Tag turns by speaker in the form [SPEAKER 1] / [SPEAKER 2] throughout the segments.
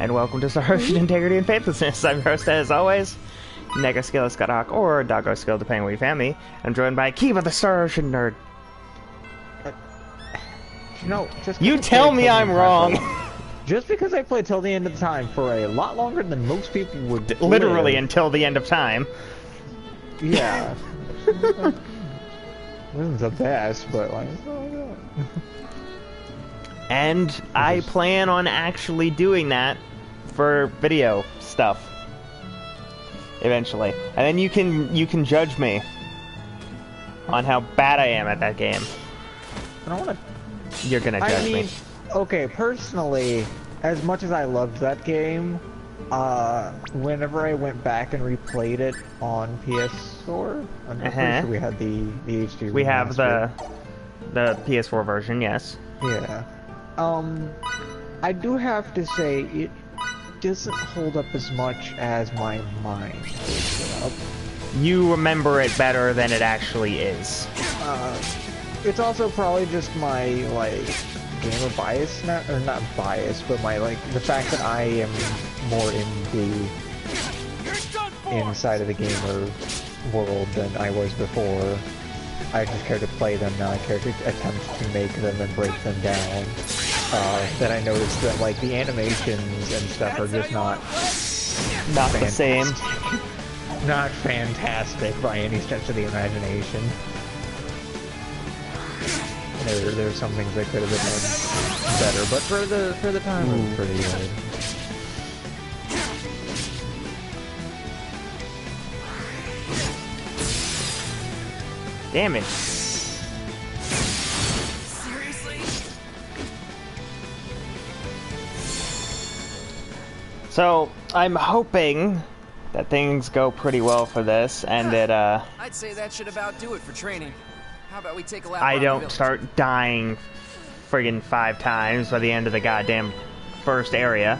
[SPEAKER 1] and welcome to Star Ocean Integrity and Faithlessness. I'm your host, as always, Nega Skill, Scottahawk, or Doggo Skill, depending on where you found me. I'm joined by Kiva, the Star Ocean Nerd.
[SPEAKER 2] No,
[SPEAKER 1] you tell me I'm wrong.
[SPEAKER 2] Just because I played till the end of time for a lot longer than most people would
[SPEAKER 1] literally
[SPEAKER 2] live.
[SPEAKER 1] Until the end of time.
[SPEAKER 2] Yeah. Wasn't the best, but like, oh, yeah.
[SPEAKER 1] And I plan on actually doing that for video stuff eventually, and then you can judge me on how bad I am at that game.
[SPEAKER 2] I don't want to.
[SPEAKER 1] You're gonna judge me.
[SPEAKER 2] Okay, personally, as much as I loved that game, whenever I went back and replayed it on PS4, I'm pretty sure we had the HD.
[SPEAKER 1] We have the PS4 version, yes.
[SPEAKER 2] Yeah. I do have to say it doesn't hold up as much as my mind holds it up.
[SPEAKER 1] You remember it better than it actually is.
[SPEAKER 2] It's also probably just my, like, gamer bias, or not bias, but my, like, the fact that I am more in the inside of the gamer world than I was before. I just care to play them now. I care to attempt to make them and break them down. Then I noticed that, like, the animations and stuff are just not
[SPEAKER 1] the same.
[SPEAKER 2] Not fantastic by any stretch of the imagination. There's some things that could have been done better, but for the time, it was pretty good.
[SPEAKER 1] Damn it.
[SPEAKER 3] Seriously?
[SPEAKER 1] So, I'm hoping that things go pretty well for this, and that,
[SPEAKER 3] I'd say that should about do it for training. How about we take a lap
[SPEAKER 1] I
[SPEAKER 3] around the
[SPEAKER 1] don't
[SPEAKER 3] village?
[SPEAKER 1] start dying friggin' 5 times by the end of the goddamn first area.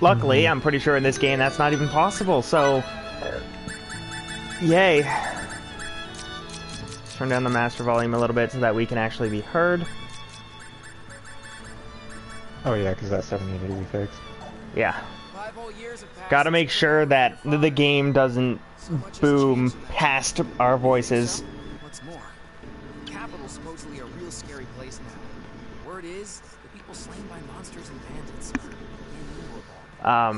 [SPEAKER 1] Luckily, I'm pretty sure in this game that's not even possible, so... Yay. Turn down the master volume a little bit so that we can actually be heard.
[SPEAKER 2] Oh yeah, because that 7 needed to be fixed.
[SPEAKER 1] Yeah.
[SPEAKER 3] 5 whole years have passed.
[SPEAKER 1] Gotta make sure that the game doesn't boom past our voices.
[SPEAKER 3] What's more, Capital's supposedly a real scary place now. Word is, the people slain by monsters and bandits are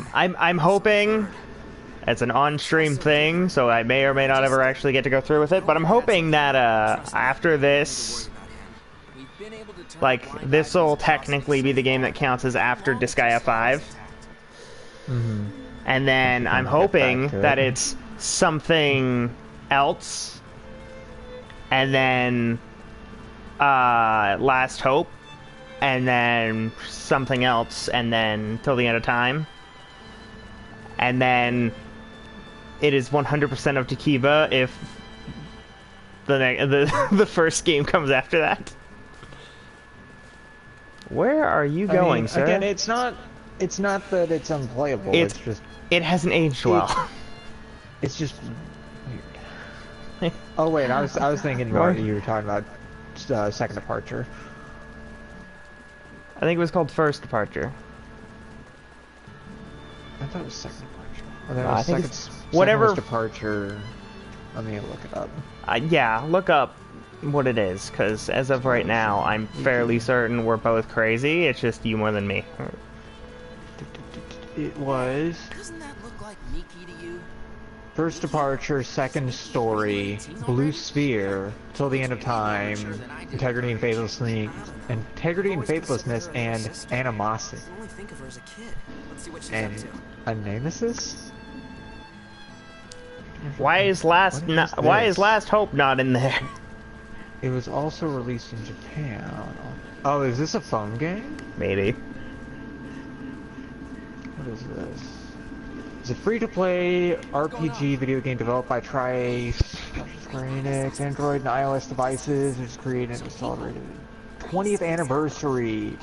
[SPEAKER 3] innumerable.
[SPEAKER 1] I'm hoping it's an on-stream thing, so I may or may not ever actually get to go through with it, but I'm hoping that after this, like, this will technically be the game that counts as after Disgaea 5. And then I'm hoping that it's something else, and then Last Hope, and then something else, and then Till the End of Time, and then it is 100% up to Kiva if the first game comes after that. Where are you going, sir?
[SPEAKER 2] Again, it's not that it's unplayable. It's just
[SPEAKER 1] it hasn't aged well.
[SPEAKER 2] It's just weird. Oh wait, I was thinking you were talking about Second Departure.
[SPEAKER 1] I think it was called First Departure.
[SPEAKER 2] I thought it was Second Departure.
[SPEAKER 1] I think it's
[SPEAKER 2] whatever Departure. Let me look it up.
[SPEAKER 1] Yeah, look up what it is, because as of right now, I'm fairly certain we're both crazy. It's just you more than me.
[SPEAKER 2] It was
[SPEAKER 3] Doesn't that look like Nikki to you?
[SPEAKER 2] First Departure, Second Story, Blue Sphere, Till the End of Time, Integrity and Faithlessness, and Animosity.
[SPEAKER 3] I only think of her as a kid. Let's see what she's
[SPEAKER 2] And
[SPEAKER 3] up to.
[SPEAKER 2] a Nemesis?
[SPEAKER 1] Why is Last Hope not in there?
[SPEAKER 2] It was also released in Japan. Oh, is this a phone game?
[SPEAKER 1] Maybe.
[SPEAKER 2] What is this? It's a free-to-play RPG video game developed by Square Enix, Android and iOS devices. It's created and celebrated 20th anniversary.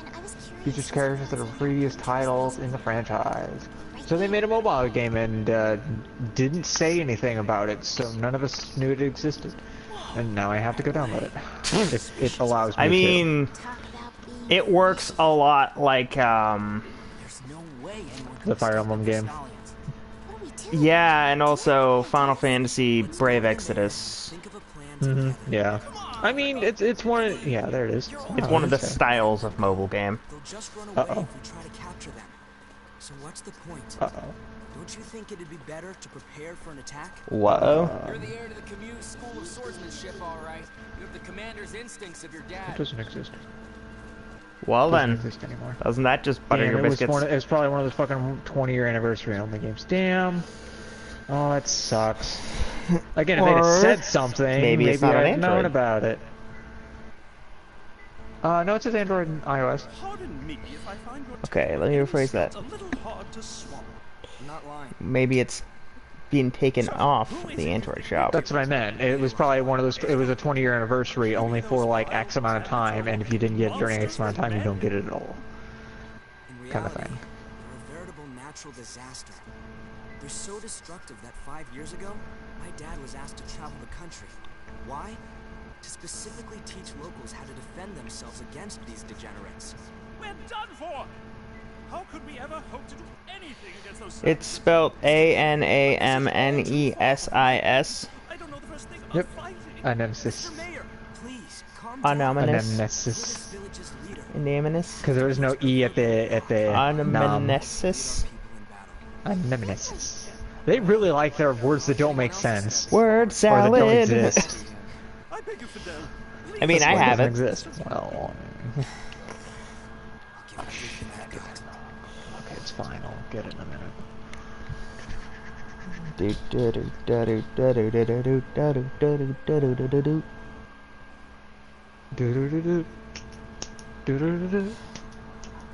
[SPEAKER 2] Features characters that are previous titles in the franchise. So they made a mobile game and didn't say anything about it, so none of us knew it existed. And now I have to go download it. If it allows me
[SPEAKER 1] I mean, it works a lot like,
[SPEAKER 3] There's no way
[SPEAKER 2] The Fire Emblem game.
[SPEAKER 1] Yeah, and also Final Fantasy Brave Exodus.
[SPEAKER 2] Yeah. I mean, it's one. Yeah, there it is.
[SPEAKER 1] It's one of the styles of mobile game.
[SPEAKER 3] They'll just run away
[SPEAKER 2] Uh-oh.
[SPEAKER 3] if we try to capture them. So what's the point?
[SPEAKER 2] Uh-oh.
[SPEAKER 3] Don't you think it'd be better to prepare for an attack?
[SPEAKER 1] Whoa.
[SPEAKER 3] You're the heir to the Camus School of Swordsmanship, all right. You have the commander's instincts of your
[SPEAKER 2] It
[SPEAKER 3] dad.
[SPEAKER 2] doesn't exist.
[SPEAKER 1] Well
[SPEAKER 2] It
[SPEAKER 1] then,
[SPEAKER 2] doesn't exist anymore.
[SPEAKER 1] doesn't that just butter
[SPEAKER 2] Damn,
[SPEAKER 1] your
[SPEAKER 2] it was,
[SPEAKER 1] biscuits?
[SPEAKER 2] it was probably one of those fucking 20-year anniversary only games. Damn. Oh, that sucks. Again, if they'd have
[SPEAKER 1] Or
[SPEAKER 2] said something,
[SPEAKER 1] maybe it's not on
[SPEAKER 2] I'd known
[SPEAKER 1] Android.
[SPEAKER 2] about it. No, it says Android and iOS.
[SPEAKER 4] Pardon me if I find your
[SPEAKER 1] Okay, let me rephrase that.
[SPEAKER 4] a little hard to swallow.
[SPEAKER 3] I'm not lying.
[SPEAKER 1] Maybe it's being taken off the Android shop.
[SPEAKER 2] That's what I meant. It was probably one of those. It was a 20-year anniversary only for like X amount of time, and if you didn't get it during X amount of time, you don't get it at all.
[SPEAKER 3] In
[SPEAKER 2] Kind of
[SPEAKER 3] reality,
[SPEAKER 2] thing.
[SPEAKER 3] they're a veritable natural disaster. They're so destructive that 5 years ago, my dad was asked to travel the country. Why? To specifically teach locals how to defend themselves against these degenerates.
[SPEAKER 4] We're done for! How could we ever hope to do anything against those
[SPEAKER 1] It's spelled Anamnesis.
[SPEAKER 4] I don't know the first thing about
[SPEAKER 2] Yep.
[SPEAKER 4] fighting.
[SPEAKER 2] A nemesis.
[SPEAKER 3] Mr. Mayor, please, calm down.
[SPEAKER 1] Anonymous.
[SPEAKER 2] Nemesis.
[SPEAKER 3] This village's leader.
[SPEAKER 1] Anonymous.
[SPEAKER 2] Because there is no E at the
[SPEAKER 1] Anonymous.
[SPEAKER 3] People in battle.
[SPEAKER 2] Nemesis. They really like their words that don't make sense.
[SPEAKER 1] Word
[SPEAKER 2] Or that
[SPEAKER 1] salad.
[SPEAKER 2] don't exist.
[SPEAKER 4] I beg you, Fidel.
[SPEAKER 1] I mean, I
[SPEAKER 2] What
[SPEAKER 1] have
[SPEAKER 2] doesn't
[SPEAKER 1] it.
[SPEAKER 2] exist. Well,
[SPEAKER 3] I'll give everything I've got.
[SPEAKER 2] okay, it's fine. I'll get it in a minute. Do-do-do-do. Do-do-do-do.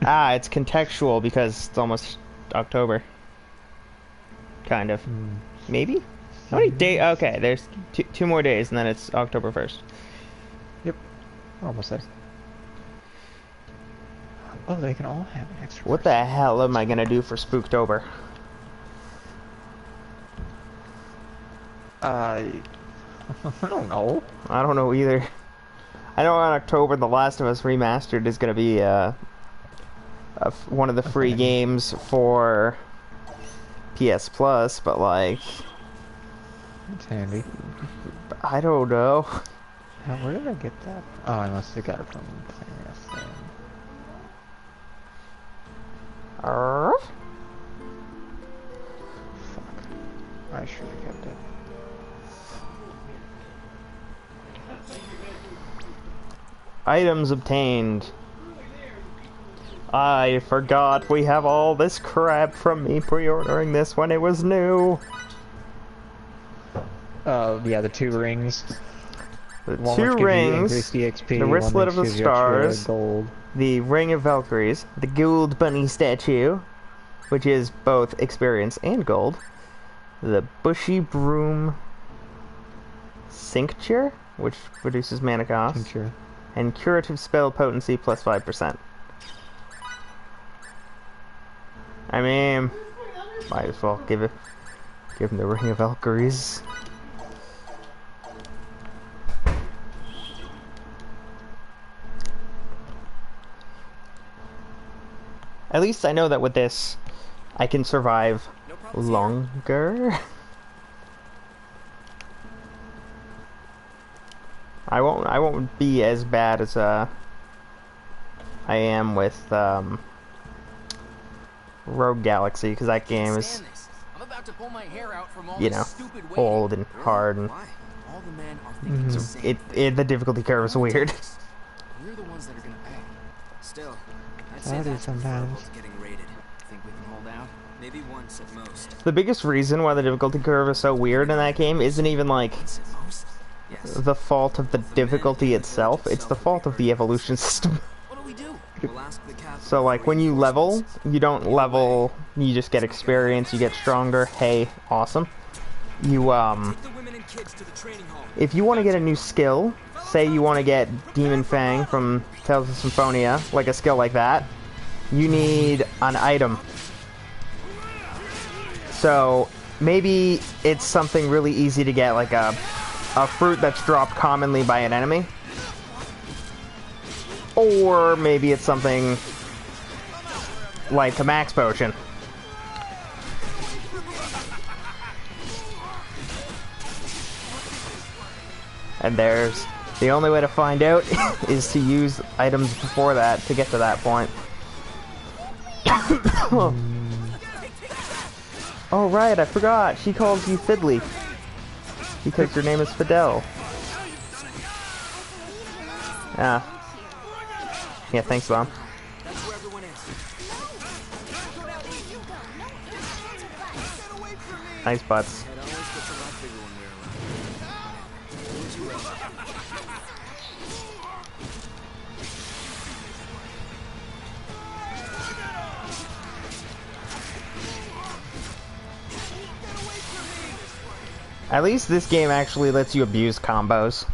[SPEAKER 1] Ah, it's contextual because it's almost October. Kind of. Maybe? How many days? Okay, there's two more days and then it's October 1st.
[SPEAKER 2] Yep. We're almost there. Oh, they can all have an extra.
[SPEAKER 1] What the hell am I gonna do for Spooktober?
[SPEAKER 2] I don't know.
[SPEAKER 1] I don't know either. I know in October The Last of Us Remastered is gonna be one of the free games for PS Plus, but like,
[SPEAKER 2] It's handy.
[SPEAKER 1] I don't know.
[SPEAKER 2] Now, where did I get that? Oh, I must have got it from playing this thing. Fuck. I should have kept it.
[SPEAKER 1] Items obtained. I forgot we have all this crap from me pre-ordering this when it was new.
[SPEAKER 2] Yeah, the 2 rings.
[SPEAKER 1] The
[SPEAKER 2] One
[SPEAKER 1] 2
[SPEAKER 2] which gives you
[SPEAKER 1] rings,
[SPEAKER 2] increased EXP,
[SPEAKER 1] the
[SPEAKER 2] one
[SPEAKER 1] wristlet
[SPEAKER 2] which
[SPEAKER 1] of the
[SPEAKER 2] gives you extra
[SPEAKER 1] stars,
[SPEAKER 2] gold.
[SPEAKER 1] the Ring of Valkyries, the Gold Bunny statue, which is both experience and gold, the Bushy Broom Cincture, which reduces mana cost,
[SPEAKER 2] Tincture.
[SPEAKER 1] and Curative Spell Potency plus 5%. I mean, might as well give him the Ring of Valkyries. At least I know that with this, I can survive
[SPEAKER 3] No problems here.
[SPEAKER 1] longer. I won't be as bad as I am with Rogue Galaxy, because that game is,
[SPEAKER 3] Stand this. I'm about to pull my hair out from all
[SPEAKER 1] you
[SPEAKER 3] this
[SPEAKER 1] know,
[SPEAKER 3] stupid waiting.
[SPEAKER 1] old and hard, and
[SPEAKER 3] Why? All the men are thinking the same.
[SPEAKER 1] the difficulty curve is weird.
[SPEAKER 3] We're the ones that are gonna pay. Still, I'd say
[SPEAKER 2] That is
[SPEAKER 3] that's preferable
[SPEAKER 2] sometimes.
[SPEAKER 3] to getting raided. Think we can hold out? Maybe once at most.
[SPEAKER 1] The biggest reason why the difficulty curve is so weird in that game isn't even like
[SPEAKER 3] Once at most? Yes.
[SPEAKER 1] the fault of the difficulty itself, it's the fault of the evolution system.
[SPEAKER 3] What do we do? We'll ask the captain
[SPEAKER 1] So like
[SPEAKER 3] for
[SPEAKER 1] when you level,
[SPEAKER 3] reinforcements.
[SPEAKER 1] you don't level, you just get experience, you get stronger, hey, awesome. You
[SPEAKER 3] Take the women and kids to the training hall.
[SPEAKER 1] if you want to get a new skill, say you want to get Demon Fang from Tales of Symphonia, like a skill like that, you need an item. So maybe it's something really easy to get, like a fruit that's dropped commonly by an enemy. Or maybe it's something like a max potion. And there's... The only way to find out is to use items before that to get to that point. Oh right, I forgot. She calls you Fiddly. Because your name is Fidel. Ah. Yeah, thanks, Mom.
[SPEAKER 3] That's where everyone is.
[SPEAKER 1] Nice butts.
[SPEAKER 3] It always gets a lot bigger when we're around. Would you
[SPEAKER 1] At least this game actually lets you abuse combos.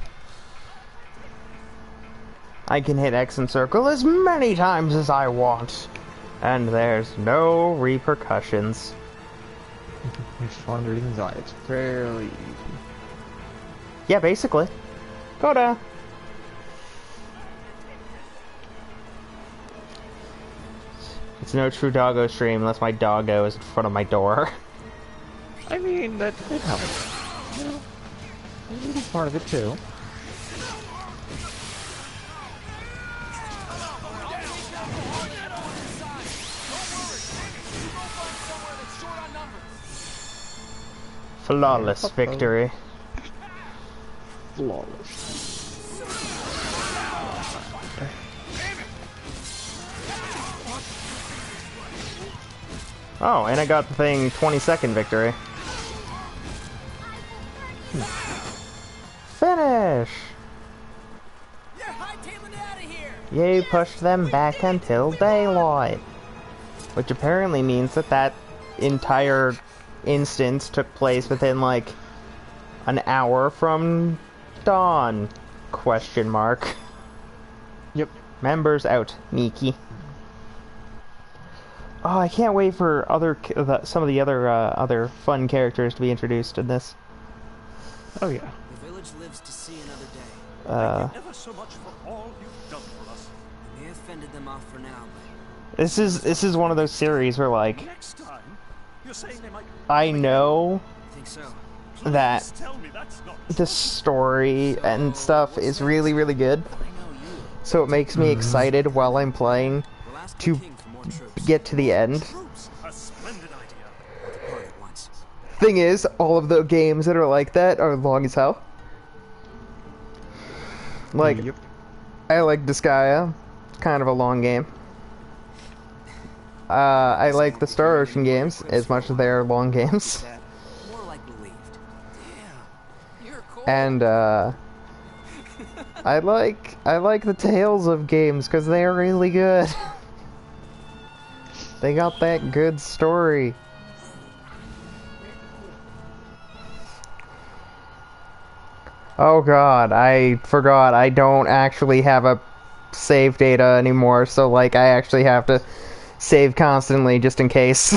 [SPEAKER 1] I can hit X and circle as many times as I want. And there's no repercussions.
[SPEAKER 2] It's one of the reasons why it's fairly easy.
[SPEAKER 1] Yeah, basically. Coda. It's no true doggo stream unless my doggo is in front of my door.
[SPEAKER 2] I mean, that it helps. You know, a little part of it too.
[SPEAKER 1] Flawless victory.
[SPEAKER 2] Flawless.
[SPEAKER 1] Oh, and I got the thing 20-second victory. Finish!
[SPEAKER 3] You're hightailing out of here.
[SPEAKER 1] You pushed them back until daylight. Which apparently means that that entire instance took place within like an hour from dawn? Question mark.
[SPEAKER 2] Yep.
[SPEAKER 1] Members out, Miki. Oh, I can't wait for some of the other fun characters to be introduced in this.
[SPEAKER 2] Oh yeah.
[SPEAKER 3] The village lives to see another day.
[SPEAKER 4] Thank you ever so much for all you've done for us.
[SPEAKER 3] We may have fended them off for now, but
[SPEAKER 1] This is one of those series where like
[SPEAKER 4] Next time, you're saying they might.
[SPEAKER 1] I know
[SPEAKER 3] I think so.
[SPEAKER 1] that
[SPEAKER 4] Please tell me that's not.
[SPEAKER 1] the story and stuff is really really good,
[SPEAKER 3] I know you.
[SPEAKER 1] so it makes me excited while I'm playing
[SPEAKER 3] We'll ask
[SPEAKER 1] to
[SPEAKER 3] the king for more troops.
[SPEAKER 1] get to the end.
[SPEAKER 4] Troops. A splendid idea.
[SPEAKER 3] Depart at once.
[SPEAKER 1] Thing is, all of the games that are like that are long as hell. Like,
[SPEAKER 2] Yep.
[SPEAKER 1] I like Disgaea, kind of a long game. I like the Star Ocean games as much as they are long games.
[SPEAKER 3] Sad. More like relieved. Damn. You're cool.
[SPEAKER 1] And I like the Tales of games because they are really good. They got that good story. Oh god, I forgot I don't actually have a save data anymore, so like I actually have to save constantly just in case.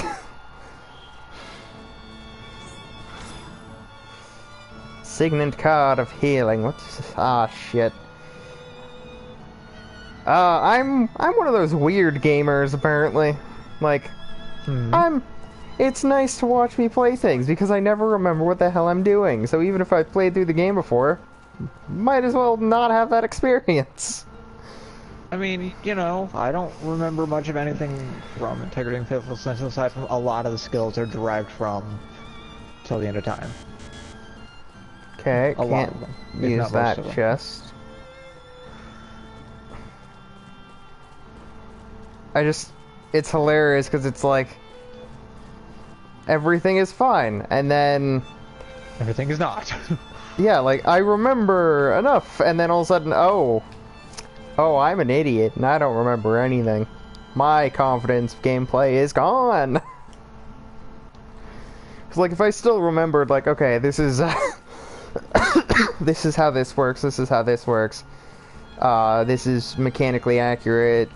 [SPEAKER 1] Signet card of healing. What's this? Ah shit. I'm one of those weird gamers apparently. Like it's nice to watch me play things because I never remember what the hell I'm doing. So even if I played through the game before, might as well not have that experience.
[SPEAKER 2] I mean, you know, I don't remember much of anything from Integrity and Faithlessness aside from a lot of the skills are derived from Till the End of Time.
[SPEAKER 1] Okay,
[SPEAKER 2] A lot
[SPEAKER 1] can't
[SPEAKER 2] of them, if
[SPEAKER 1] use
[SPEAKER 2] not most
[SPEAKER 1] that
[SPEAKER 2] of them.
[SPEAKER 1] chest. It's hilarious because it's like everything is fine, and then
[SPEAKER 2] Everything is not.
[SPEAKER 1] yeah, like I remember enough, and then all of a sudden, oh, I'm an idiot, and I don't remember anything. My confidence gameplay is gone. Cause like if I still remembered, like okay, this is this is how this works. This is how this works. This is mechanically accurate.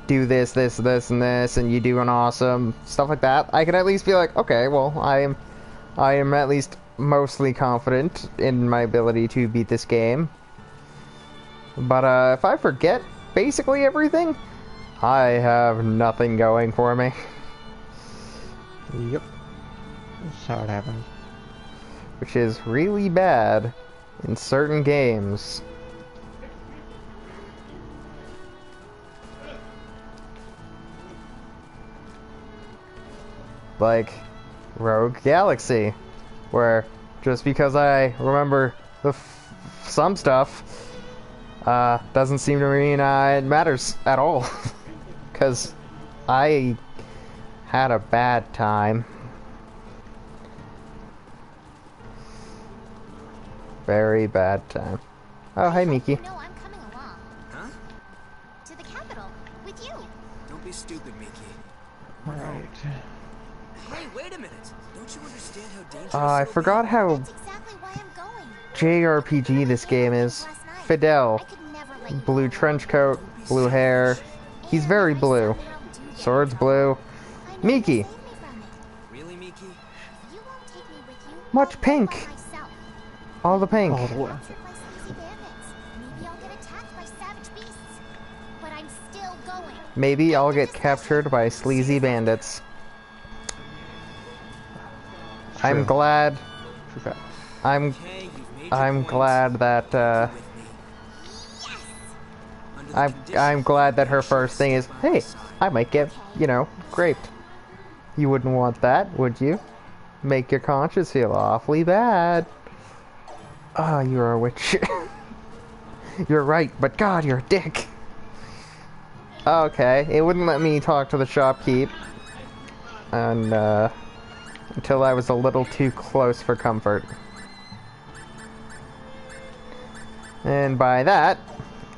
[SPEAKER 1] Do this, this, this, and this, and you do an awesome stuff like that. I can at least be like, okay, well, I am at least mostly confident in my ability to beat this game. But if I forget basically everything, I have nothing going for me.
[SPEAKER 2] Yep. That's how it happens.
[SPEAKER 1] Which is really bad. in certain games. Like Rogue Galaxy, where just because I remember some stuff doesn't seem to mean it matters at all. Because I had a bad time. Very bad time. Oh, hey, Miki.
[SPEAKER 5] No, I'm coming along.
[SPEAKER 3] Huh?
[SPEAKER 5] To the capital. With you.
[SPEAKER 3] Don't be stupid, Miki.
[SPEAKER 2] Alright.
[SPEAKER 3] Hey, wait a minute. Don't you understand how dangerous
[SPEAKER 1] I
[SPEAKER 3] it'll
[SPEAKER 1] forgot
[SPEAKER 3] be?
[SPEAKER 1] how
[SPEAKER 5] That's exactly why I'm going.
[SPEAKER 1] JRPG this game is.
[SPEAKER 5] Last night.
[SPEAKER 1] Fidel.
[SPEAKER 5] I could never let you
[SPEAKER 1] Blue
[SPEAKER 5] go.
[SPEAKER 1] trench coat, blue hair. He's
[SPEAKER 5] And
[SPEAKER 1] very
[SPEAKER 5] I
[SPEAKER 1] blue.
[SPEAKER 5] somehow do get in
[SPEAKER 1] Sword's
[SPEAKER 5] trouble.
[SPEAKER 1] blue.
[SPEAKER 5] I know
[SPEAKER 1] Miki.
[SPEAKER 5] you'll save me from it.
[SPEAKER 3] Really, Miki?
[SPEAKER 5] If you won't take me with you,
[SPEAKER 1] Much
[SPEAKER 5] I'll go
[SPEAKER 1] pink.
[SPEAKER 5] by myself.
[SPEAKER 1] All the pink.
[SPEAKER 2] All the way.
[SPEAKER 5] Captured by sleazy bandits. Maybe I'll get attacked by savage beasts. But I'm still going.
[SPEAKER 1] Maybe I'll get captured by sleazy bandits. I'm
[SPEAKER 2] True.
[SPEAKER 1] glad.
[SPEAKER 2] True fact.
[SPEAKER 1] I'm
[SPEAKER 3] Okay, you've made your
[SPEAKER 1] I'm
[SPEAKER 3] point.
[SPEAKER 1] glad that
[SPEAKER 3] With me.
[SPEAKER 5] Yes!
[SPEAKER 3] Under the
[SPEAKER 1] I'm
[SPEAKER 3] conditions,
[SPEAKER 1] glad that her
[SPEAKER 3] you should
[SPEAKER 1] first thing is,
[SPEAKER 3] stay by my
[SPEAKER 1] hey,
[SPEAKER 3] side.
[SPEAKER 1] I might get, you know, raped. You wouldn't want that, would you? Make your conscience feel awfully bad. Ah, you're a witch. You're right, but God, you're a dick. Okay, it wouldn't let me talk to the shopkeep. And, until I was a little too close for comfort. And by that,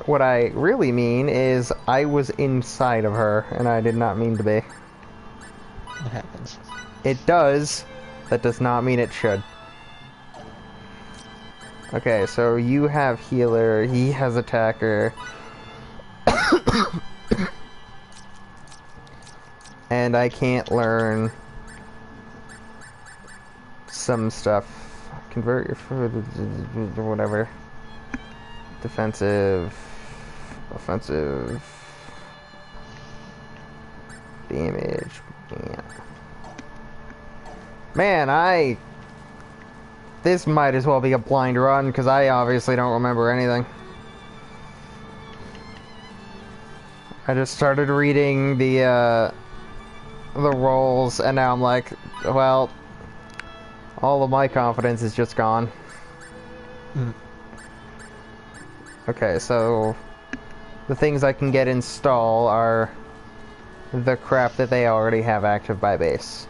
[SPEAKER 1] what I really mean is I was inside of her, and I did not mean to be.
[SPEAKER 2] It happens.
[SPEAKER 1] It does. That does not mean it should. Okay, so you have healer, he has attacker. And I can't learn some stuff. Convert your food, whatever. Defensive, offensive, damage. Yeah. Man, this might as well be a blind run because I obviously don't remember anything. I just started reading the roles, and now I'm like, well, all of my confidence is just gone.
[SPEAKER 2] Mm.
[SPEAKER 1] Okay, so the things I can get install are the crap that they already have active by base.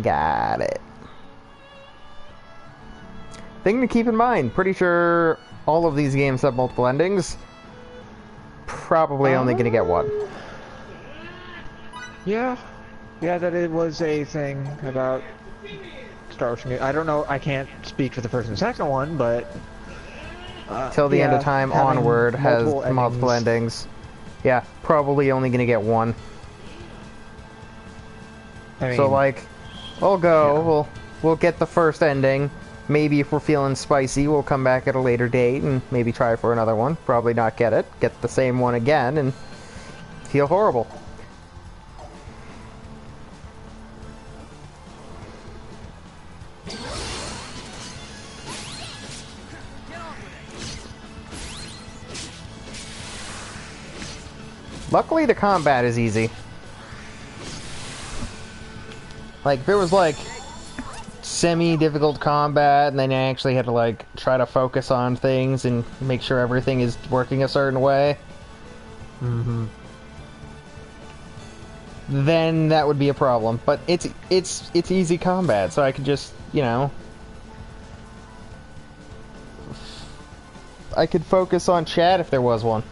[SPEAKER 1] Got it. Thing to keep in mind, pretty sure all of these games have multiple endings. Probably only gonna get one.
[SPEAKER 2] Yeah. Yeah, that it was a thing about Star Wars. I don't know, I can't speak for the first and second one, but...
[SPEAKER 1] Till the end
[SPEAKER 2] yeah,
[SPEAKER 1] of time
[SPEAKER 2] having
[SPEAKER 1] onward has multiple
[SPEAKER 2] endings.
[SPEAKER 1] endings. Yeah, probably only gonna get one.
[SPEAKER 2] I mean,
[SPEAKER 1] So like, we'll go,
[SPEAKER 2] yeah.
[SPEAKER 1] we'll get the first ending. Maybe if we're feeling spicy, we'll come back at a later date and maybe try for another one. Probably not get it. Get the same one again and feel horrible. Luckily, the combat is easy. Like, if it was like semi-difficult combat, and then I actually had to like try to focus on things and make sure everything is working a certain way, then that would be a problem. But it's easy combat, so I could just, you know, I could focus on chat if there was one.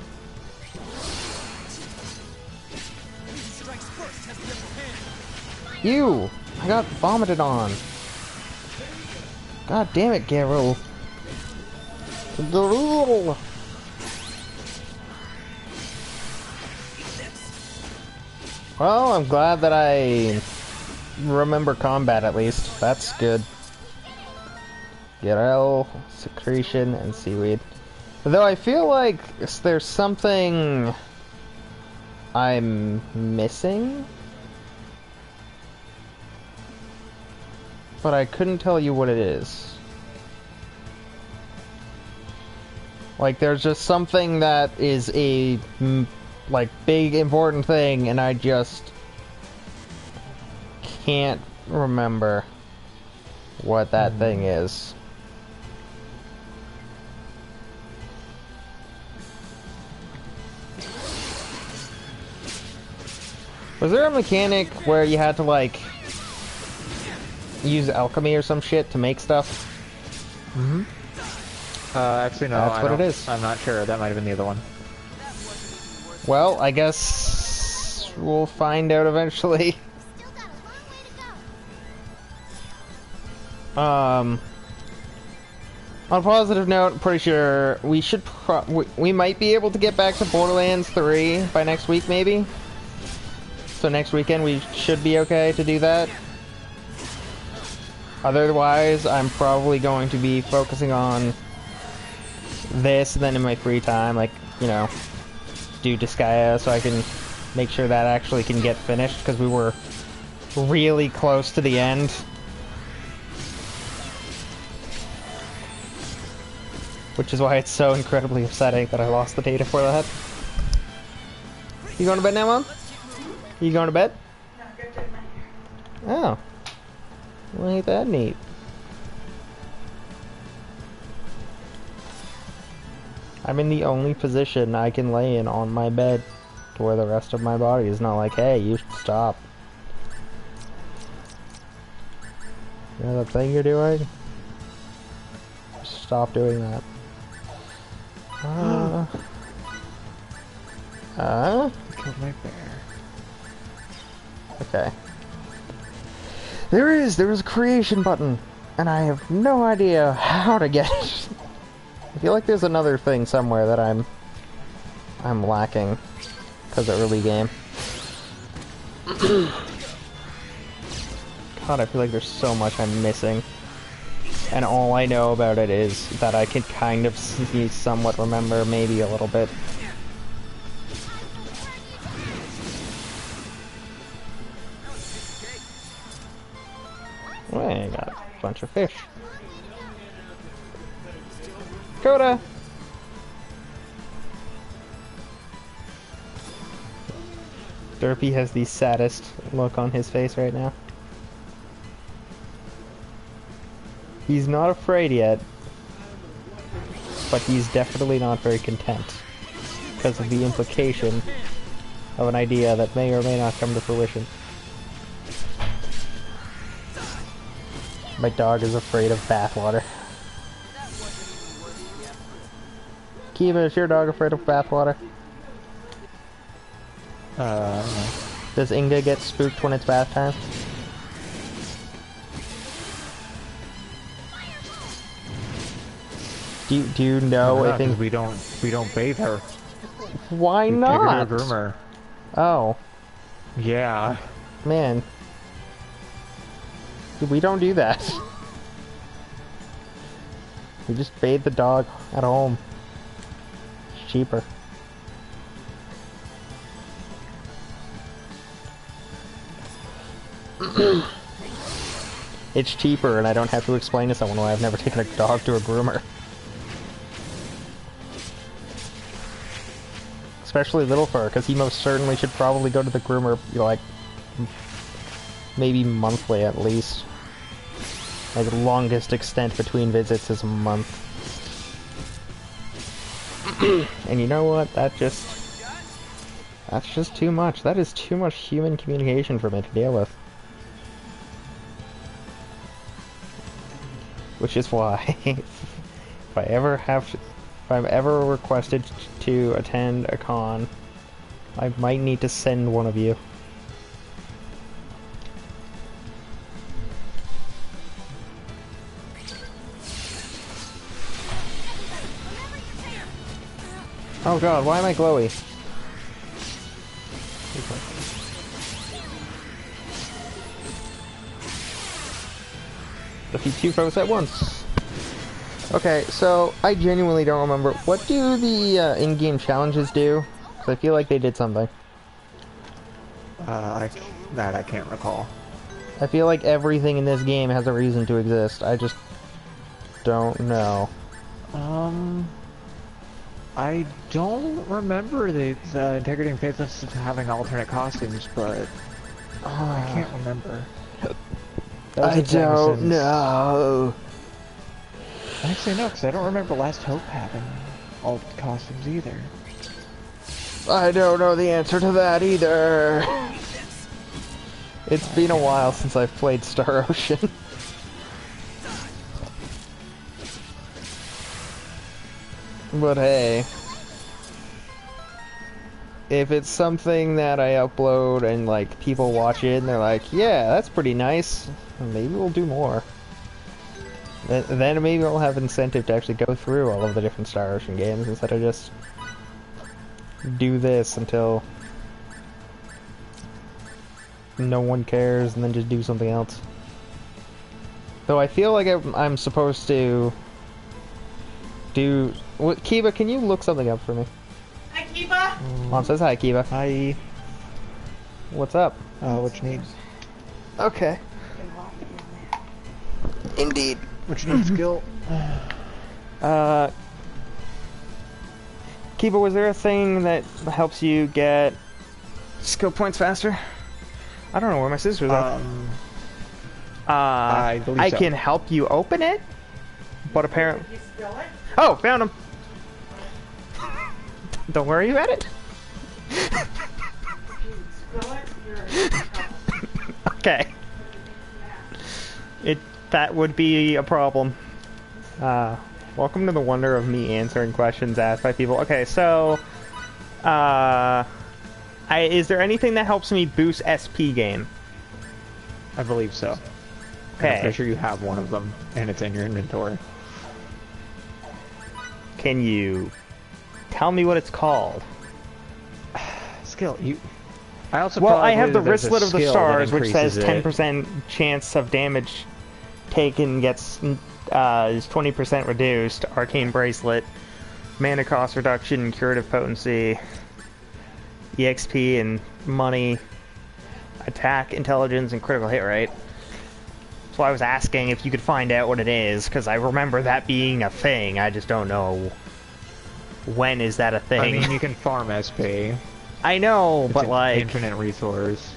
[SPEAKER 1] You! I got vomited on. God damn it, Garo. Well, I'm glad that I remember combat at least. That's good. Garel, secretion, and seaweed. Though I feel like there's something I'm missing, but I couldn't tell you what it is. Like, there's just something that is a, like, big, important thing, and I just can't remember what that thing is. Was there a mechanic where you had to, like, use alchemy or some shit to make stuff?
[SPEAKER 2] Mm-hmm. Actually, no.
[SPEAKER 1] That's what it is.
[SPEAKER 2] I'm not sure. That might have been the other one.
[SPEAKER 1] Well, I guess we'll find out eventually.
[SPEAKER 5] Still got a long way to go.
[SPEAKER 1] On a positive note, I'm pretty sure we should we might be able to get back to Borderlands 3 by next week, maybe. So next weekend we should be okay to do that. Otherwise, I'm probably going to be focusing on this, and then in my free time, like, you know, do Disgaea so I can make sure that actually can get finished, because we were really close to the end. Which is why it's so incredibly upsetting that I lost the data for that. You going to bed now, Mom? You going to bed? Oh. Well, ain't that neat. I'm in the only position I can lay in on my bed to where the rest of my body is not like, hey, you should stop. You know that thing you're doing? Just stop doing that.
[SPEAKER 2] Killed my bear.
[SPEAKER 1] Okay. There is a creation button, and I have no idea how to get it. I feel like there's another thing somewhere that I'm lacking because of early game. God, I feel like there's so much I'm missing, and all I know about it is that I can kind of somewhat remember maybe a little bit. Well, I got a bunch of fish. Coda! Derpy has the saddest look on his face right now. He's not afraid yet, but he's definitely not very content because of the implication of an idea that may or may not come to fruition. My dog is afraid of bathwater. Kiva, is your dog afraid of bathwater? Does Inga get spooked when it's bath time? Do you know? I think
[SPEAKER 2] we don't bathe her.
[SPEAKER 1] Why
[SPEAKER 2] We
[SPEAKER 1] not?
[SPEAKER 2] take her to a groomer.
[SPEAKER 1] Oh,
[SPEAKER 2] Yeah.
[SPEAKER 1] man. We don't do that. We just bathe the dog at home. It's cheaper. It's cheaper, and I don't have to explain to someone why I've never taken a dog to a groomer. Especially Little Fur, because he most certainly should probably go to the groomer, like, maybe monthly at least. Like, the longest extent between visits is a month. And you know what? That's just too much. That is too much human communication for me to deal with. Which is why, if I'm ever requested to attend a con, I might need to send one of you. Oh god, why am I glowy? Defeat two foes at once. Okay, so I genuinely don't remember. What do the in-game challenges do? Because I feel like they did something.
[SPEAKER 2] I can't recall.
[SPEAKER 1] I feel like everything in this game has a reason to exist. I just don't know.
[SPEAKER 2] I don't remember the Integrity and Faithlessness having alternate costumes, but I can't remember.
[SPEAKER 1] I don't know.
[SPEAKER 2] Actually, no, because I don't remember Last Hope having alt costumes either.
[SPEAKER 1] I don't know the answer to that either. It's been a while since I've played Star Ocean. But hey, if it's something that I upload and like people watch it and they're like, yeah, that's pretty nice, maybe we'll do more. Then maybe we'll have incentive to actually go through all of the different Star Ocean games instead of just do this until no one cares and then just do something else. Though I feel like I'm supposed to do... What, Kiba, can you look something up for me?
[SPEAKER 6] Hi, Kiba.
[SPEAKER 1] Mom says hi, Kiba.
[SPEAKER 2] Hi.
[SPEAKER 1] What's up?
[SPEAKER 2] What you need?
[SPEAKER 1] Okay. Indeed.
[SPEAKER 2] What you need, skill?
[SPEAKER 1] Kiba, was there a thing that helps you get skill points faster? I don't know where my scissors are.
[SPEAKER 2] I believe
[SPEAKER 1] I
[SPEAKER 2] so.
[SPEAKER 1] can help you open it, but apparently...
[SPEAKER 6] You spill it?
[SPEAKER 1] Oh, found him! Don't worry about it.
[SPEAKER 6] Spill it? You're in trouble.
[SPEAKER 1] Okay. That would be a problem. Welcome to the wonder of me answering questions asked by people. Okay, so... is there anything that helps me boost SP game?
[SPEAKER 2] I believe so.
[SPEAKER 1] Okay.
[SPEAKER 2] I'm pretty sure you have one of them, and it's in your inventory.
[SPEAKER 1] Can you tell me what it's called?
[SPEAKER 2] Skill, you... I also
[SPEAKER 1] Well,
[SPEAKER 2] probably
[SPEAKER 1] I have the
[SPEAKER 2] believe there's a
[SPEAKER 1] wristlet of the
[SPEAKER 2] skill that
[SPEAKER 1] stars, which says
[SPEAKER 2] increases it.
[SPEAKER 1] 10% chance of damage taken gets is 20% reduced. Arcane bracelet, mana cost reduction, curative potency, EXP and money, attack, intelligence, and critical hit rate. So I was asking if you could find out what it is, because I remember that being a thing. I just don't know when is that a thing.
[SPEAKER 2] I mean, you can farm SP.
[SPEAKER 1] I know,
[SPEAKER 2] It's
[SPEAKER 1] but
[SPEAKER 2] an
[SPEAKER 1] like
[SPEAKER 2] infinite resource.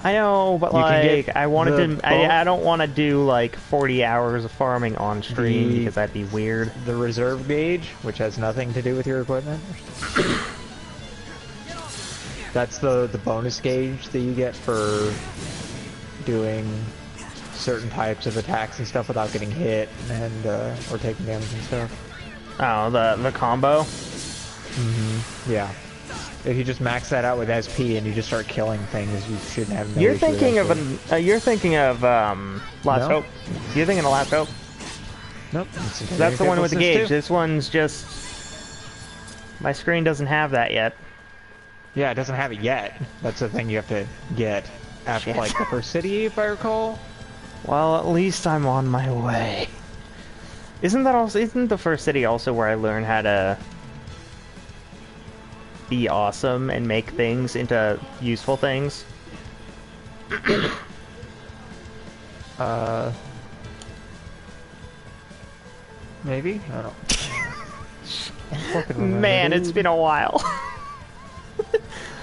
[SPEAKER 1] I know, but
[SPEAKER 2] You can
[SPEAKER 1] like
[SPEAKER 2] get
[SPEAKER 1] I wanted
[SPEAKER 2] the
[SPEAKER 1] to. I don't want to do like 40 hours of farming on stream because that'd be weird.
[SPEAKER 2] The reserve gauge, which has nothing to do with your equipment. That's the bonus gauge that you get for doing certain types of attacks and stuff without getting hit and or taking damage and stuff.
[SPEAKER 1] Oh, the combo.
[SPEAKER 2] Yeah. If you just max that out with SP and you just start killing things, you shouldn't have no
[SPEAKER 1] You're
[SPEAKER 2] issue with
[SPEAKER 1] thinking of
[SPEAKER 2] SP.
[SPEAKER 1] you're thinking of Last
[SPEAKER 2] No.
[SPEAKER 1] Hope. You're thinking of Last Hope.
[SPEAKER 2] Nope.
[SPEAKER 1] That's the one with the gauge.
[SPEAKER 2] Too.
[SPEAKER 1] This one's just my screen doesn't have that yet.
[SPEAKER 2] Yeah, it doesn't have it yet. That's the thing you have to get after
[SPEAKER 1] Shit.
[SPEAKER 2] like the first city, if I recall.
[SPEAKER 1] Well, at least I'm on my way. Isn't the first city also where I learn how to be awesome and make things into useful things?
[SPEAKER 2] Maybe? I don't know.
[SPEAKER 1] Man, it's been a while.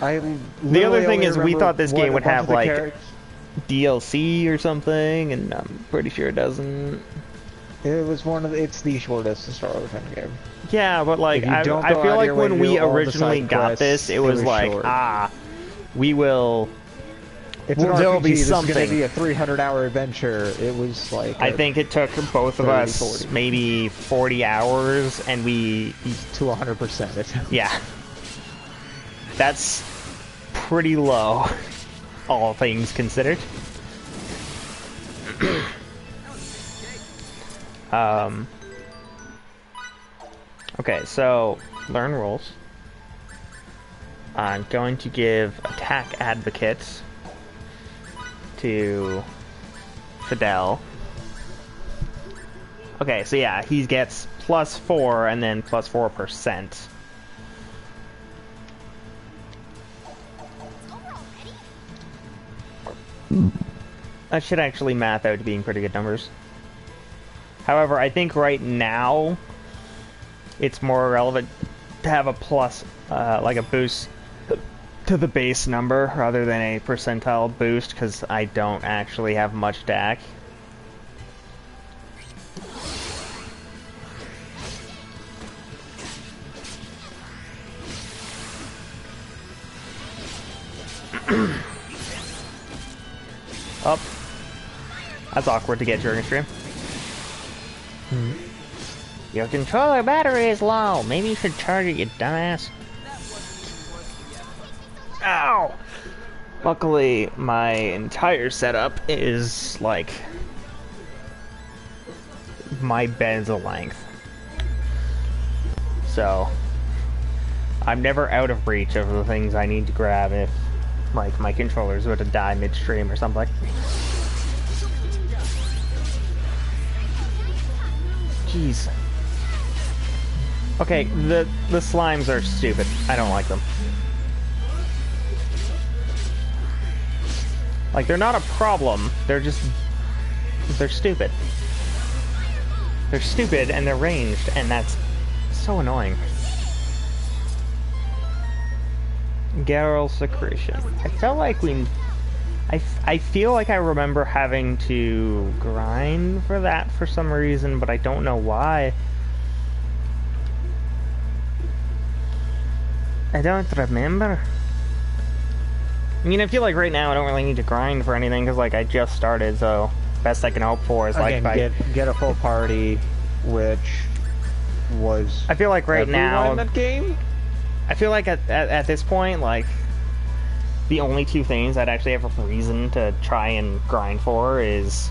[SPEAKER 2] The
[SPEAKER 1] The other thing is we thought this game would have like DLC or something, and I'm pretty sure it doesn't.
[SPEAKER 2] It was it's the shortest Star Ocean game.
[SPEAKER 1] Yeah, but like
[SPEAKER 2] If you
[SPEAKER 1] I
[SPEAKER 2] don't
[SPEAKER 1] feel
[SPEAKER 2] go out of
[SPEAKER 1] like
[SPEAKER 2] your way
[SPEAKER 1] when
[SPEAKER 2] to
[SPEAKER 1] we
[SPEAKER 2] do all the
[SPEAKER 1] originally
[SPEAKER 2] side
[SPEAKER 1] got
[SPEAKER 2] quests,
[SPEAKER 1] this, it was like
[SPEAKER 2] short.
[SPEAKER 1] we will.
[SPEAKER 2] It's an
[SPEAKER 1] Well, there'll
[SPEAKER 2] RPG,
[SPEAKER 1] be
[SPEAKER 2] this is
[SPEAKER 1] something.
[SPEAKER 2] gonna be a 300-hour adventure. It was like
[SPEAKER 1] I think it took both of
[SPEAKER 2] 30,
[SPEAKER 1] us
[SPEAKER 2] 40.
[SPEAKER 1] maybe 40 hours, and we
[SPEAKER 2] to 100%.
[SPEAKER 1] yeah, that's pretty low, all things considered. Okay, so learn rules. I'm going to give attack advocates to Fidel. Okay, so yeah, he gets +4 and then +4%.
[SPEAKER 5] It's over already?
[SPEAKER 1] That should actually math out to being pretty good numbers. However, I think right now it's more relevant to have a plus, like a boost to the base number rather than a percentile boost, because I don't actually have much DAC. Up. That's awkward to get during stream. Your controller battery is low. Maybe you should charge it, you dumbass. Ow! Luckily, my entire setup is like my bed's length. So I'm never out of reach of the things I need to grab if like my controller's about to die midstream or something. Jeez. Okay, the slimes are stupid. I don't like them. Like, they're not a problem. They're stupid. They're stupid and they're ranged, and that's so annoying. Garrel secretion. I felt like I feel like I remember having to grind for that for some reason, but I don't know why. I don't remember. I mean, I feel like right now I don't really need to grind for anything, because like I just started, so best I can hope for is like
[SPEAKER 2] get a full party, which was
[SPEAKER 1] I feel like right now
[SPEAKER 2] in that game.
[SPEAKER 1] I feel like at this point, like the only two things I'd actually have a reason to try and grind for is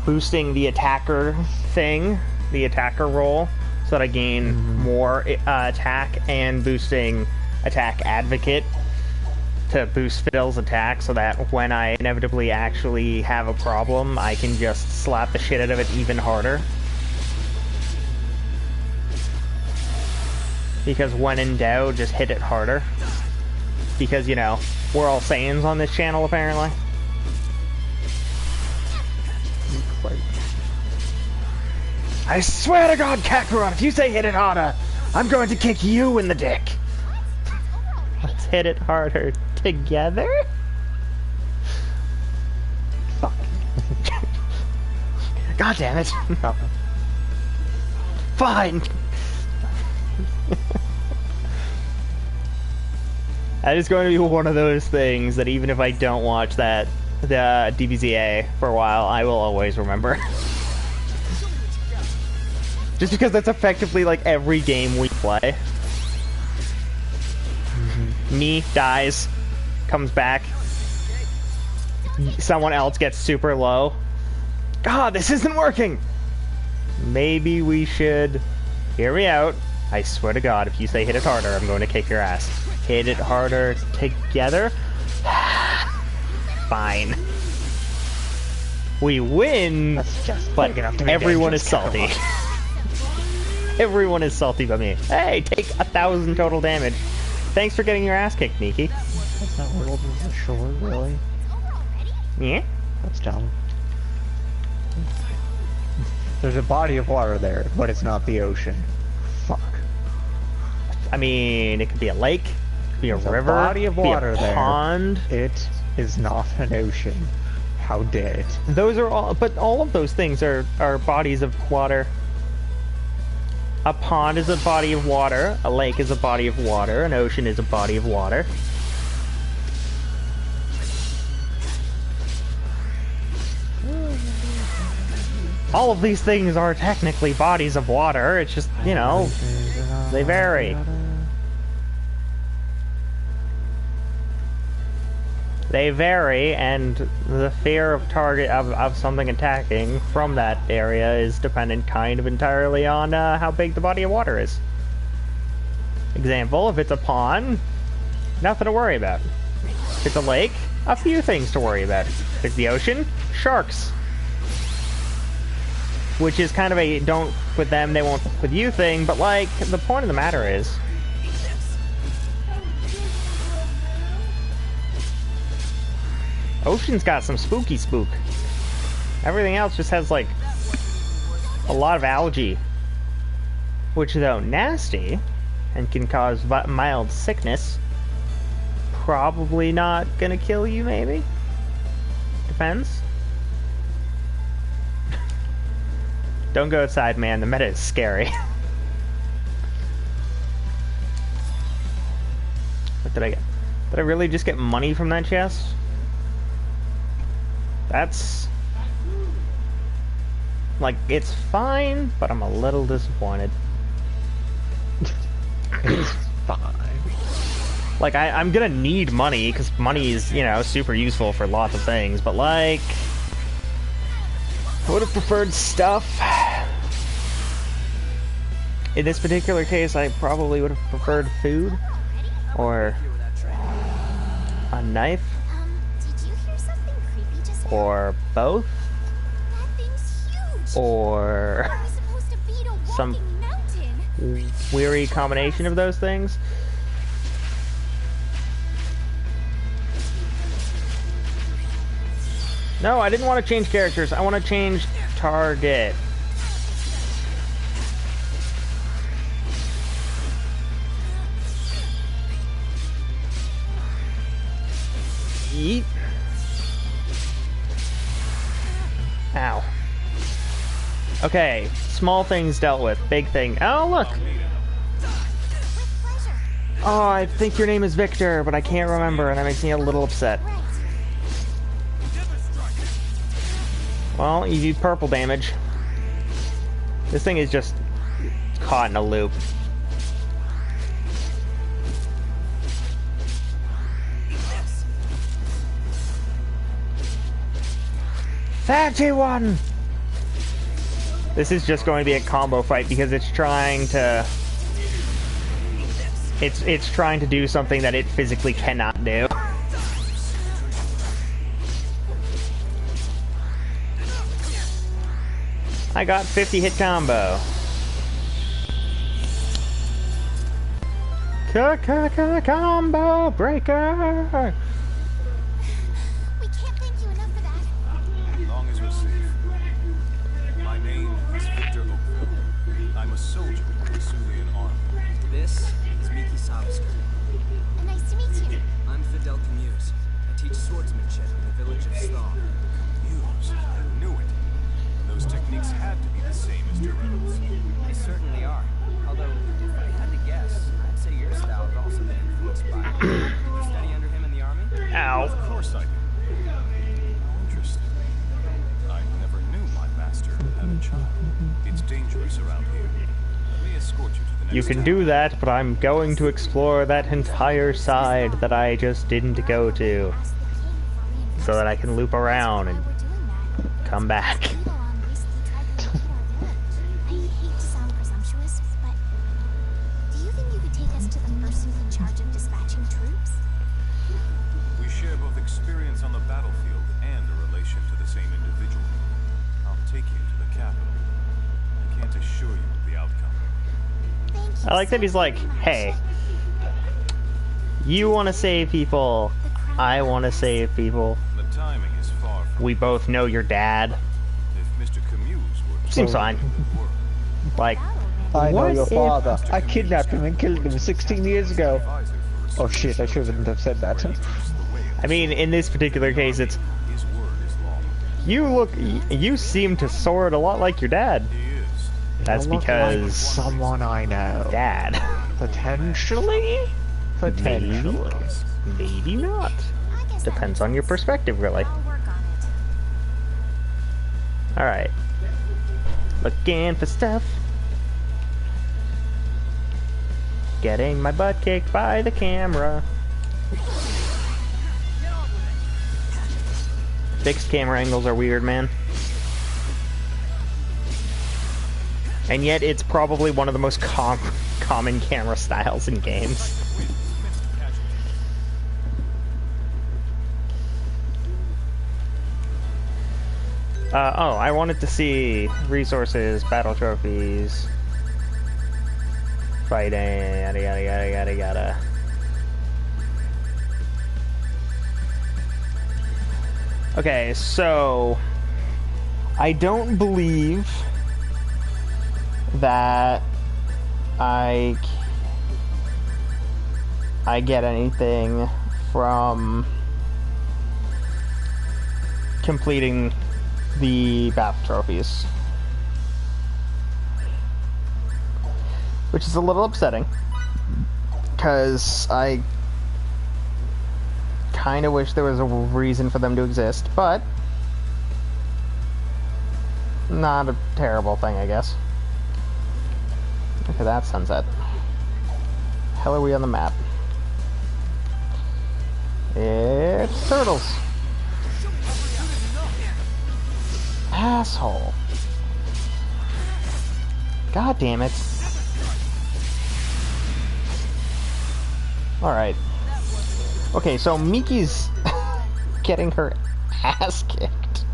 [SPEAKER 1] boosting the attacker thing, the attacker roll, so that I gain more attack, and boosting attack advocate to boost Phil's attack, so that when I inevitably actually have a problem, I can just slap the shit out of it even harder. Because when in doubt, just hit it harder. Because, you know, we're all Saiyans on this channel, apparently. I swear to God, Kakarot, if you say hit it harder, I'm going to kick you in the dick. Let's hit it harder together? Fuck. God damn it. Fine. That is going to be one of those things that even if I don't watch the DBZA for a while, I will always remember. Just because that's effectively like every game we play. Me dies, comes back, someone else gets super low. God, this isn't working! Maybe we should hear me out. I swear to God, if you say hit it harder, I'm going to kick your ass. Hit it harder together? Fine. We win,
[SPEAKER 2] That's just
[SPEAKER 1] but everyone is salty. Everyone is salty but me. Hey, take 1,000 total damage. Thanks for getting your ass kicked, Miki.
[SPEAKER 2] That's not world is the shore, really?
[SPEAKER 1] Yeah?
[SPEAKER 2] That's dumb. There's a body of water there, but it's not the ocean. Fuck.
[SPEAKER 1] I mean, it could be a lake, it could be a river,
[SPEAKER 2] a body of water
[SPEAKER 1] be a pond.
[SPEAKER 2] It is not an ocean. How dare it?
[SPEAKER 1] Those are all, but all of those things are bodies of water. A pond is a body of water, a lake is a body of water, an ocean is a body of water. All of these things are technically bodies of water, it's just, you know, they vary. They vary, and the fear of target of something attacking from that area is dependent kind of entirely on how big the body of water is. Example, if it's a pond, nothing to worry about. If it's a lake, a few things to worry about. If it's the ocean, sharks. Which is kind of a don't with them, they won't with you thing, but like, the point of the matter is, ocean's got some spooky spook. Everything else just has like a lot of algae. Which though nasty, and can cause mild sickness. Probably not gonna kill you, maybe? Depends. Don't go outside, man. The meta is scary. What did I get? Did I really just get money from that chest? That's... like, it's fine, but I'm a little disappointed.
[SPEAKER 2] It's fine.
[SPEAKER 1] Like, I'm gonna need money, because money is, you know, super useful for lots of things, but, like... I would have preferred stuff. In this particular case, I probably would have preferred food. Or... a knife.
[SPEAKER 5] Did you hear something creepy just now?
[SPEAKER 1] Or both.
[SPEAKER 5] That thing's huge.
[SPEAKER 1] Or...
[SPEAKER 5] How are we supposed to beat a walking
[SPEAKER 1] some
[SPEAKER 5] mountain?
[SPEAKER 1] weary combination of those things. No, I didn't want to change characters. I want to change target. Yeet. Ow. Okay, small things dealt with. Big thing. Oh, look! Oh, I think your name is Victor, but I can't remember, and that makes me a little upset. Well, you do purple damage. This thing is just caught in a loop. Fatty one! This is just going to be a combo fight because it's trying to... It's trying to do something that it physically cannot do. I got 50 hit combo. Combo breaker!
[SPEAKER 5] We can't thank you enough for that.
[SPEAKER 4] As long as we're safe. My name is Victor Oakville. I'm a soldier in the Sulian army.
[SPEAKER 3] This is Miki Savister.
[SPEAKER 5] Nice to meet you.
[SPEAKER 3] I'm Fidel Camuse. I teach swordsmanship in the village of Stahl.
[SPEAKER 4] Camuse, I knew it. Those techniques had to be the same as Geronimo's.
[SPEAKER 3] They certainly are. Although, if I had to guess, I'd say your style has also been influenced by him. Did you study under him in the army?
[SPEAKER 1] Ow.
[SPEAKER 4] Of course I did. Interesting. I never knew my master had a child. It's dangerous around here. Let me escort you to the next
[SPEAKER 1] You can
[SPEAKER 4] town.
[SPEAKER 1] do that, but I'm going to explore that entire side that I just didn't go to.
[SPEAKER 5] Ask the king for reinforcements.
[SPEAKER 1] So that I can loop around
[SPEAKER 5] While
[SPEAKER 1] and
[SPEAKER 5] we're doing that,
[SPEAKER 1] come back.
[SPEAKER 5] Elon recently tried to invade our village. I hate to sound presumptuous, but do you think you could take us to the person in charge of dispatching troops?
[SPEAKER 4] We share both experience on the battlefield and a relation to the same individual. I'll take you to the capital. I can't assure you of the outcome.
[SPEAKER 5] Thank you
[SPEAKER 1] I like that
[SPEAKER 5] so
[SPEAKER 1] he's like,
[SPEAKER 5] very much.
[SPEAKER 1] hey, you want to save people, I want to save people.
[SPEAKER 4] The timing is far from...
[SPEAKER 1] We both know your dad.
[SPEAKER 4] If Mr. Camuse were...
[SPEAKER 1] Seems fine. Like,
[SPEAKER 2] I know
[SPEAKER 1] What
[SPEAKER 2] your
[SPEAKER 1] if-
[SPEAKER 2] father. I kidnapped him and killed him 16 years ago. Oh shit, I shouldn't have said that.
[SPEAKER 1] I mean, in this particular case, it's,
[SPEAKER 4] His word is law.
[SPEAKER 1] you seem to sword a lot like your dad.
[SPEAKER 4] He is.
[SPEAKER 1] That's
[SPEAKER 2] I look like
[SPEAKER 1] because
[SPEAKER 2] someone I know.
[SPEAKER 1] dad.
[SPEAKER 2] Potentially? Potentially.
[SPEAKER 1] Maybe not.
[SPEAKER 5] I guess that
[SPEAKER 1] Depends
[SPEAKER 5] makes
[SPEAKER 1] on your
[SPEAKER 5] sense.
[SPEAKER 1] perspective, really.
[SPEAKER 5] I'll work on it.
[SPEAKER 1] Alright. Looking for stuff. Getting my butt kicked by the camera. Fixed camera angles are weird, man. And yet it's probably one of the most common camera styles in games. Oh, I wanted to see resources, battle trophies, fighting, yada yada yada yada yada. Okay, so I don't believe that I I get anything from completing the battle trophies. Which is a little upsetting, because I kind of wish there was a reason for them to exist, but not a terrible thing, I guess. Look at that sunset. Hell are we on the map? It's turtles. Asshole. God damn it. Alright. Okay, so Miki's getting her ass kicked.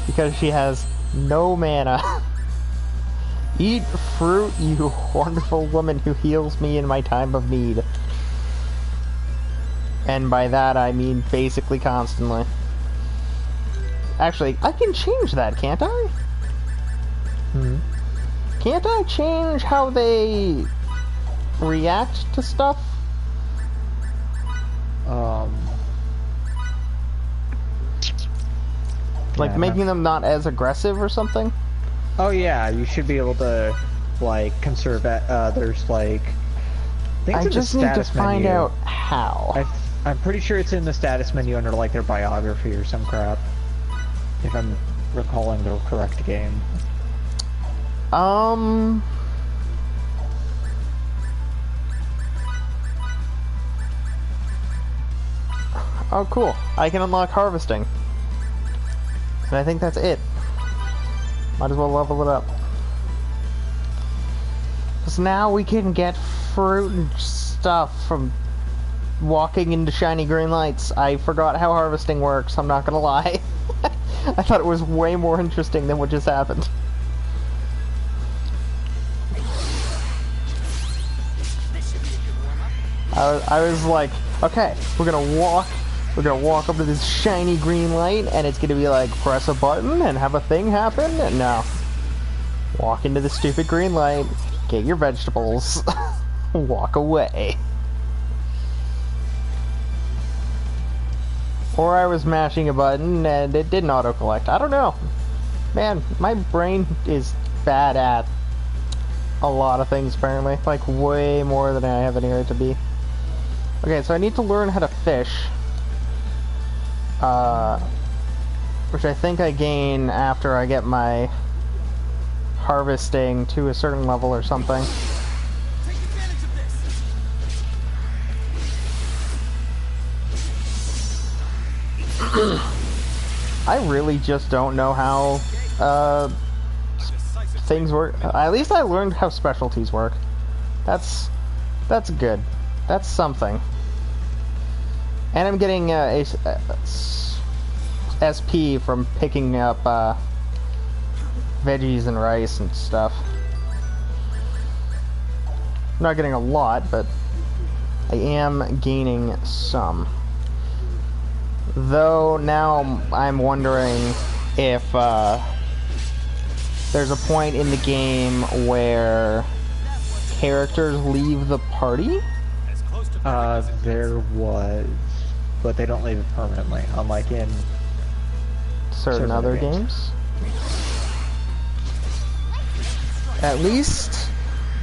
[SPEAKER 1] Because she has no mana. Eat fruit, you wonderful woman who heals me in my time of need. And by that I mean basically constantly. Actually, I can change that, can't I? Can't I change how they react to stuff? Like making them not as aggressive or something?
[SPEAKER 2] Oh yeah, you should be able to, like, conserve, there's, like...
[SPEAKER 1] I just need to find out how.
[SPEAKER 2] I'm pretty sure it's in the status menu under, like, their biography or some crap. If I'm recalling the correct game.
[SPEAKER 1] Oh, cool. I can unlock harvesting. And I think that's it. Might as well level it up. Because now we can get fruit and stuff from walking into shiny green lights. I forgot how harvesting works, I'm not gonna lie. I thought it was way more interesting than what just happened. I was like, okay, we're gonna walk up to this shiny green light, and it's gonna be like, press a button and have a thing happen, and no. Walk into the stupid green light, get your vegetables, walk away. Or I was mashing a button and it didn't auto-collect. I don't know. Man, my brain is bad at a lot of things apparently. Like way more than I have any right to be. Okay, so I need to learn how to fish. Which I think I gain after I get my harvesting to a certain level or something.
[SPEAKER 3] Take advantage of this.
[SPEAKER 1] I really just don't know how things work. At least I learned how specialties work. That's good. That's something. And I'm getting SP from picking up veggies and rice and stuff. I'm not getting a lot, but I am gaining some. Though now I'm wondering if there's a point in the game where characters leave the party?
[SPEAKER 2] There was, but they don't leave it permanently, unlike in
[SPEAKER 1] certain other games. At least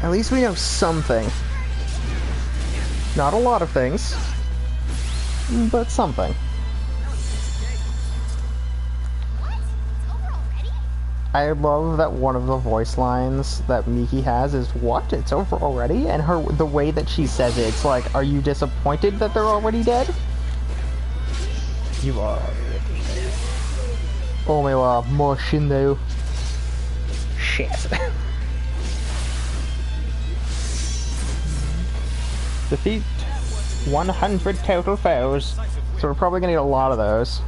[SPEAKER 1] we know something. Not a lot of things, but something. I love that one of the voice lines that Miki has is, "What? It's over already?" And the way that she says it, it's like, are you disappointed that they're already dead?
[SPEAKER 2] You are.
[SPEAKER 1] Oh my god, more Shindo. Shit. Defeat 100 total foes. So we're probably gonna get a lot of those.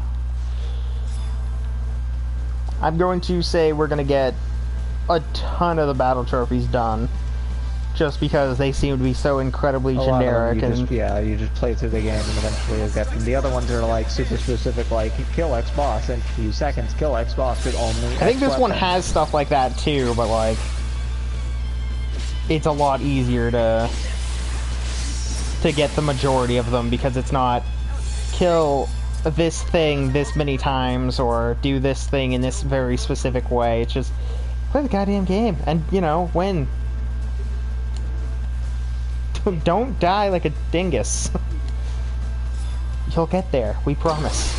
[SPEAKER 1] I'm going to say we're gonna get a ton of the battle trophies done. Just because they seem to be so incredibly generic.
[SPEAKER 2] You just play through the game and eventually you'll get them. The other ones are like super specific, like kill X boss in a few seconds, kill X boss with only
[SPEAKER 1] I think this one has stuff like that too, but like... it's a lot easier to get the majority of them, because it's not kill this thing this many times or do this thing in this very specific way. It's just play the goddamn game and, you know, win. Don't die like a dingus. You'll get there, we promise.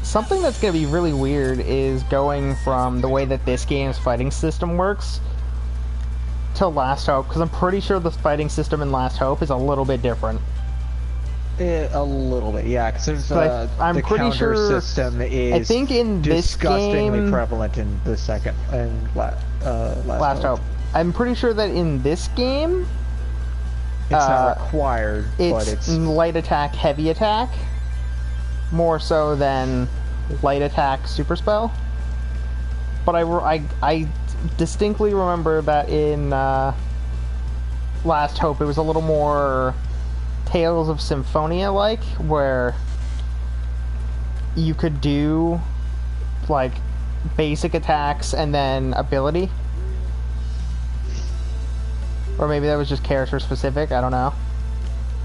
[SPEAKER 1] Something that's going to be really weird is going from the way that this game's fighting system works to Last Hope, because I'm pretty sure the fighting system in Last Hope is a little bit different.
[SPEAKER 2] A little bit, yeah, because
[SPEAKER 1] I'm
[SPEAKER 2] the
[SPEAKER 1] pretty
[SPEAKER 2] counter
[SPEAKER 1] sure,
[SPEAKER 2] system is
[SPEAKER 1] I think in this
[SPEAKER 2] disgustingly
[SPEAKER 1] game,
[SPEAKER 2] prevalent in the second and Last Hope.
[SPEAKER 1] I'm pretty sure that in this game,
[SPEAKER 2] it's not required, but it's
[SPEAKER 1] light attack, heavy attack, more so than light attack, super spell. But I distinctly remember that in Last Hope it was a little more Tales of Symphonia-like, where you could do like basic attacks and then ability. Or maybe that was just character specific, I don't know.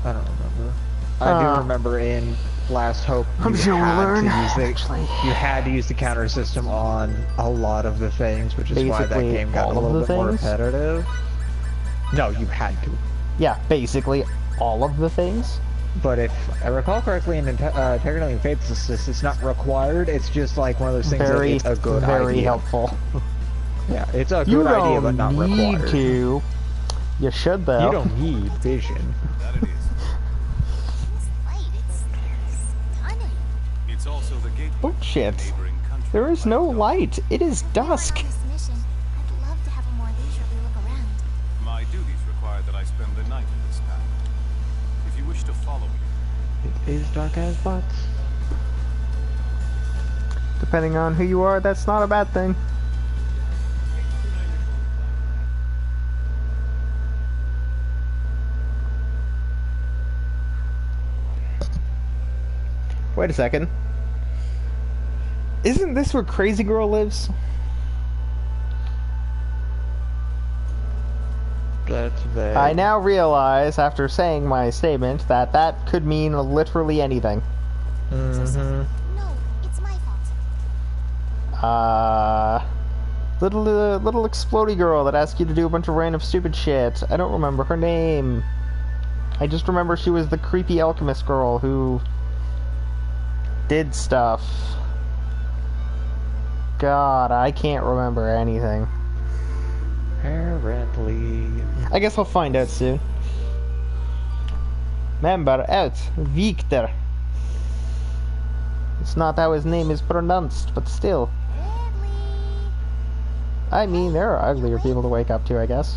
[SPEAKER 2] I don't remember. I do remember in Last Hope you had to use the counter system on a lot of the things, which is
[SPEAKER 1] basically
[SPEAKER 2] why that game got a little bit more repetitive. No, you had to.
[SPEAKER 1] Yeah, basically all of the things.
[SPEAKER 2] But if I recall correctly, technically in faithlessness, it's not required. It's just like one of those things that it's a good idea.
[SPEAKER 1] Very helpful.
[SPEAKER 2] Yeah, it's a good idea, but not required.
[SPEAKER 1] You don't need to. You should, though.
[SPEAKER 2] You don't need vision.
[SPEAKER 4] That it is. It's also the gateway
[SPEAKER 1] Bullshit.
[SPEAKER 4] to neighboring countries.
[SPEAKER 1] There is no light. It is dusk.
[SPEAKER 5] On this mission, I'd love to have a more leisurely look around.
[SPEAKER 4] My duties require that I spend the night in this town. If you wish to follow me,
[SPEAKER 2] It is dark as butts.
[SPEAKER 1] Depending on who you are, that's not a bad thing. Wait a second. Isn't this where Crazy Girl lives?
[SPEAKER 2] That's vague.
[SPEAKER 1] I now realize, after saying my statement, that that could mean literally anything.
[SPEAKER 5] No, it's my fault.
[SPEAKER 1] Little explodey girl that asked you to do a bunch of random stupid shit. I don't remember her name. I just remember she was the creepy alchemist girl who did stuff. God, I can't remember anything.
[SPEAKER 2] Apparently.
[SPEAKER 1] I guess I'll find out soon. Remember, out, Victor. It's not how his name is pronounced, but still. I mean, there are uglier people to wake up to, I guess.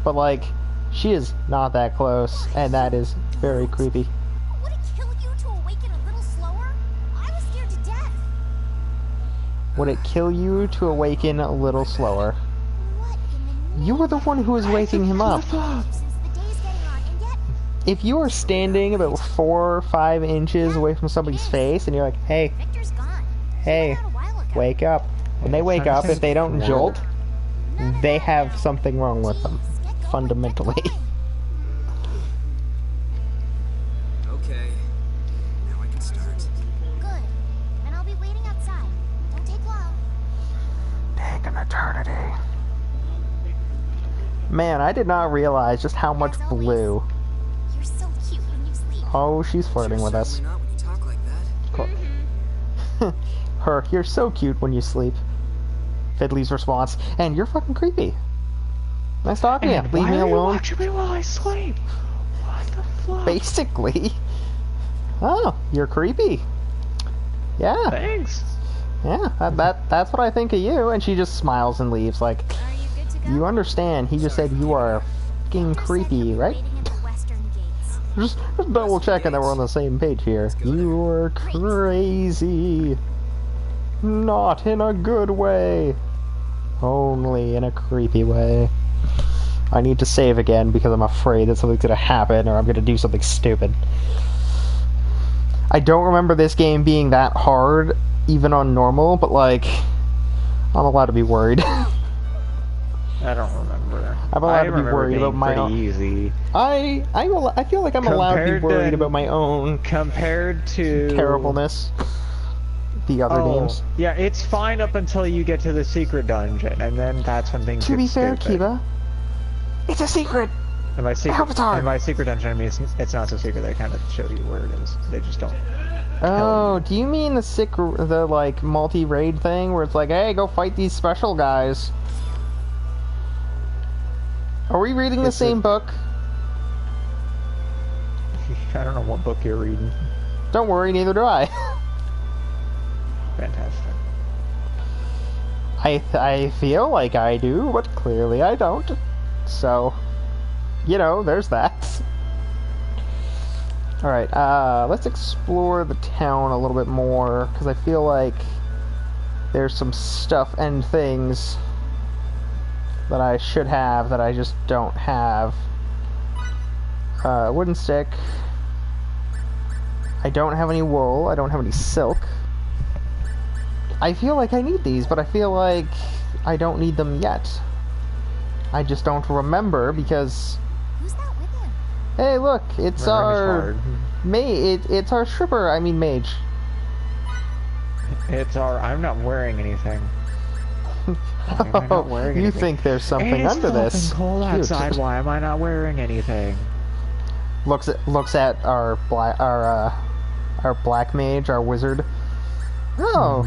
[SPEAKER 1] But, like, she is not that close, and that is very creepy.
[SPEAKER 5] Would it kill you to awaken a little slower? I was scared to death.
[SPEAKER 1] Would it kill you to awaken a little slower? You were the one who was waking him up.
[SPEAKER 5] Since the day's getting on, and yet
[SPEAKER 1] If you are standing about 4 or 5 inches away from somebody's face, and you're like, hey,
[SPEAKER 5] Victor's gone.
[SPEAKER 1] hey,
[SPEAKER 5] Out a while ago.
[SPEAKER 1] wake up. When they wake up, if they don't jolt, they have something wrong with them, fundamentally.
[SPEAKER 3] Okay. Now I can start.
[SPEAKER 5] Good. And I'll be waiting outside. Don't take long.
[SPEAKER 1] Take an eternity. Man, I did not realize just how much blue.
[SPEAKER 5] You're so cute when you sleep.
[SPEAKER 1] Oh, she's flirting with us.
[SPEAKER 3] Certainly not when you talk like that.
[SPEAKER 1] Her, you're so cute when you sleep. Fiddly's response, and you're fucking creepy. Nice talking to you. Leave me alone.
[SPEAKER 2] Watch me while I sleep. What the fuck?
[SPEAKER 1] Basically. Oh, you're creepy. Yeah,
[SPEAKER 2] Thanks.
[SPEAKER 1] yeah. That's what I think of you. And she just smiles and leaves. Like,
[SPEAKER 5] Are you good to go?
[SPEAKER 1] you understand? He just said you are fucking creepy, right?
[SPEAKER 5] Waiting at the western gates.
[SPEAKER 1] Just double checking that we're on the same page here. You are crazy. Not in a good way. Only in a creepy way. I need to save again because I'm afraid that something's gonna happen or I'm gonna do something stupid. I don't remember this game being that hard, even on normal, but like, I'm allowed to be worried.
[SPEAKER 2] I don't remember.
[SPEAKER 1] I'm allowed to be
[SPEAKER 2] remember
[SPEAKER 1] worried
[SPEAKER 2] being
[SPEAKER 1] about my
[SPEAKER 2] pretty
[SPEAKER 1] own.
[SPEAKER 2] easy.
[SPEAKER 1] I feel like I'm allowed to be
[SPEAKER 2] Compared
[SPEAKER 1] worried
[SPEAKER 2] to-
[SPEAKER 1] about my own
[SPEAKER 2] Compared to...
[SPEAKER 1] terribleness. The other games.
[SPEAKER 2] Yeah, it's fine up until you get to the secret dungeon, and then that's when things
[SPEAKER 1] To
[SPEAKER 2] get
[SPEAKER 1] be fair,
[SPEAKER 2] stupid.
[SPEAKER 1] Kiba, it's a secret.
[SPEAKER 2] And by secret,
[SPEAKER 1] Avatar.
[SPEAKER 2] and by secret dungeon, I mean it's not so secret. They kind of show you where it is. They just don't.
[SPEAKER 1] Oh, do you mean the like multi-raid thing where it's like, hey, go fight these special guys? Are we reading the same book?
[SPEAKER 2] I don't know what book you're reading.
[SPEAKER 1] Don't worry, neither do I.
[SPEAKER 2] Fantastic.
[SPEAKER 1] I feel like I do, but clearly I don't. So, you know, there's that. Alright, let's explore the town a little bit more, because I feel like there's some stuff and things that I should have that I just don't have. Wooden stick. I don't have any wool, I don't have any silk. I feel like I need these, but I feel like I don't need them yet. I just don't remember because...
[SPEAKER 5] Who's that with him?
[SPEAKER 1] Hey, look, it's our... It's our stripper, I mean mage.
[SPEAKER 2] It's our... I'm not wearing anything. I'm not wearing
[SPEAKER 1] You
[SPEAKER 2] anything.
[SPEAKER 1] think there's something
[SPEAKER 2] It's
[SPEAKER 1] under this.
[SPEAKER 2] cold
[SPEAKER 1] Cute.
[SPEAKER 2] outside. Why am I not wearing anything?
[SPEAKER 1] Looks at our black mage, our wizard. Oh,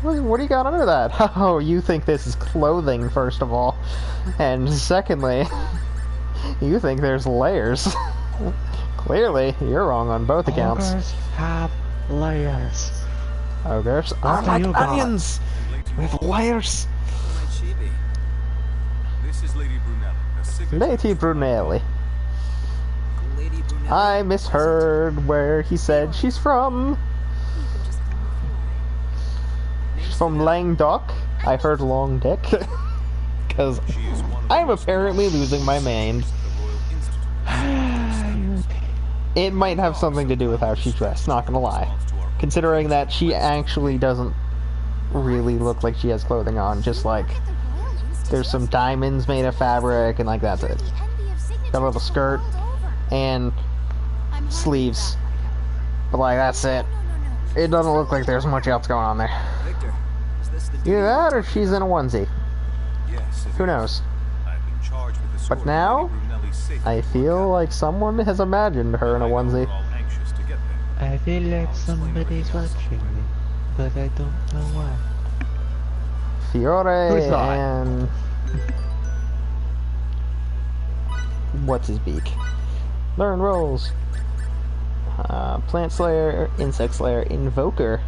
[SPEAKER 1] what do you got under that? Oh, you think this is clothing, first of all, and secondly, you think there's layers. Clearly, you're wrong on both accounts.
[SPEAKER 2] Ogres have layers.
[SPEAKER 1] Ogres are
[SPEAKER 2] do
[SPEAKER 1] like
[SPEAKER 2] you got?
[SPEAKER 1] onions with layers.
[SPEAKER 4] Who might she be? This is Lady Brunelli, a signature.
[SPEAKER 1] Lady Brunelli.
[SPEAKER 3] Lady Brunelli.
[SPEAKER 1] I misheard where he said she's from.
[SPEAKER 5] You can just call me
[SPEAKER 1] She's from Languedoc. I heard long dick. Because
[SPEAKER 4] She is one of
[SPEAKER 1] I'm
[SPEAKER 4] the most
[SPEAKER 1] apparently losing my mind.
[SPEAKER 4] of the Royal Institute.
[SPEAKER 1] It might have something to do with how she's dressed, not gonna lie. Considering that she actually doesn't really look like she has clothing on, just like
[SPEAKER 5] Florida. Look at the Royal Institute.
[SPEAKER 1] there's some diamonds made of fabric and like that's it.
[SPEAKER 5] The envy of signatures
[SPEAKER 1] Got a little
[SPEAKER 5] the
[SPEAKER 1] skirt
[SPEAKER 5] world over.
[SPEAKER 1] and
[SPEAKER 5] I'm happy
[SPEAKER 1] sleeves.
[SPEAKER 5] about that.
[SPEAKER 1] But like that's it.
[SPEAKER 5] No.
[SPEAKER 1] It doesn't look like there's much else going on there.
[SPEAKER 3] Victor, is this the
[SPEAKER 1] Either that or she's in a onesie.
[SPEAKER 4] Yes, it
[SPEAKER 1] Who
[SPEAKER 4] is.
[SPEAKER 1] knows?
[SPEAKER 4] I've been charged with the
[SPEAKER 1] But now, I feel like someone has imagined her in a onesie.
[SPEAKER 4] We're all anxious to get there.
[SPEAKER 2] I feel like somebody's watching me, but I don't know why.
[SPEAKER 1] Fiore
[SPEAKER 2] Who's that?
[SPEAKER 1] and... What's his beak? Learn roles. Plant Slayer, Insect Slayer, Invoker.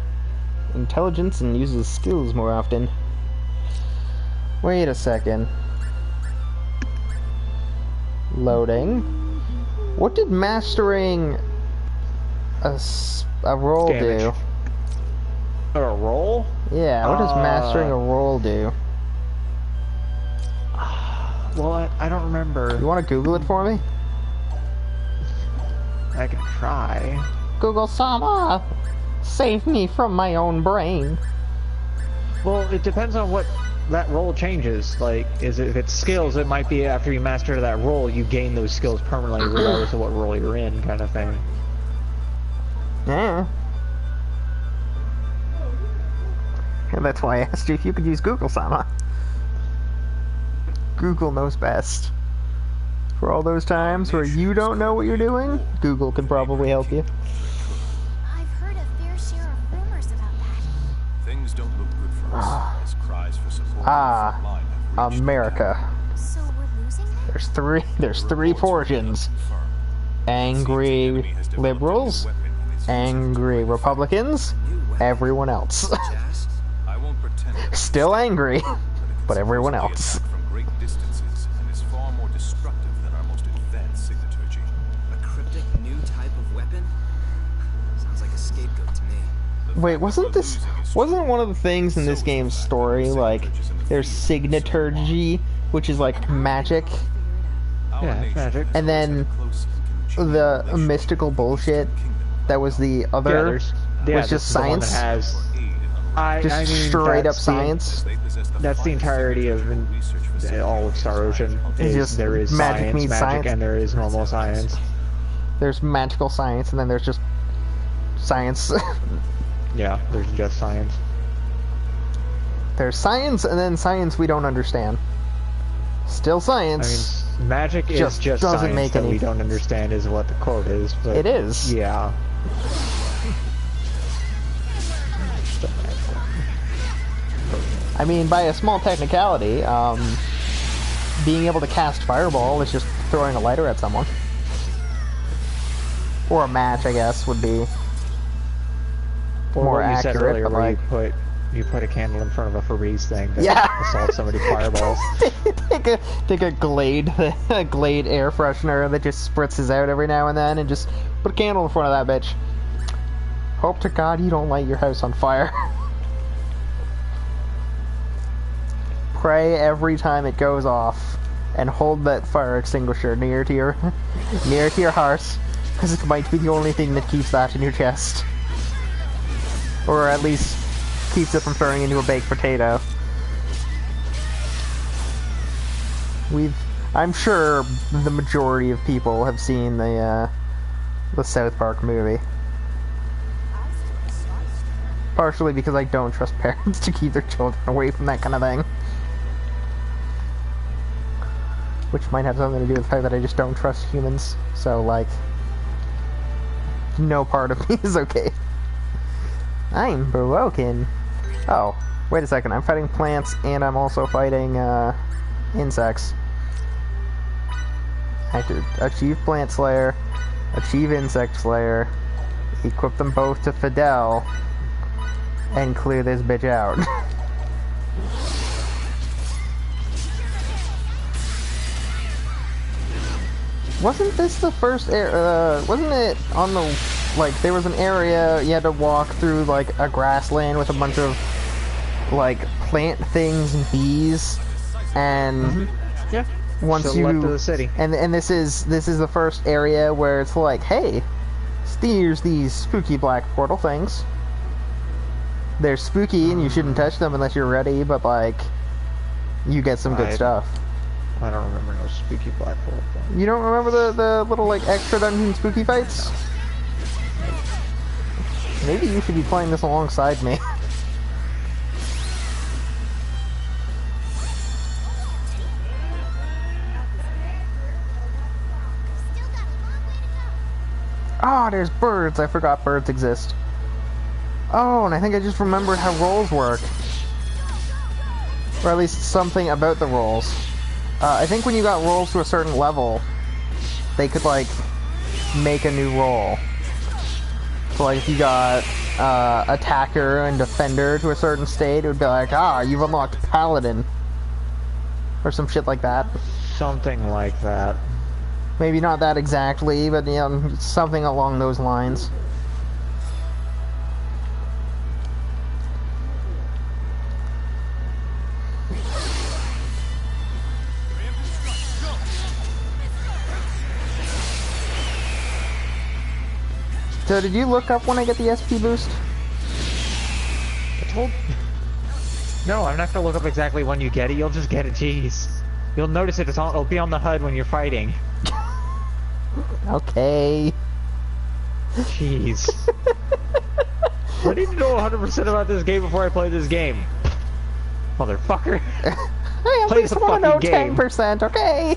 [SPEAKER 1] Intelligence and uses skills more often. Wait a second. Loading. What did mastering a roll
[SPEAKER 2] Damage.
[SPEAKER 1] do?
[SPEAKER 2] Or a roll?
[SPEAKER 1] Yeah, what does mastering a roll do?
[SPEAKER 2] Well, I don't remember.
[SPEAKER 1] You want to Google it for me?
[SPEAKER 2] I can try.
[SPEAKER 1] Google-sama! Save me from my own brain.
[SPEAKER 2] Well, it depends on what that roll changes. Like, if it's skills, it might be after you master that roll, you gain those skills permanently regardless of what roll you're in, kind of thing.
[SPEAKER 1] Yeah. And that's why I asked you if you could use Google-sama. Google knows best. For all those times where you don't know what you're doing, Google can probably help you.
[SPEAKER 5] I've heard a fair share of rumors about that.
[SPEAKER 4] Things don't look good for us as cries for support
[SPEAKER 1] Ah,
[SPEAKER 4] from the front line have reached
[SPEAKER 1] America.
[SPEAKER 5] So we're losing them?
[SPEAKER 1] There's three portions. Angry liberals, angry Republicans, everyone else.
[SPEAKER 3] Jazz?
[SPEAKER 4] I won't pretend that
[SPEAKER 1] Still angry,
[SPEAKER 4] it can
[SPEAKER 1] but everyone
[SPEAKER 4] successfully
[SPEAKER 1] else.
[SPEAKER 4] attack from great distances and is far more destructive than our most advanced signaturgy.
[SPEAKER 3] A cryptic new type of weapon? Sounds like a scapegoat to me.
[SPEAKER 1] Wait, wasn't one of the things in this game's story, like, there's signaturgy, which is like magic,
[SPEAKER 4] Our
[SPEAKER 2] Yeah,
[SPEAKER 4] nation
[SPEAKER 2] magic.
[SPEAKER 4] has
[SPEAKER 1] and then
[SPEAKER 4] always had close and
[SPEAKER 1] the
[SPEAKER 4] congenial
[SPEAKER 1] mystical bullshit that was the other, was
[SPEAKER 2] this
[SPEAKER 1] just
[SPEAKER 2] is the one that
[SPEAKER 1] science.
[SPEAKER 2] has,
[SPEAKER 1] Just
[SPEAKER 2] I mean,
[SPEAKER 1] straight up
[SPEAKER 2] that's
[SPEAKER 1] science.
[SPEAKER 2] That's the entirety of all of Star Ocean.
[SPEAKER 1] It's just
[SPEAKER 2] There is
[SPEAKER 1] magic
[SPEAKER 2] science,
[SPEAKER 1] meets science.
[SPEAKER 2] and there is normal science.
[SPEAKER 1] There's magical science, and then there's just science.
[SPEAKER 2] Yeah, there's just science.
[SPEAKER 1] There's science, and then science we don't understand. Still
[SPEAKER 2] I
[SPEAKER 1] science.
[SPEAKER 2] mean, magic is
[SPEAKER 1] Just
[SPEAKER 2] just
[SPEAKER 1] doesn't
[SPEAKER 2] science
[SPEAKER 1] make
[SPEAKER 2] that
[SPEAKER 1] any-
[SPEAKER 2] we don't understand is what the quote is. But
[SPEAKER 1] It is.
[SPEAKER 2] Yeah.
[SPEAKER 1] I mean, by a small technicality, being able to cast Fireball is just throwing a lighter at someone. Or a match, I guess, would be
[SPEAKER 2] Or
[SPEAKER 1] more
[SPEAKER 2] what you said
[SPEAKER 1] accurate,
[SPEAKER 2] earlier,
[SPEAKER 1] but
[SPEAKER 2] where
[SPEAKER 1] like...
[SPEAKER 2] you put a candle in front of a Febreze thing that
[SPEAKER 1] Yeah.
[SPEAKER 2] assaults somebody's fireballs.
[SPEAKER 1] take a Glade, a Glade air freshener that just spritzes out every now and then, and just put a candle in front of that bitch. Hope to God you don't light your house on fire. Pray every time it goes off, and hold that fire extinguisher near to your hearth, because it might be the only thing that keeps that in your chest, or at least keeps it from turning into a baked potato. I'm sure the majority of people have seen the South Park movie. Partially because I don't trust parents to keep their children away from that kind of thing. Which might have something to do with the fact that I just don't trust humans. So, like, no part of me is okay. I'm broken. Oh, wait a second. I'm fighting plants, and I'm also fighting, insects. I have to achieve Plant Slayer, achieve Insect Slayer, equip them both to Fidel, and clear this bitch out. Wasn't this the first wasn't it on the, like, there was an area you had to walk through, like, a grassland with a bunch of, like, plant things and bees, and
[SPEAKER 2] Yeah.
[SPEAKER 1] once
[SPEAKER 2] To the
[SPEAKER 1] you
[SPEAKER 2] left of the city.
[SPEAKER 1] and this is the first area where it's like, hey, here's these spooky black portal things. They're spooky and you shouldn't touch them unless you're ready, but, like, you get some good stuff.
[SPEAKER 2] I don't remember no spooky black hole thing.
[SPEAKER 1] You don't remember the little, like, extra dungeon spooky fights? Maybe you should be playing this alongside me. Oh, there's birds. I forgot birds exist. Oh, and I think I just remembered how rolls work. Or at least something about the rolls. I think when you got rolls to a certain level, they could, like, make a new roll. So, like, if you got attacker and defender to a certain state, it would be like, ah, you've unlocked paladin. Or some shit like that.
[SPEAKER 2] Something like that.
[SPEAKER 1] Maybe not that exactly, but, you know, something along those lines. So did you look up when I get the SP boost?
[SPEAKER 2] No, I'm not gonna look up exactly when you get it. You'll just get it. Jeez. You'll notice it'll be on the HUD when you're fighting.
[SPEAKER 1] Okay.
[SPEAKER 2] Jeez. I need to know 100% about this game before I play this game. Motherfucker.
[SPEAKER 1] I at
[SPEAKER 2] Play
[SPEAKER 1] least
[SPEAKER 2] the
[SPEAKER 1] want to know
[SPEAKER 2] fucking game.
[SPEAKER 1] 10%, okay?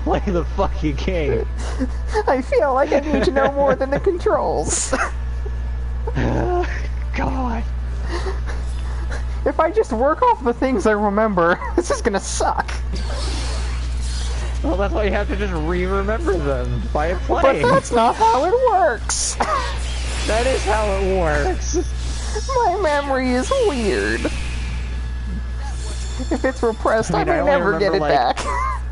[SPEAKER 2] Play the fucking game.
[SPEAKER 1] I feel like I need to know more than the controls.
[SPEAKER 2] God.
[SPEAKER 1] If I just work off the things I remember, this is gonna suck.
[SPEAKER 2] Well, that's why you have to just re-remember them by
[SPEAKER 1] But
[SPEAKER 2] playing.
[SPEAKER 1] that's not how it works.
[SPEAKER 2] That is how it works.
[SPEAKER 1] My memory is weird. If it's repressed, I
[SPEAKER 2] I mean, I
[SPEAKER 1] may
[SPEAKER 2] only
[SPEAKER 1] never get
[SPEAKER 2] remember,
[SPEAKER 1] it
[SPEAKER 2] like,
[SPEAKER 1] back.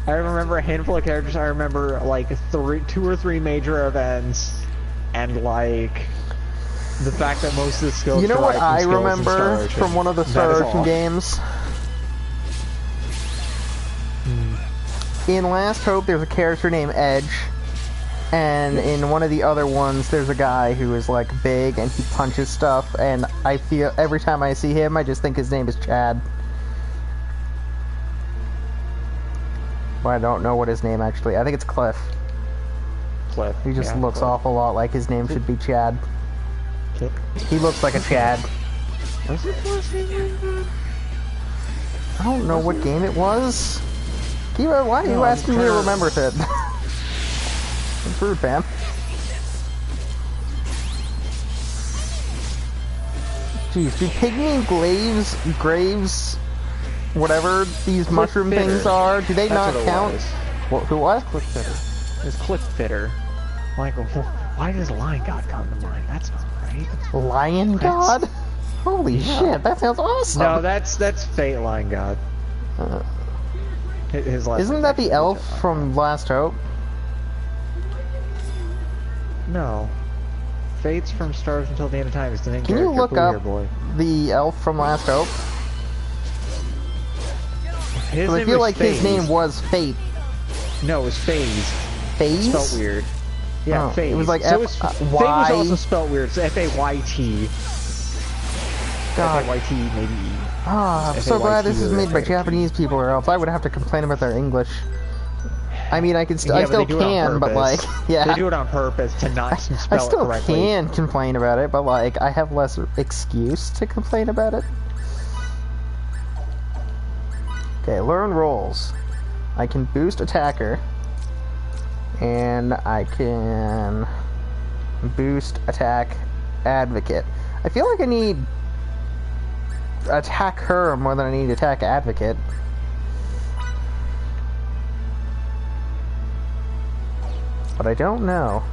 [SPEAKER 2] I remember a handful of characters. I remember like 2 or 3 major events, and like the fact that most of the skills.
[SPEAKER 1] You know what
[SPEAKER 2] derive
[SPEAKER 1] I
[SPEAKER 2] from skills in
[SPEAKER 1] remember
[SPEAKER 2] Star Ocean.
[SPEAKER 1] from one of the
[SPEAKER 2] That
[SPEAKER 1] Star
[SPEAKER 2] is
[SPEAKER 1] Ocean
[SPEAKER 2] all.
[SPEAKER 1] games? In Last Hope, there's a character named Edge And in one of the other ones, there's a guy who is like big and he punches stuff, and I feel every time I see him, I just think his name is Chad. Well, I don't know what his name actually. I think it's Cliff.
[SPEAKER 2] Cliff.
[SPEAKER 1] He just
[SPEAKER 2] yeah,
[SPEAKER 1] looks
[SPEAKER 2] Cliff.
[SPEAKER 1] awful lot like his name should be Chad.
[SPEAKER 2] Cliff.
[SPEAKER 1] He looks like a Chad.
[SPEAKER 2] Was his last name like that?
[SPEAKER 1] I don't know what game it was. Kiva, why are you asking me to remember it? It's rude, fam. Jeez, do pygmy graves, whatever these mushroom
[SPEAKER 2] Fitter.
[SPEAKER 1] things are, do they
[SPEAKER 2] That's
[SPEAKER 1] not
[SPEAKER 2] what it
[SPEAKER 1] count?
[SPEAKER 2] was.
[SPEAKER 1] Who what?
[SPEAKER 2] Cliff Fitter. It's Cliff Fitter. Michael, why does Lion God come to mind? That's not right.
[SPEAKER 1] Lion God? Holy shit, that sounds awesome!
[SPEAKER 2] No, that's Fate Lion God. His last
[SPEAKER 1] Isn't
[SPEAKER 2] name's
[SPEAKER 1] that the
[SPEAKER 2] actually
[SPEAKER 1] elf
[SPEAKER 2] Lion
[SPEAKER 1] from Last Hope?
[SPEAKER 2] God. No. Fate's from Stars Until the End of Time. It's the main
[SPEAKER 1] Can you
[SPEAKER 2] character,
[SPEAKER 1] look
[SPEAKER 2] Blue Hair
[SPEAKER 1] up
[SPEAKER 2] Boy.
[SPEAKER 1] the elf from Last Hope?
[SPEAKER 2] His
[SPEAKER 1] 'Cause I
[SPEAKER 2] name
[SPEAKER 1] feel
[SPEAKER 2] was
[SPEAKER 1] like his
[SPEAKER 2] FaZe.
[SPEAKER 1] name was Fate.
[SPEAKER 2] No, it was FaZe.
[SPEAKER 1] FaZe?
[SPEAKER 2] Spelled weird. Yeah,
[SPEAKER 1] Oh,
[SPEAKER 2] FaZe.
[SPEAKER 1] it was like
[SPEAKER 2] so
[SPEAKER 1] F-
[SPEAKER 2] Fate
[SPEAKER 1] Y-
[SPEAKER 2] was also spelled weird. It's F-A-Y-T.
[SPEAKER 1] God.
[SPEAKER 2] F-A-Y-T, maybe E.
[SPEAKER 1] Ah, I'm so glad this is made by
[SPEAKER 2] F-A-Y-T.
[SPEAKER 1] Japanese people, or else I would have to complain about their English. I mean, I can
[SPEAKER 2] Yeah,
[SPEAKER 1] I
[SPEAKER 2] but
[SPEAKER 1] still
[SPEAKER 2] they do it on
[SPEAKER 1] can, but like,
[SPEAKER 2] purpose.
[SPEAKER 1] yeah.
[SPEAKER 2] They do it on purpose to not spell
[SPEAKER 1] I
[SPEAKER 2] it
[SPEAKER 1] still
[SPEAKER 2] correctly.
[SPEAKER 1] can complain about it, but like, I have less excuse to complain about it. Okay, learn roles. I can boost attacker, and I can boost attack advocate. I feel like I need attack her more than I need attack advocate. But I don't know.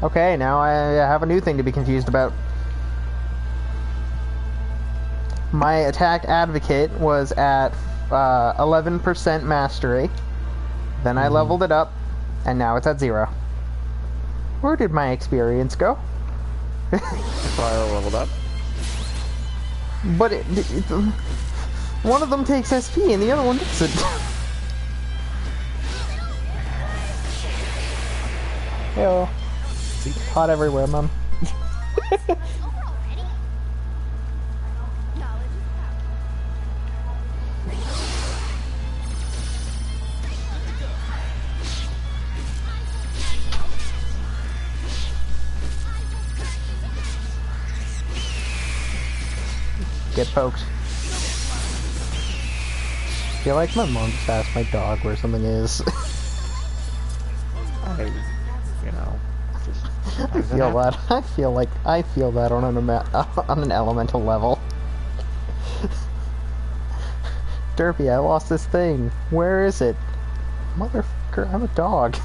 [SPEAKER 1] Okay, now I have a new thing to be confused about. My attack advocate was at 11% mastery. Then I leveled it up, and now it's at 0. Where did my experience go?
[SPEAKER 2] Fire leveled up.
[SPEAKER 1] But one of them takes SP and the other one doesn't. Yo. Hot everywhere, Mom. Get poked. I feel like my mom just asked my dog where something is.
[SPEAKER 2] You know, just
[SPEAKER 1] I feel that. I feel that on an elemental level. Derpy, I lost this thing. Where is it? Motherfucker, I'm a dog.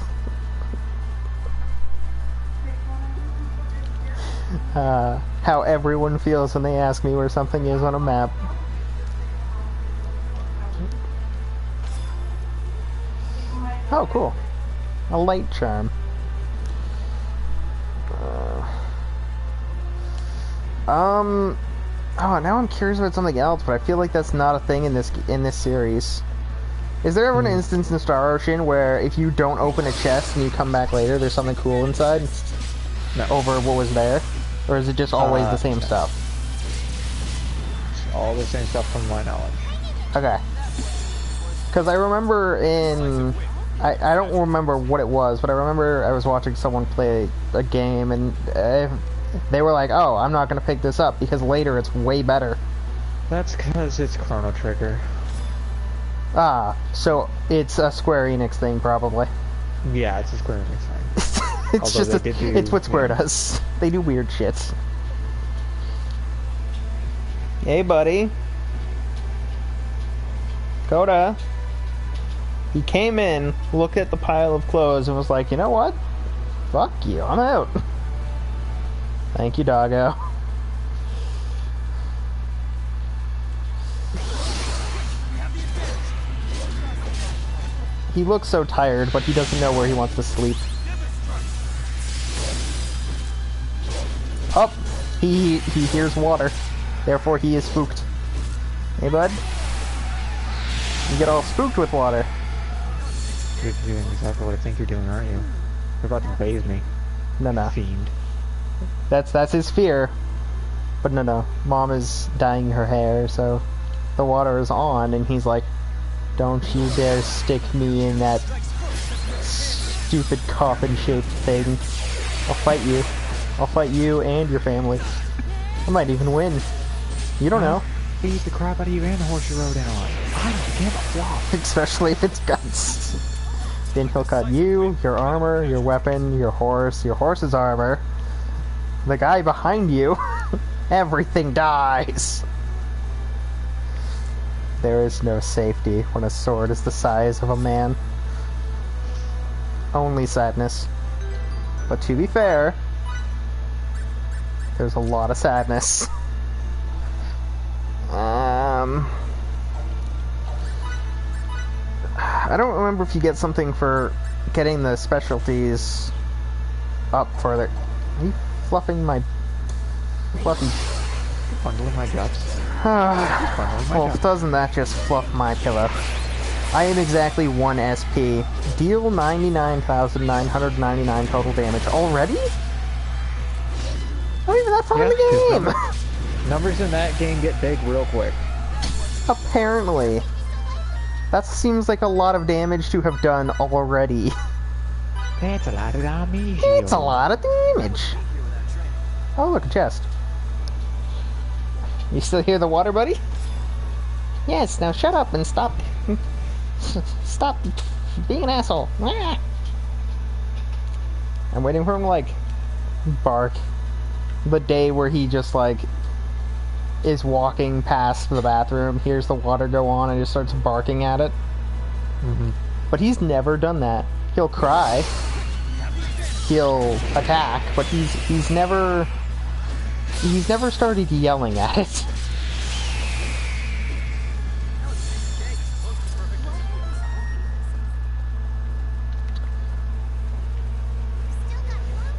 [SPEAKER 1] How everyone feels when they ask me where something is on a map. Oh, cool. A light charm. Oh, now I'm curious about something else, but I feel like that's not a thing in this series. Is there ever an instance in Star Ocean where if you don't open a chest and you come back later, there's something cool inside?
[SPEAKER 2] No.
[SPEAKER 1] Over what was there? Or is it just always the same stuff?
[SPEAKER 2] all the same stuff from my knowledge.
[SPEAKER 1] Okay. Because I remember in... I don't remember what it was, but I remember I was watching someone play a game, and they were like, oh, I'm not going to pick this up, because later it's way better.
[SPEAKER 2] That's because it's Chrono Trigger.
[SPEAKER 1] Ah, so it's a Square Enix thing, probably.
[SPEAKER 2] Yeah, it's a Square Enix thing.
[SPEAKER 1] It's
[SPEAKER 2] Although
[SPEAKER 1] just it's what Square
[SPEAKER 2] yeah.
[SPEAKER 1] does. They do weird shit. Hey, buddy. Coda. He came in, looked at the pile of clothes, and was like, you know what? Fuck you, I'm out. Thank you, doggo. He looks so tired, but he doesn't know where he wants to sleep. Oh, he hears water. Therefore, he is spooked. Hey, bud? You get all spooked with water.
[SPEAKER 2] You're doing exactly what I think you're doing, aren't you? You're about to bathe me.
[SPEAKER 1] No.
[SPEAKER 2] Fiend.
[SPEAKER 1] That's his fear. But no. Mom is dyeing her hair, so the water is on, and he's like, "Don't you dare stick me in that stupid coffin-shaped thing. I'll fight you. I'll fight you and your family. I might even win. You don't know."
[SPEAKER 2] Beat the crap out of you and the horse you rode in on. I don't give a flop.
[SPEAKER 1] Especially if it's guts. Then he'll cut you, your armor, your weapon, your horse's armor, the guy behind you. Everything dies. There is no safety when a sword is the size of a man. Only sadness. But to be fair, there's a lot of sadness. I don't remember if you get something for getting the specialties up further. Are you fluffing my fluffy?
[SPEAKER 2] Bundling my guts.
[SPEAKER 1] Well, doesn't that just fluff my pillow? I am exactly 1 SP. Deal 99,999 total damage already? Not even that far in the game!
[SPEAKER 2] Numbers in that game get big real quick.
[SPEAKER 1] Apparently. That seems like a lot of damage to have done already.
[SPEAKER 2] That's a lot of damage.
[SPEAKER 1] It's a lot of damage. Oh, look, a chest. You still hear the water, buddy? Yes, now shut up and stop. Stop being an asshole. Ah. I'm waiting for him to, like, bark. The day where he just, like, is walking past the bathroom, hears the water go on, and just starts barking at it. But he's never done that. He'll cry. He'll attack, but he's never started yelling at it.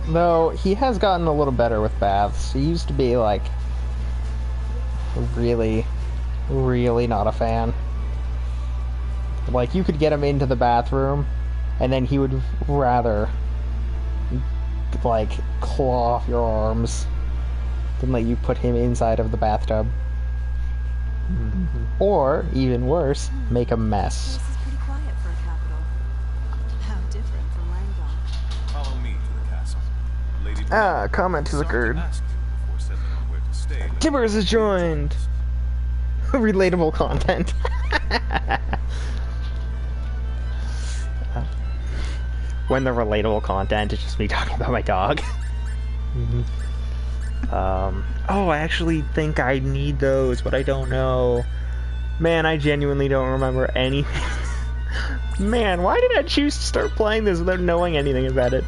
[SPEAKER 1] Though, he has gotten a little better with baths. He used to be, like, really, really not a fan. Like, you could get him into the bathroom, and then he would rather, like, claw off your arms than let you put him inside of the bathtub. Or, even worse, make a mess.
[SPEAKER 7] This is pretty quiet for a capital. How different from Langdon.
[SPEAKER 4] Follow me to the castle. Lady
[SPEAKER 1] Comment has occurred.
[SPEAKER 4] asked you before settling on where to stay, but
[SPEAKER 1] Tibbers has joined! Relatable content. When the relatable content is just me talking about my dog. Oh, I actually think I need those, but I don't know. Man, I genuinely don't remember anything. Man, why did I choose to start playing this without knowing anything about it?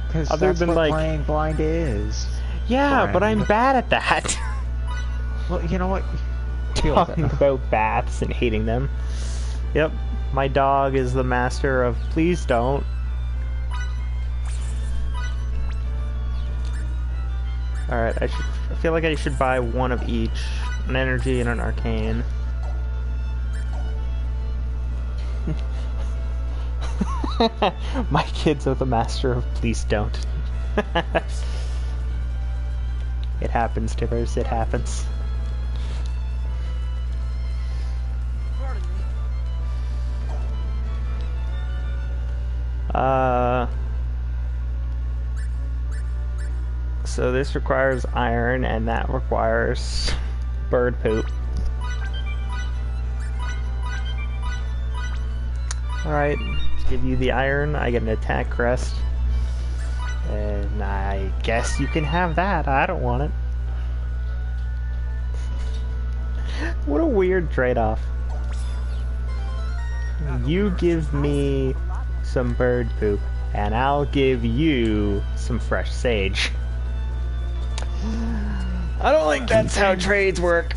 [SPEAKER 2] Because
[SPEAKER 1] Other
[SPEAKER 2] that's
[SPEAKER 1] than,
[SPEAKER 2] what
[SPEAKER 1] like-
[SPEAKER 2] playing blind is.
[SPEAKER 1] Yeah, but I'm
[SPEAKER 2] Friend.
[SPEAKER 1] bad at that.
[SPEAKER 2] Well, you know what? Deal with
[SPEAKER 1] Talking
[SPEAKER 2] it.
[SPEAKER 1] about baths and hating them. Yep, my dog is the master of please don't. Alright, I feel like I should buy one of each. An energy and an arcane. My kids are the master of please don't. It happens, Tibbers, it happens. So this requires iron, and that requires bird poop. Alright, give you the iron, I get an attack crest. And I guess you can have that, I don't want it. What a weird trade-off. You give me some bird poop, and I'll give you some fresh sage. I don't think that's how trades work.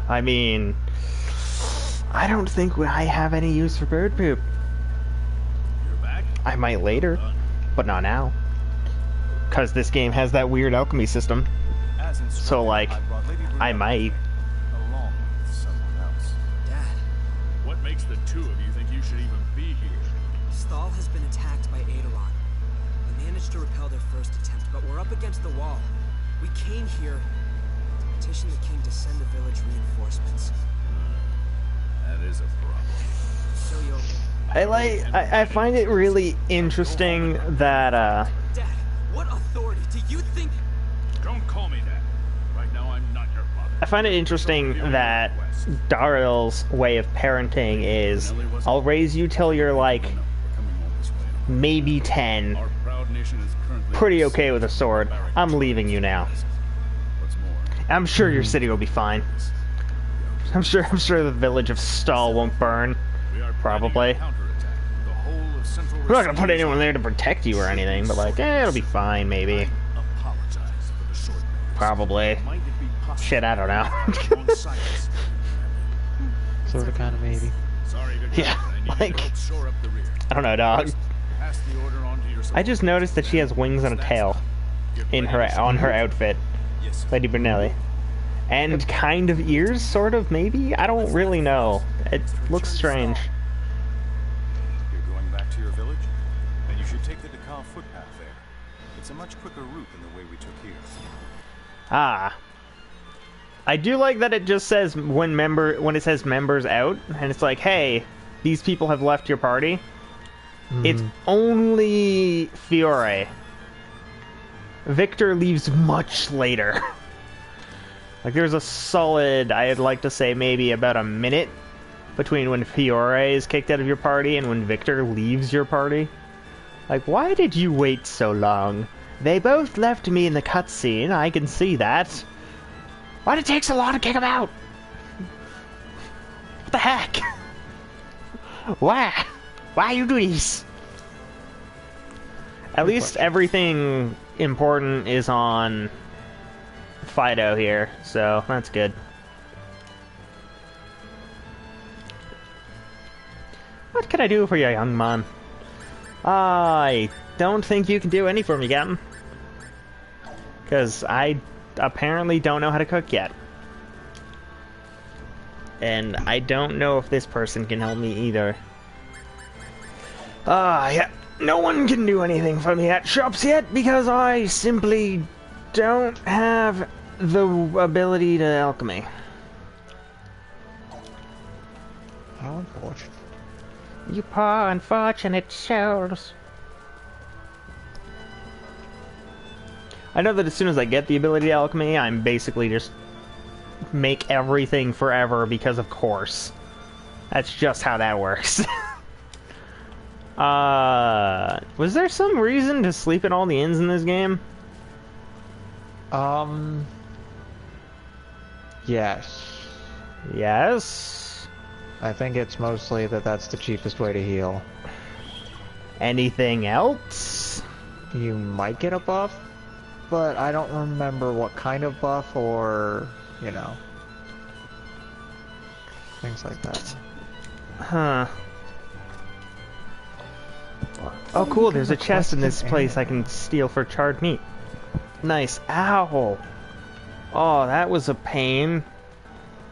[SPEAKER 1] I mean, I don't think I have any use for bird poop. I might later, but not now. Because this game has that weird alchemy system. So, like, I might,
[SPEAKER 4] makes the two of you think you should even be here?
[SPEAKER 3] Stahl has been attacked by Eidolon. We managed to repel their first attempt, but we're up against the wall. We came here to petition the king to send the village reinforcements.
[SPEAKER 4] That is a problem.
[SPEAKER 3] So you'll...
[SPEAKER 1] I find it really interesting that
[SPEAKER 3] Dad, what authority do you think...
[SPEAKER 4] Don't call me that. Right now I'm not your father.
[SPEAKER 1] I find it interesting that Daryl's way of parenting is, I'll raise you till you're like
[SPEAKER 4] We're coming all this way.
[SPEAKER 1] maybe 10,
[SPEAKER 4] Our proud nation is currently
[SPEAKER 1] pretty okay with a sword. I'm leaving you now.
[SPEAKER 4] What's more,
[SPEAKER 1] I'm sure your city will be fine. I'm sure the village of Stahl won't burn.
[SPEAKER 4] we are planning
[SPEAKER 1] Probably.
[SPEAKER 4] a counterattack. The whole of Central
[SPEAKER 1] We're not gonna put anyone there to protect you or anything, but like, it'll be fine, maybe.
[SPEAKER 4] Apologize for the short man.
[SPEAKER 1] Probably.
[SPEAKER 4] Might it be possible
[SPEAKER 1] Shit, I don't know.
[SPEAKER 4] alongside us?
[SPEAKER 2] Sorta, kinda, maybe.
[SPEAKER 4] Sorry to
[SPEAKER 1] Yeah,
[SPEAKER 4] I need
[SPEAKER 1] like-
[SPEAKER 4] to help shore up the rear.
[SPEAKER 1] I don't know, dog.
[SPEAKER 4] Pass the order on to your
[SPEAKER 1] I just noticed that she has wings and a tail in her on her outfit,
[SPEAKER 4] Yes.
[SPEAKER 1] Lady Brunelli, and kind of ears, sort of, maybe. I don't really know. It looks strange.
[SPEAKER 4] You're going back to your village? Then you should take the Dakar footpath there. It's a much quicker route than the way we took here.
[SPEAKER 1] Ah, I do like that it just says when it says members out, and it's like, hey, these people have left your party. It's only Fiore. Victor leaves much later. Like, there's a solid, I'd like to say maybe about a minute between when Fiore is kicked out of your party and when Victor leaves your party. Like, why did you wait so long? They both left me in the cutscene, I can see that. Why did it take so long to kick them out? What the heck? Why? Why you do this? At least everything important is on Fido here, so that's good. What can I do for you, young man? I don't think you can do any for me, Captain. Because I apparently don't know how to cook yet. And I don't know if this person can help me either. Yeah. No one can do anything for me at shops yet because I simply don't have the ability to alchemy.
[SPEAKER 2] How unfortunate.
[SPEAKER 1] You poor unfortunate souls. I know that as soon as I get the ability to alchemy, I'm basically just make everything forever because of course. That's just how that works. Was there some reason to sleep at all the inns in this game?
[SPEAKER 2] Yes.
[SPEAKER 1] Yes.
[SPEAKER 2] I think it's mostly that that's the cheapest way to heal.
[SPEAKER 1] Anything else?
[SPEAKER 2] You might get a buff, but I don't remember what kind of buff or, you know, things like that.
[SPEAKER 1] Huh. Oh cool, there's a chest in this place I can steal for charred meat. Nice. Ow! Oh, that was a pain.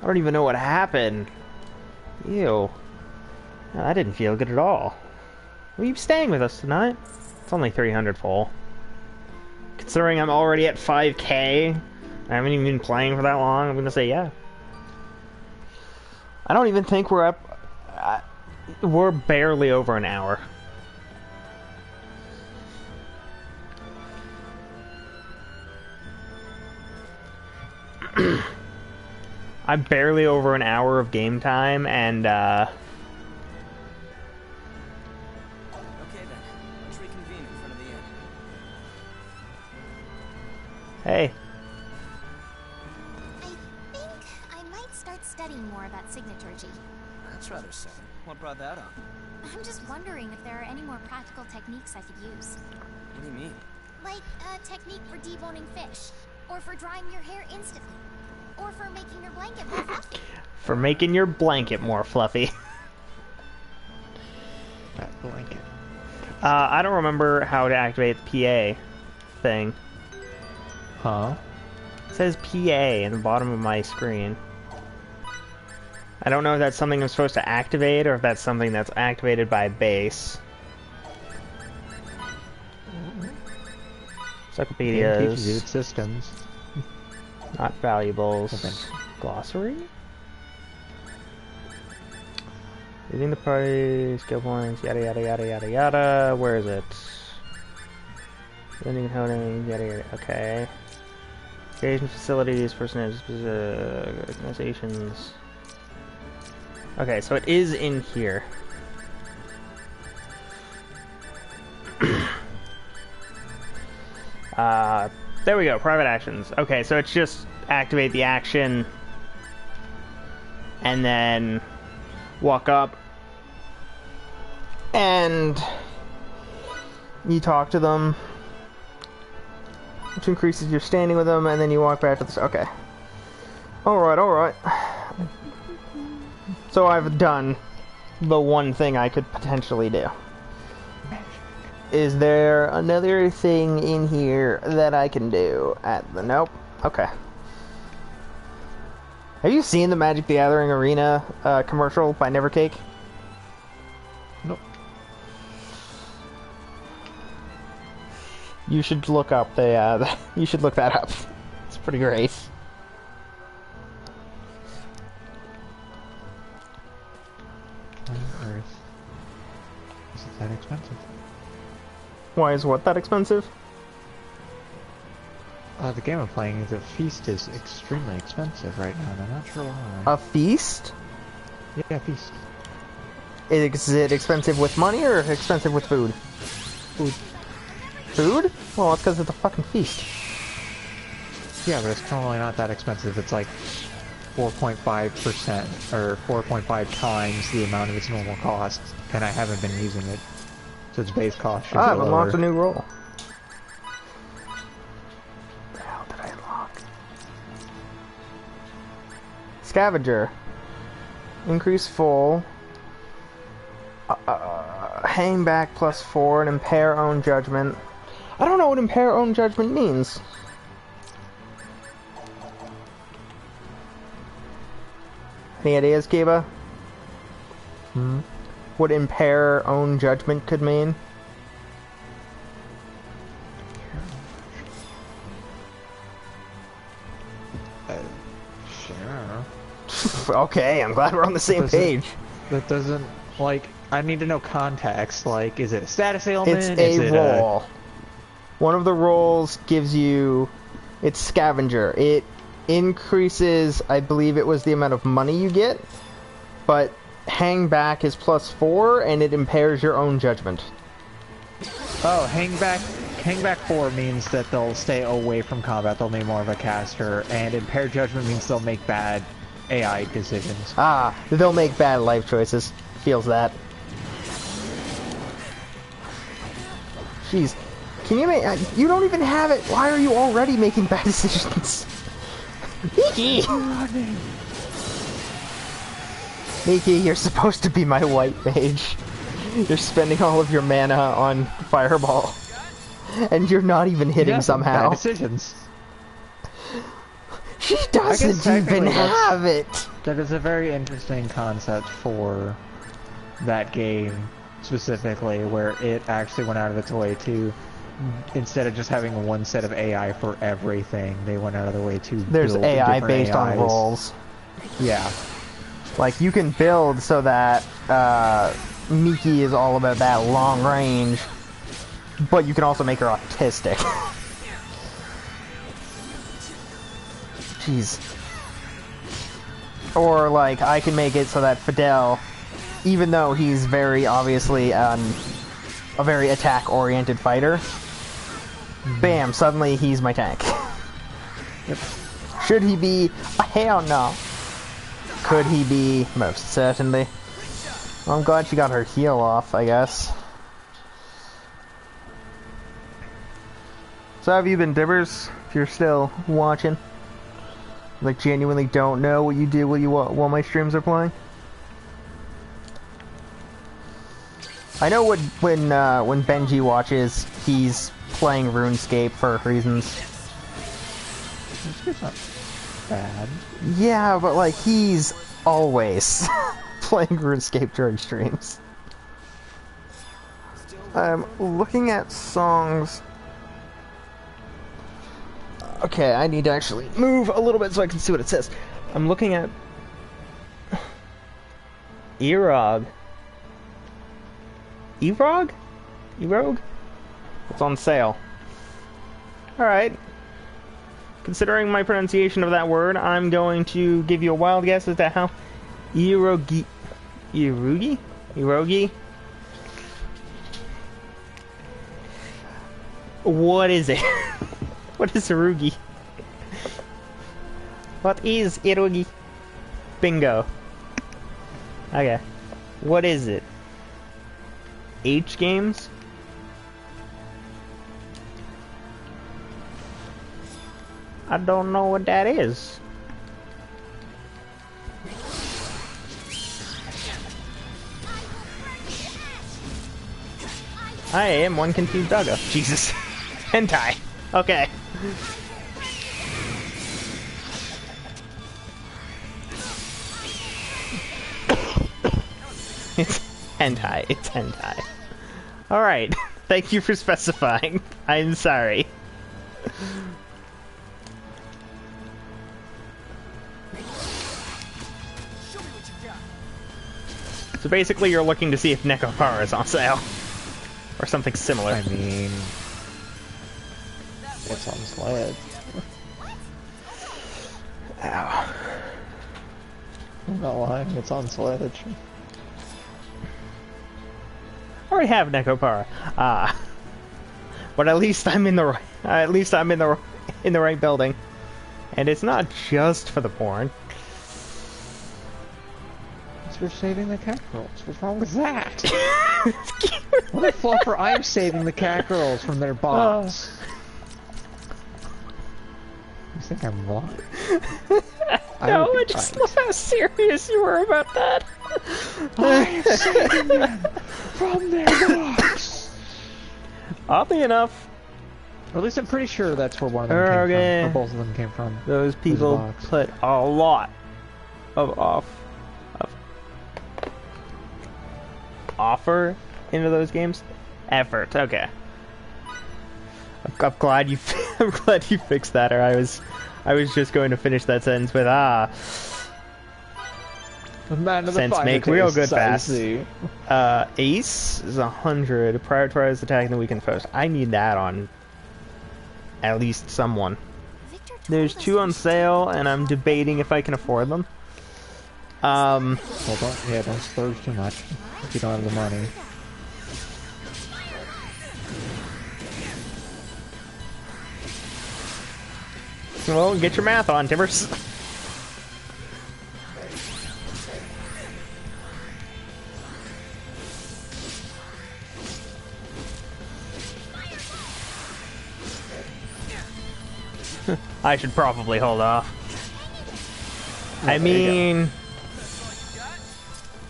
[SPEAKER 1] I don't even know what happened. Ew. That didn't feel good at all. Are you staying with us tonight? It's only 300 full. Considering I'm already at 5k, I haven't even been playing for that long, I'm gonna say yeah. I don't even think we're up... we're barely over an hour. I'm barely over an hour of game time, and
[SPEAKER 3] Okay then, let's reconvene in front of the inn.
[SPEAKER 1] hey,
[SPEAKER 5] I think I might start studying more about signaturgy.
[SPEAKER 3] That's rather sudden. What brought that on?
[SPEAKER 5] I'm just wondering if there are any more practical techniques I could use.
[SPEAKER 3] What do you mean?
[SPEAKER 5] Like a technique for deboning fish, or for drying your hair instantly, or for making your blanket more fluffy.
[SPEAKER 1] for making your blanket more fluffy.
[SPEAKER 2] That blanket.
[SPEAKER 1] I don't remember how to activate the PA thing.
[SPEAKER 2] Huh?
[SPEAKER 1] It says PA in the bottom of my screen. I don't know if that's something I'm supposed to activate or if that's something that's activated by base. Encyclopedias.
[SPEAKER 2] Teaches you its systems.
[SPEAKER 1] Not valuables. Glossary? Leading the party, skill points, yada yada yada yada yada. Where is it? Lending, holding, yada yada. Okay. Engagement facilities, personage, organizations. Okay, so it is in here. There we go, private actions. Okay, so it's just activate the action and then walk up and you talk to them, which increases your standing with them, and then you walk back to the... Okay. Alright. So I've done the one thing I could potentially do. Is there another thing in here that I can do at the... Nope. Okay. Have you seen the Magic the Gathering Arena commercial by Nevercake?
[SPEAKER 2] Nope.
[SPEAKER 1] You should look up the you should look that up. It's pretty great.
[SPEAKER 2] On Earth. Is it that expensive?
[SPEAKER 1] Why is what that expensive?
[SPEAKER 2] The game I'm playing, the feast is extremely expensive right now, and I'm not sure why.
[SPEAKER 1] A feast?
[SPEAKER 2] Yeah, feast.
[SPEAKER 1] Is it expensive with money or expensive with food?
[SPEAKER 2] Food.
[SPEAKER 1] Food? Well, that's because it's a fucking feast.
[SPEAKER 2] Yeah, but it's totally not that expensive. It's like 4.5% or 4.5 times the amount of its normal cost, and I haven't been using it. So its base cost should be
[SPEAKER 1] I've
[SPEAKER 2] lower.
[SPEAKER 1] unlocked a new role. What the hell did I unlock? Scavenger. Increase full. Hang back +4 and impair own judgment. I don't know what impair own judgment means. Any ideas, Kiba?
[SPEAKER 2] Hmm?
[SPEAKER 1] What impair own judgment could mean?
[SPEAKER 2] Sure.
[SPEAKER 1] Okay, I'm glad we're on the same page.
[SPEAKER 2] That doesn't, like, I need to know context. Like, is it a status ailment?
[SPEAKER 1] It's
[SPEAKER 2] Is
[SPEAKER 1] a
[SPEAKER 2] it
[SPEAKER 1] roll. One of the rolls gives you... It's scavenger. It increases, I believe it was the amount of money you get, but hang back is +4 and it impairs your own judgment.
[SPEAKER 2] Oh, hang back 4 means that they'll stay away from combat, they'll be more of a caster, and impaired judgment means they'll make bad AI decisions.
[SPEAKER 1] Ah, they'll make bad life choices. Feels that. Jeez. Can you make... you don't even have it! Why are you already making bad decisions? Miki! Miki, you're supposed to be my white mage. You're spending all of your mana on Fireball. And you're not even hitting somehow.
[SPEAKER 2] Bad decisions.
[SPEAKER 1] She doesn't even have it!
[SPEAKER 2] That is a very interesting concept for that game, specifically, where it actually went out of its way to, instead of just having one set of AI for everything, they went out of the way to
[SPEAKER 1] There's
[SPEAKER 2] build
[SPEAKER 1] AI
[SPEAKER 2] different
[SPEAKER 1] based on
[SPEAKER 2] AIs.
[SPEAKER 1] rolls.
[SPEAKER 2] Yeah.
[SPEAKER 1] Like, you can build so that Miki is all about that long range, but you can also make her autistic. Jeez. Or, like, I can make it so that Fidel, even though he's very obviously a very attack-oriented fighter, bam, suddenly he's my tank.
[SPEAKER 2] Yep.
[SPEAKER 1] Should he be? Hell no. Could he be? Most certainly. Well, I'm glad she got her heal off, I guess. So have you been, Dibbers? If you're still watching. Like, genuinely don't know what you do while my streams are playing? I know when Benji watches, he's playing RuneScape for reasons.
[SPEAKER 2] It's not bad.
[SPEAKER 1] Yeah, but like he's always playing RuneScape during streams. I'm looking at songs. Okay, I need to actually move a little bit so I can see what it says. I'm looking at Erog. Erog? Erog? It's on sale. Alright. Considering my pronunciation of that word, I'm going to give you a wild guess as to how Erogi... Erogi? Erogi? What is it? What is Erogi? What is Erogi? Bingo. Okay. What is it? H games? I don't know what that is. I am one confused doggo. Jesus. Hentai. Okay. It's hentai. It's hentai. Alright. Thank you for specifying. I'm sorry. So basically you're looking to see if Nekopara is on sale. Or something similar.
[SPEAKER 2] I mean... it's on Sledge.
[SPEAKER 1] Ow.
[SPEAKER 2] I'm not lying, it's on Sledge.
[SPEAKER 1] I already have Nekopara. But at least I'm in the right... at least I'm in the right building. And it's not just for the porn.
[SPEAKER 2] For saving the cat girls. What's wrong with that? What a fluffer! I'm saving the cat girls from their box. You think I'm blind?
[SPEAKER 1] No, I just love how serious you were about that.
[SPEAKER 2] I'm saving them from their box.
[SPEAKER 1] Oddly enough,
[SPEAKER 2] Or at least I'm pretty sure that's where one of them came from. Or both of them came from.
[SPEAKER 1] Those people put a lot of offer into those games. Effort. Okay. I'm glad you. I'm glad you fixed that. Or I was just going to finish that sentence with Sense make real good fast. Ace is 100. Prioritize attacking the weakened foes. I need that on at least someone. There's 2 on sale, and I'm debating if I can afford them.
[SPEAKER 2] Well, don't splurge too much if you don't have the money.
[SPEAKER 1] Well, get your math on, Timbers. I should probably hold off. I mean,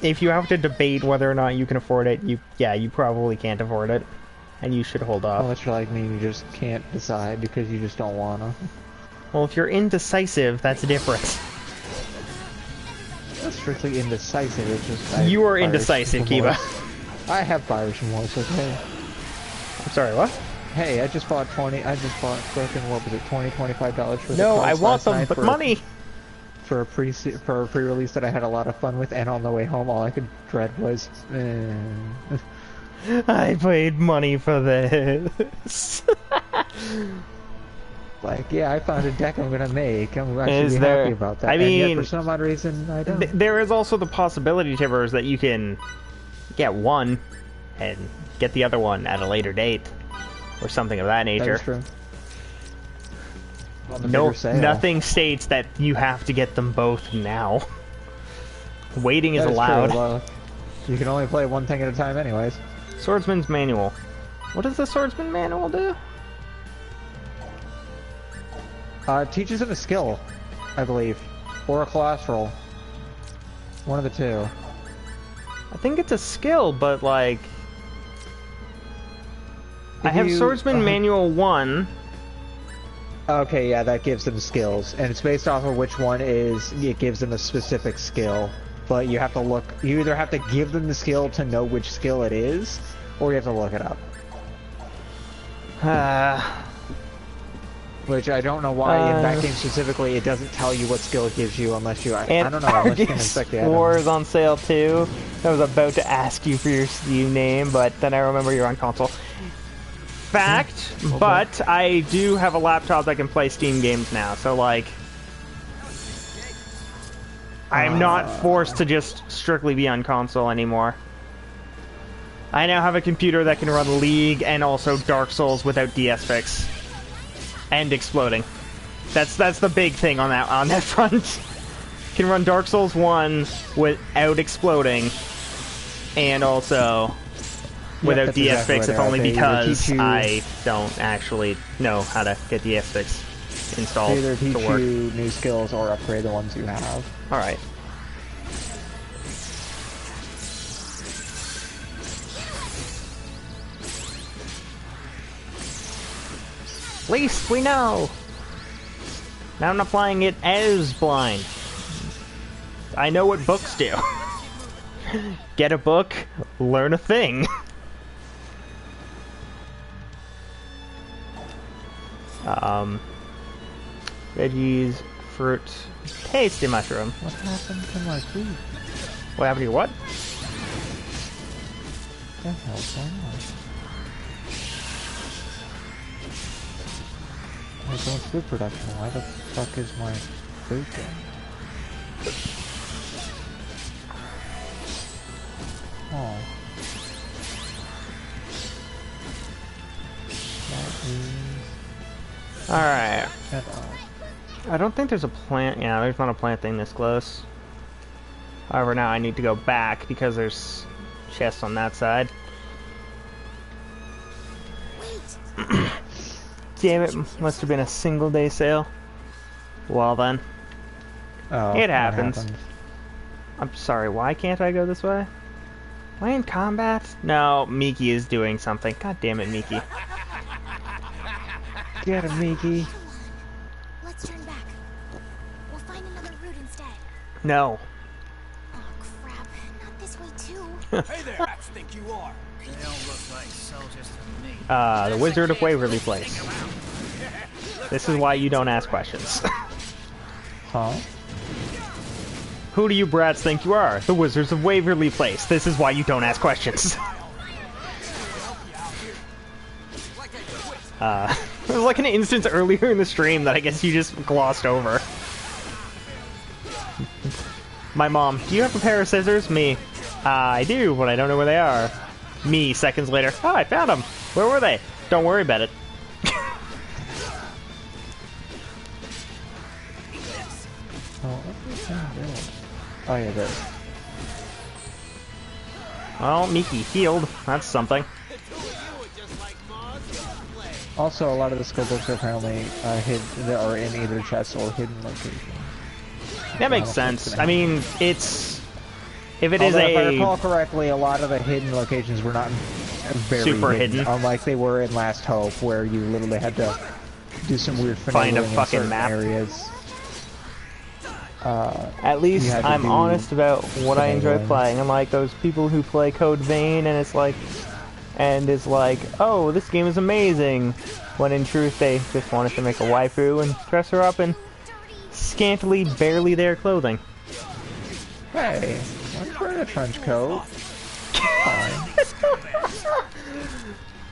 [SPEAKER 1] if you have to debate whether or not you can afford it, you probably can't afford it, and you should hold off.
[SPEAKER 2] Unless you're like me, you just can't decide because you just don't wanna.
[SPEAKER 1] Well, if you're indecisive, that's different.
[SPEAKER 2] That's strictly indecisive. It's just
[SPEAKER 1] you are indecisive, Kiba.
[SPEAKER 2] I have buyer's remorse. Okay.
[SPEAKER 1] I'm sorry. What?
[SPEAKER 2] Hey, I just bought freaking, what was it, $25 for the
[SPEAKER 1] No, I
[SPEAKER 2] cards
[SPEAKER 1] want
[SPEAKER 2] last
[SPEAKER 1] them,
[SPEAKER 2] night
[SPEAKER 1] but money!
[SPEAKER 2] For a pre-release that I had a lot of fun with, and on the way home all I could dread was,
[SPEAKER 1] I paid money for this.
[SPEAKER 2] Like, yeah, I found a deck I'm gonna make. I'm actually happy about that.
[SPEAKER 1] I mean,
[SPEAKER 2] and yet, for some odd reason, I don't.
[SPEAKER 1] There is also the possibility, Tivers, that you can get one and get the other one at a later date. Or something of that nature.
[SPEAKER 2] That is true.
[SPEAKER 1] No, nothing states that you have to get them both now. Waiting is allowed.
[SPEAKER 2] True. You can only play one thing at a time anyways.
[SPEAKER 1] Swordsman's Manual. What does the Swordsman Manual do?
[SPEAKER 2] It teaches him a skill, I believe. Or a class roll. One of the two.
[SPEAKER 1] I think it's a skill, but like... I have Swordsman Manual 1,
[SPEAKER 2] Okay, yeah, that gives them skills, and it's based off of which one is. It gives them a specific skill, but you have to look. You either have to give them the skill to know which skill it is, or you have to look it up. Which I don't know why in that game specifically it doesn't tell you what skill it gives you unless you. I don't know unless you can inspect the item.
[SPEAKER 1] War is on sale too. I was about to ask you for your Steam name, but then I remember you're on console. Fact,
[SPEAKER 2] okay.
[SPEAKER 1] But I do have a laptop that can play Steam games now, so like I'm not forced to just strictly be on console anymore. I now have a computer that can run League and also Dark Souls without DS fix and exploding. That's the big thing on that front. Can run Dark Souls 1 without exploding, and also without DS fix, if only because I don't actually know how to get DS fix installed
[SPEAKER 2] to either teach
[SPEAKER 1] to work.
[SPEAKER 2] you new skills or upgrade the ones you have.
[SPEAKER 1] All right. At least we know. Now I'm applying it as blind. I know what books do. Get a book, learn a thing. Veggies, fruit, tasty mushroom.
[SPEAKER 2] What happened to my food?
[SPEAKER 1] What happened to your what?
[SPEAKER 2] What the hell's going on? There's no food production. Why the fuck is my food going? Oh.
[SPEAKER 1] Alright. I don't think there's a plant. Yeah, there's not a plant thing this close. However, now I need to go back because there's chests on that side.
[SPEAKER 5] Wait.
[SPEAKER 1] Damn it, must have been a single day sale. Well then.
[SPEAKER 2] Oh,
[SPEAKER 1] It happens. I'm sorry, why can't I go this way? Am I in combat? No, Miki is doing something. God damn it, Miki.
[SPEAKER 2] Get him, Miki.
[SPEAKER 5] Let's turn back. We'll find another route instead.
[SPEAKER 1] No.
[SPEAKER 5] Oh crap! Not this way too.
[SPEAKER 3] Hey there, rats think you are. They don't look like soldiers to me.
[SPEAKER 1] The Wizard of Waverly Place. This is why you don't ask questions.
[SPEAKER 2] Huh?
[SPEAKER 1] Who do you brats think you are? The Wizards of Waverly Place. This is why you don't ask questions. There was like an instance earlier in the stream that I guess you just glossed over. My mom, do you have a pair of scissors? Me, I do, but I don't know where they are. Me, seconds later, oh, I found them. Where were they? Don't worry about it.
[SPEAKER 2] Oh yeah, there.
[SPEAKER 1] Well, Miki healed. That's something.
[SPEAKER 2] Also, a lot of the skill books are apparently hidden, or in either chests or hidden locations.
[SPEAKER 1] That makes sense. I mean, it's... If it is
[SPEAKER 2] Although, if I
[SPEAKER 1] a...
[SPEAKER 2] recall correctly, a lot of the hidden locations were not very
[SPEAKER 1] Super hidden.
[SPEAKER 2] unlike they were in Last Hope, where you literally had to do some weird
[SPEAKER 1] Find a
[SPEAKER 2] finagling in
[SPEAKER 1] fucking
[SPEAKER 2] certain
[SPEAKER 1] map.
[SPEAKER 2] areas.
[SPEAKER 1] At least I'm honest about what I enjoy
[SPEAKER 2] finagling.
[SPEAKER 1] playing. Unlike those people who play Code Vein and it's like... And is like, oh, this game is amazing. When in truth they just wanted to make a waifu and dress her up in scantily, barely there clothing.
[SPEAKER 2] Hey, I'm wearing a trench coat. Fine.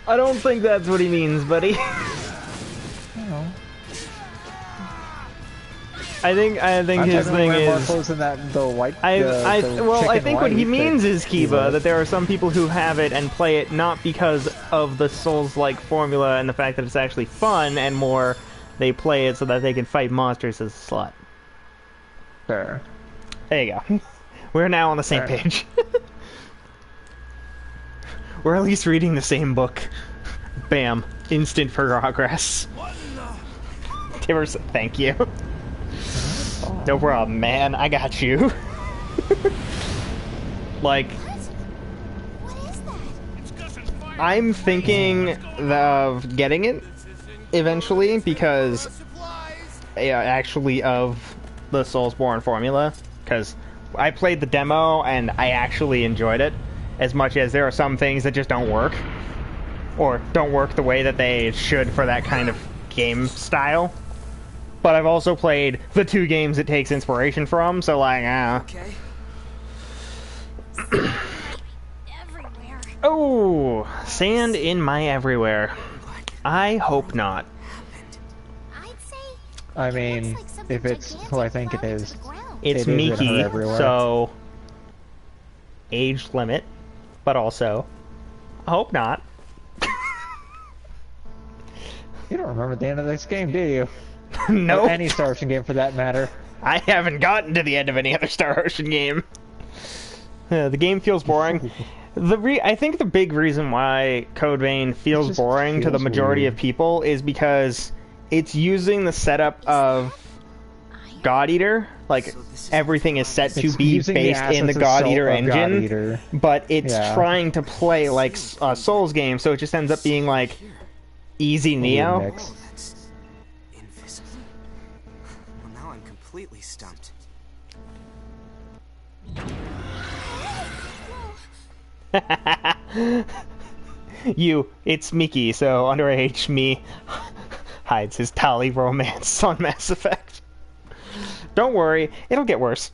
[SPEAKER 1] I don't think that's what he means, buddy.
[SPEAKER 2] No.
[SPEAKER 1] I think his thing
[SPEAKER 2] more
[SPEAKER 1] is.
[SPEAKER 2] clothes than that, the white.
[SPEAKER 1] I think what he means is,
[SPEAKER 2] he
[SPEAKER 1] Kiba,
[SPEAKER 2] was.
[SPEAKER 1] that there are some people who have it and play it not because of the Souls-like formula and the fact that it's actually fun, and more they play it so that they can fight monsters as a slut.
[SPEAKER 2] Fair.
[SPEAKER 1] There you go. We're now on the same
[SPEAKER 2] Fair.
[SPEAKER 1] page. We're at least reading the same book. Bam. Instant progress. Tibbers, thank you. No problem, man. I got you. Like,
[SPEAKER 5] What is that?
[SPEAKER 1] I'm thinking of getting it eventually because actually of the Soulsborne formula, because I played the demo and I actually enjoyed it as much as there are some things that just don't work, or don't work the way that they should for that kind of game style. But I've also played the 2 games it takes inspiration from, so like,
[SPEAKER 3] Okay.
[SPEAKER 5] Everywhere.
[SPEAKER 1] Oh, sand in my everywhere. I hope not.
[SPEAKER 5] I'd say
[SPEAKER 2] I
[SPEAKER 5] it
[SPEAKER 2] mean,
[SPEAKER 5] looks like something
[SPEAKER 2] if it's who I think it
[SPEAKER 5] gigantic
[SPEAKER 2] is.
[SPEAKER 5] fell into the ground.
[SPEAKER 1] It's
[SPEAKER 2] It is in her
[SPEAKER 1] Miki,
[SPEAKER 2] everywhere.
[SPEAKER 1] so age limit, but also I hope not.
[SPEAKER 2] You don't remember the end of this game, do you?
[SPEAKER 1] No,
[SPEAKER 2] Or any Star Ocean game for that matter.
[SPEAKER 1] I haven't gotten to the end of any other Star Ocean game. The game feels boring. I think the big reason why Code Vein feels
[SPEAKER 2] just
[SPEAKER 1] boring to the
[SPEAKER 2] feels
[SPEAKER 1] majority
[SPEAKER 2] weird.
[SPEAKER 1] of people is because it's using the setup of God Eater. Like,
[SPEAKER 3] So this is
[SPEAKER 1] everything is set to
[SPEAKER 2] It's
[SPEAKER 1] be
[SPEAKER 2] using
[SPEAKER 1] based in the
[SPEAKER 2] assets of
[SPEAKER 1] God Eater
[SPEAKER 2] of God
[SPEAKER 1] engine,
[SPEAKER 2] Eater.
[SPEAKER 1] but it's
[SPEAKER 2] Yeah.
[SPEAKER 1] trying to play like a Souls game, so it just ends up being like easy Neo.
[SPEAKER 2] Weird mix.
[SPEAKER 3] Oh, that's invisible. Well, now I'm completely stumped.
[SPEAKER 1] It's Mickey, so underage me hides his tally romance on Mass Effect. Don't worry, it'll get worse.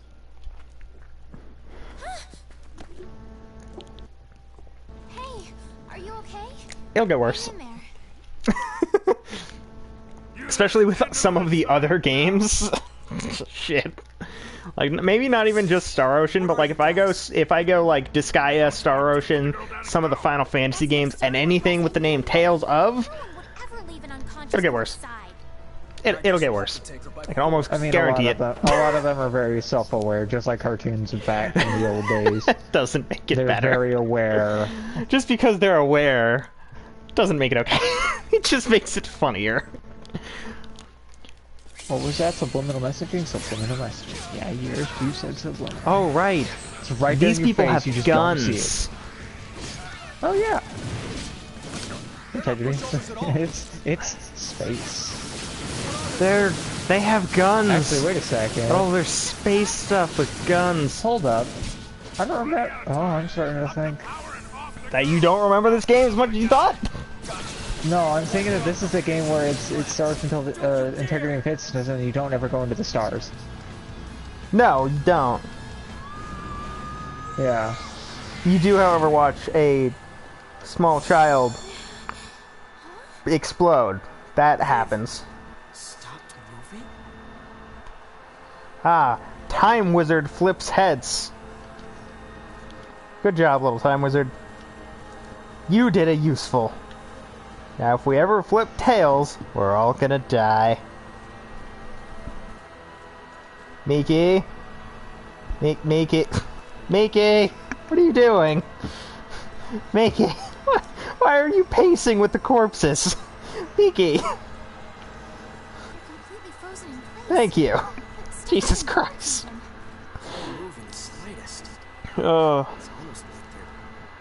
[SPEAKER 5] Hey, are you okay?
[SPEAKER 1] It'll get worse.
[SPEAKER 5] Hang in there.
[SPEAKER 1] Especially with some of the other games. Shit. Like, maybe not even just Star Ocean, but like if I go like Disgaea, Star Ocean, some of the Final Fantasy games, and anything with the name Tales of,
[SPEAKER 5] No one would ever leave an unconscious
[SPEAKER 1] It'll get worse.
[SPEAKER 5] outside.
[SPEAKER 1] it'll get worse. I can almost
[SPEAKER 2] I mean,
[SPEAKER 1] guarantee
[SPEAKER 2] a
[SPEAKER 1] it.
[SPEAKER 2] lot of them are very self-aware, just like cartoons back in the old days.
[SPEAKER 1] Doesn't make it
[SPEAKER 2] They're
[SPEAKER 1] better.
[SPEAKER 2] very aware.
[SPEAKER 1] Just because they're aware doesn't make it okay. It just makes it funnier.
[SPEAKER 2] What was that? Subliminal messaging? Subliminal messaging. Yeah, you said subliminal.
[SPEAKER 1] Oh, right.
[SPEAKER 2] It's right there
[SPEAKER 1] These
[SPEAKER 2] in your
[SPEAKER 1] people
[SPEAKER 2] face,
[SPEAKER 1] have
[SPEAKER 2] you just don't see
[SPEAKER 1] guns.
[SPEAKER 2] it. Oh yeah. Integrity. it's space.
[SPEAKER 1] They have guns.
[SPEAKER 2] Actually, wait a second.
[SPEAKER 1] Oh, there's space stuff with guns.
[SPEAKER 2] Hold up. I don't remember. Oh, I'm starting to think.
[SPEAKER 1] That you don't remember this game as much as you thought?
[SPEAKER 2] No, I'm thinking that this is the game where it starts until the integrity and faithlessness, and you don't ever go into the stars.
[SPEAKER 1] No, you don't.
[SPEAKER 2] Yeah.
[SPEAKER 1] You do, however, watch a small child explode. That happens.
[SPEAKER 3] Stopped moving?
[SPEAKER 1] Ah, Time Wizard flips heads. Good job, little Time Wizard. You did a useful. Now, if we ever flip tails, we're all gonna die. Miki? Miki? Miki? What are you doing? Miki? Why are you pacing with the corpses? Miki?
[SPEAKER 5] You're completely frozen in place.
[SPEAKER 1] Thank you.
[SPEAKER 5] But still
[SPEAKER 1] Jesus
[SPEAKER 5] can't
[SPEAKER 1] Christ.
[SPEAKER 5] them.
[SPEAKER 3] Don't move in the slightest.
[SPEAKER 1] Oh.
[SPEAKER 3] It's almost like they're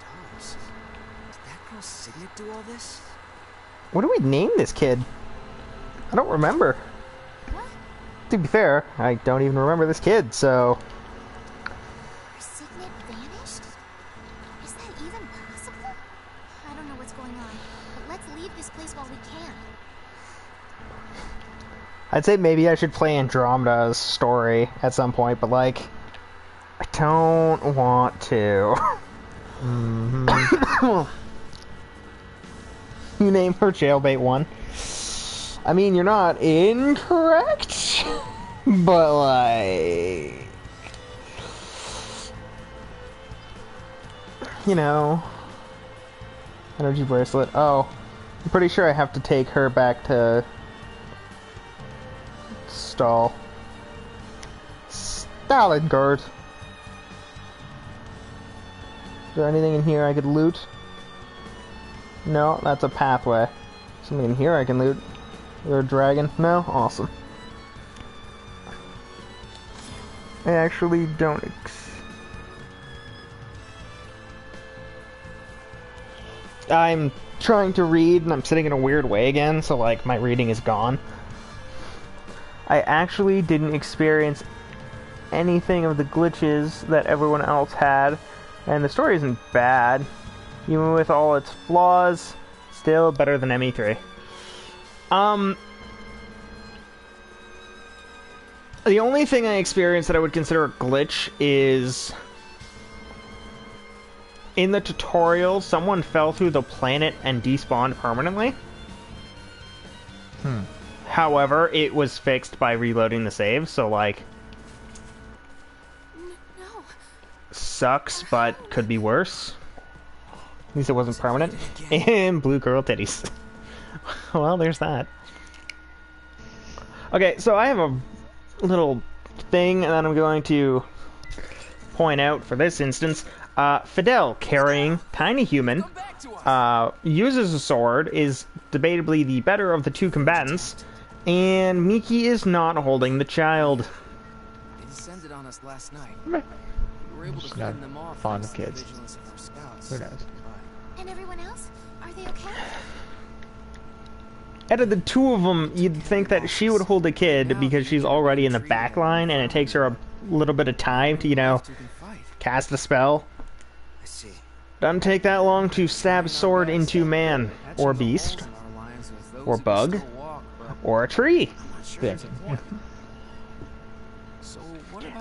[SPEAKER 3] dolls. Did that girl Signet do all this?
[SPEAKER 1] What do we name this kid? I don't remember.
[SPEAKER 5] What?
[SPEAKER 1] To be fair, I don't even remember this kid, so...
[SPEAKER 5] Our Signet vanished? Is that even possible? I don't know what's going on, but let's leave this place while we can.
[SPEAKER 1] I'd say maybe I should play Andromeda's story at some point, but like... I don't want to. You name her Jailbait 1. I mean, you're not incorrect, but like... You know... Energy bracelet. Oh, I'm pretty sure I have to take her back to... Stall. Stalingard. Is there anything in here I could loot? No, that's a pathway. Something in here I can loot. Is there a dragon? No? Awesome. I actually don't I'm trying to read and I'm sitting in a weird way again, so like my reading is gone. I actually didn't experience anything of the glitches that everyone else had, and the story isn't bad. Even with all its flaws, still better than ME3. The only thing I experienced that I would consider a glitch is in the tutorial, someone fell through the planet and despawned permanently. However, it was fixed by reloading the save, so like...
[SPEAKER 5] No.
[SPEAKER 1] Sucks, but could be worse. At least it wasn't permanent. And blue girl titties. Well, there's that. Okay, so I have a little thing that I'm going to point out for this instance. Fidel, carrying Tiny Human, uses a sword, is debatably the better of the two combatants, and Miki is not holding the child.
[SPEAKER 3] They descended on us last night. We were able to
[SPEAKER 2] Just not
[SPEAKER 3] fend them off
[SPEAKER 2] fond
[SPEAKER 3] thanks
[SPEAKER 2] of
[SPEAKER 3] to the
[SPEAKER 2] kids.
[SPEAKER 3] vigilance of our scouts.
[SPEAKER 2] Who knows?
[SPEAKER 5] And everyone else? Are they okay?
[SPEAKER 1] Out of the two of them, you'd think that she would hold a kid because she's already in the back line, and it takes her a little bit of time to, you know,
[SPEAKER 3] You can fight.
[SPEAKER 1] cast a spell.
[SPEAKER 3] I see.
[SPEAKER 1] Doesn't take that long to stab sword into man, or beast, or bug, or a tree.
[SPEAKER 2] Yeah.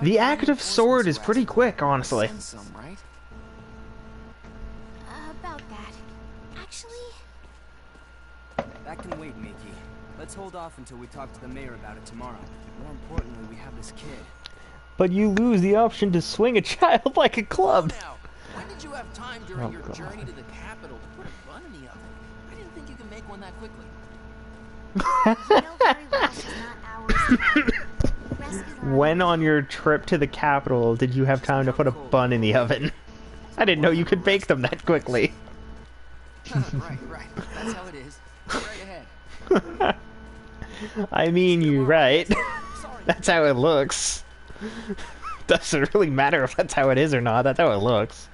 [SPEAKER 1] The active sword is pretty quick, honestly.
[SPEAKER 5] About that. Actually,
[SPEAKER 3] That can wait, Miki. Let's hold off until we talk to the mayor about it tomorrow. More importantly, we have this kid.
[SPEAKER 1] But you lose the option to swing a child like a club.
[SPEAKER 8] Now, when did you have time during your
[SPEAKER 2] God.
[SPEAKER 8] journey to the capital to put a bun in the oven? I didn't think you could make one that quickly.
[SPEAKER 5] you know very well she's not ours. We rescued her.
[SPEAKER 1] When on your trip to the capital did you have time to put a bun in the oven? I didn't know you could bake them that quickly.
[SPEAKER 8] Right. That's how it is. Right ahead.
[SPEAKER 1] I mean, you're right. That's how it looks. Doesn't really matter if that's how it is or not. That's how it looks.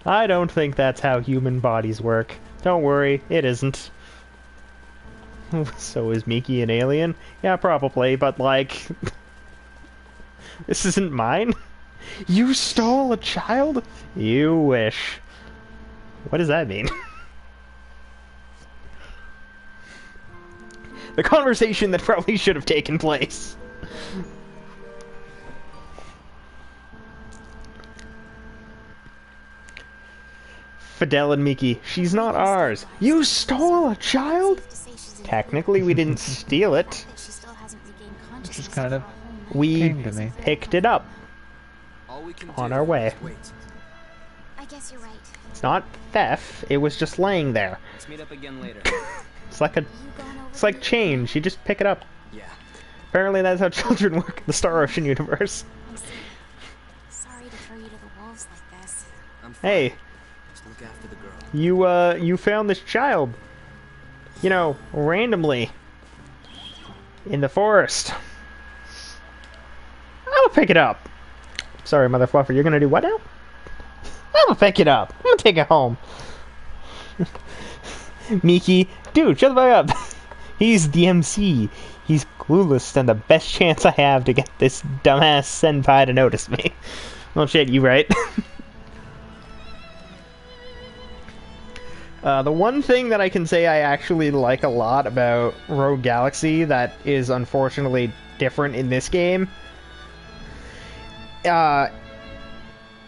[SPEAKER 1] I don't think that's how human bodies work. Don't worry, it isn't. So is Miki an alien? Yeah, probably, but like... This isn't mine? You stole a child? You wish. What does that mean? The conversation that probably should have taken place. Fidel and Miki, she's not ours. You stole a child?
[SPEAKER 5] To say she's in
[SPEAKER 1] Technically, we didn't steal it.
[SPEAKER 5] but she still hasn't regained consciousness.
[SPEAKER 2] Just kind of
[SPEAKER 5] our home.
[SPEAKER 1] We
[SPEAKER 2] came to me.
[SPEAKER 1] picked it up
[SPEAKER 3] All we can
[SPEAKER 1] on
[SPEAKER 3] do
[SPEAKER 1] our way.
[SPEAKER 3] is wait.
[SPEAKER 5] I guess you're right.
[SPEAKER 1] It's not theft, it was just laying there.
[SPEAKER 3] Let's meet up again later.
[SPEAKER 1] It's like a...
[SPEAKER 5] You gone over
[SPEAKER 1] It's like
[SPEAKER 5] the-
[SPEAKER 1] change, you just pick it up.
[SPEAKER 3] Yeah.
[SPEAKER 1] Apparently that's how children work in the Star Ocean universe.
[SPEAKER 5] I see. Sorry to throw you to the wolves like this.
[SPEAKER 3] I'm fine.
[SPEAKER 1] Hey,
[SPEAKER 3] Just look after the girl.
[SPEAKER 1] you found this child. You know, randomly. In the forest. I'm gonna pick it up. Sorry, Mother Fluffer, you're gonna do what now? I'm gonna pick it up. I'm gonna take it home. Miki, dude, shut the fuck up. He's the MC. He's clueless and the best chance I have to get this dumbass senpai to notice me. Well, shit, you right. The one thing that I can say I actually like a lot about Rogue Galaxy that is unfortunately different in this game, the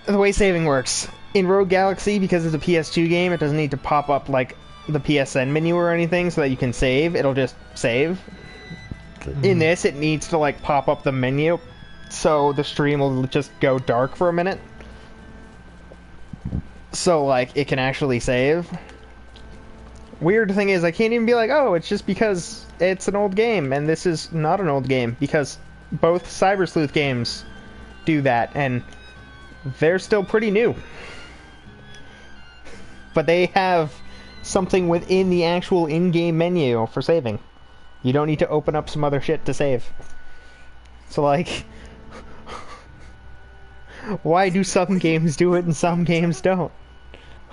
[SPEAKER 1] way saving works. In Rogue Galaxy, because it's a PS2 game, it doesn't need to pop up like the PSN menu or anything so that you can save. It'll just save. In this, it needs to like pop up the menu, so the stream will just go dark for a minute. So like, it can actually save. Weird thing is, I can't even be like, oh, it's just because it's an old game, and this is not an old game, because both Cyber Sleuth games do that, and they're still pretty new. But they have something within the actual in-game menu for saving. You don't need to open up some other shit to save. So like, why do some games do it and some games don't?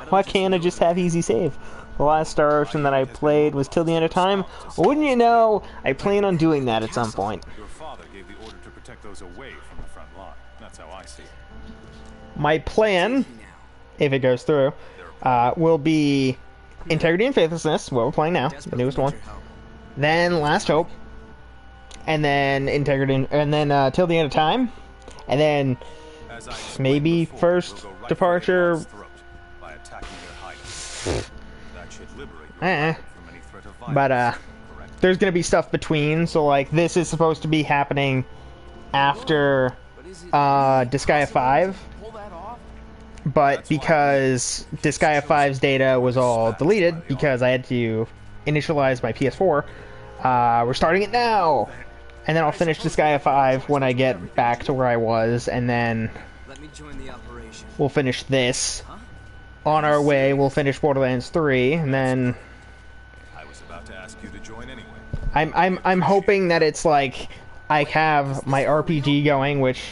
[SPEAKER 1] Why can't I just have easy save? The last Star Ocean that I played was Till the End of Time. Wouldn't you know, I plan on doing that at some point.
[SPEAKER 4] Your father gave the order to protect those away from the front line. That's how I see it.
[SPEAKER 1] My plan, if it goes through, will be Integrity and Faithlessness, what we're playing now, the newest one. Then Last Hope, and then Integrity, and then Till the End of Time, and then maybe First Departure. But there's gonna be stuff between, so like this is supposed to be happening after Disgaea 5, but because Disgaea 5's data was all deleted because I had to initialize my PS4, we're starting it now, and then I'll finish Disgaea 5 when I get back to where I was, and then we'll finish this. On our way, we'll finish Borderlands 3, and then
[SPEAKER 4] I was about to ask you to join anyway.
[SPEAKER 1] I'm hoping that it's like I have my RPG going, which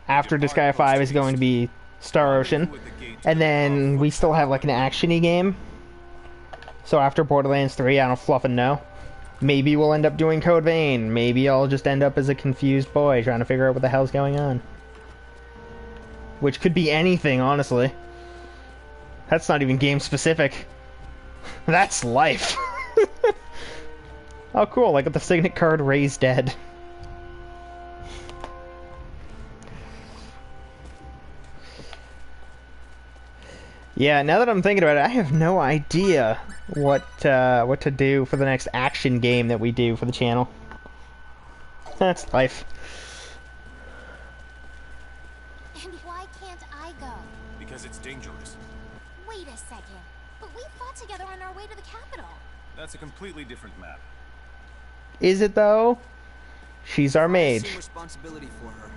[SPEAKER 1] after Disgaea 5 is going to be Star Ocean, and then we still have like an action-y game. So after Borderlands 3, I don't fluffing know. Maybe we'll end up doing Code Vein. Maybe I'll just end up as a confused boy trying to figure out what the hell's going on. Which could be anything, honestly. That's not even game specific. That's life. Oh cool, I got the signet card Ray's dead. Yeah, now that I'm thinking about it, I have no idea what to do for the next action game that we do for the channel. That's life.
[SPEAKER 5] And why can't I go?
[SPEAKER 4] Because it's dangerous.
[SPEAKER 5] Wait a second. But we fought together on our way to the capital.
[SPEAKER 4] That's a completely different map.
[SPEAKER 1] Is it though? She's our mage.
[SPEAKER 3] Responsibility for her.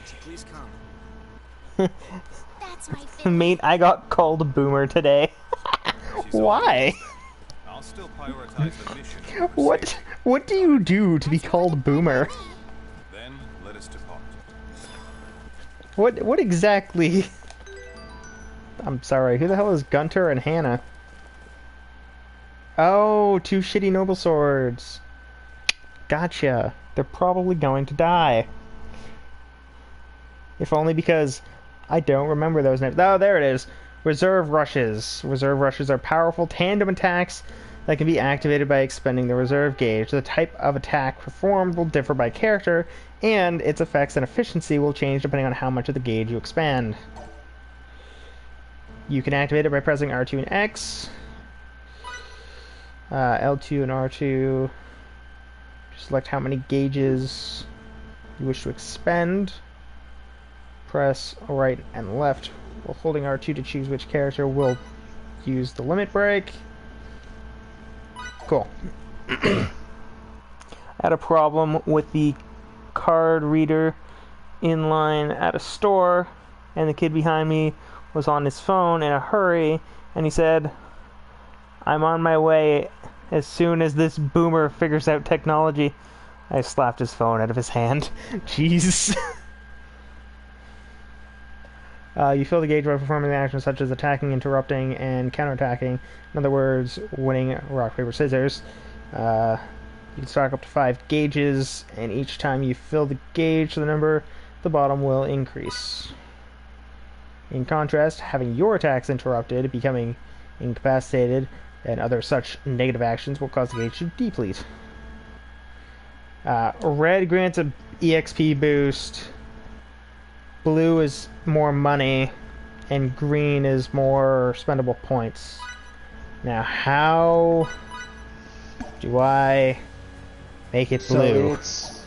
[SPEAKER 3] So please come.
[SPEAKER 5] That's my favorite.
[SPEAKER 1] Mate, I got called a boomer today. Why?
[SPEAKER 4] I'll still prioritize the mission.
[SPEAKER 1] What do you do to be called boomer?
[SPEAKER 4] Then let us depart.
[SPEAKER 1] What exactly? I'm sorry, who the hell is Gunter and Hannah? Oh, two shitty noble swords. Gotcha. They're probably going to die. If only because I don't remember those names. Oh, there it is. Reserve rushes. Reserve rushes are powerful tandem attacks that can be activated by expending the reserve gauge. The type of attack performed will differ by character, and its effects and efficiency will change depending on how much of the gauge you expend. You can activate it by pressing R2 and X. L2 and R2. Select how many gauges you wish to expend. Press right and left while holding R2 to choose which character will use the limit break. Cool. I had a problem with the card reader in line at a store, and the kid behind me was on his phone in a hurry, and he said, "I'm on my way as soon as this boomer figures out technology." I slapped his phone out of his hand. Jeez. You fill the gauge by performing actions such as attacking, interrupting, and counterattacking. In other words, winning rock, paper, scissors. You can stock up to 5 gauges, and each time you fill the gauge to the number, at the bottom will increase. In contrast, having your attacks interrupted, becoming incapacitated, and other such negative actions will cause the gauge to deplete. Red grants a EXP boost, blue is more money, and green is more spendable points. Now, how do I make it blue?
[SPEAKER 2] So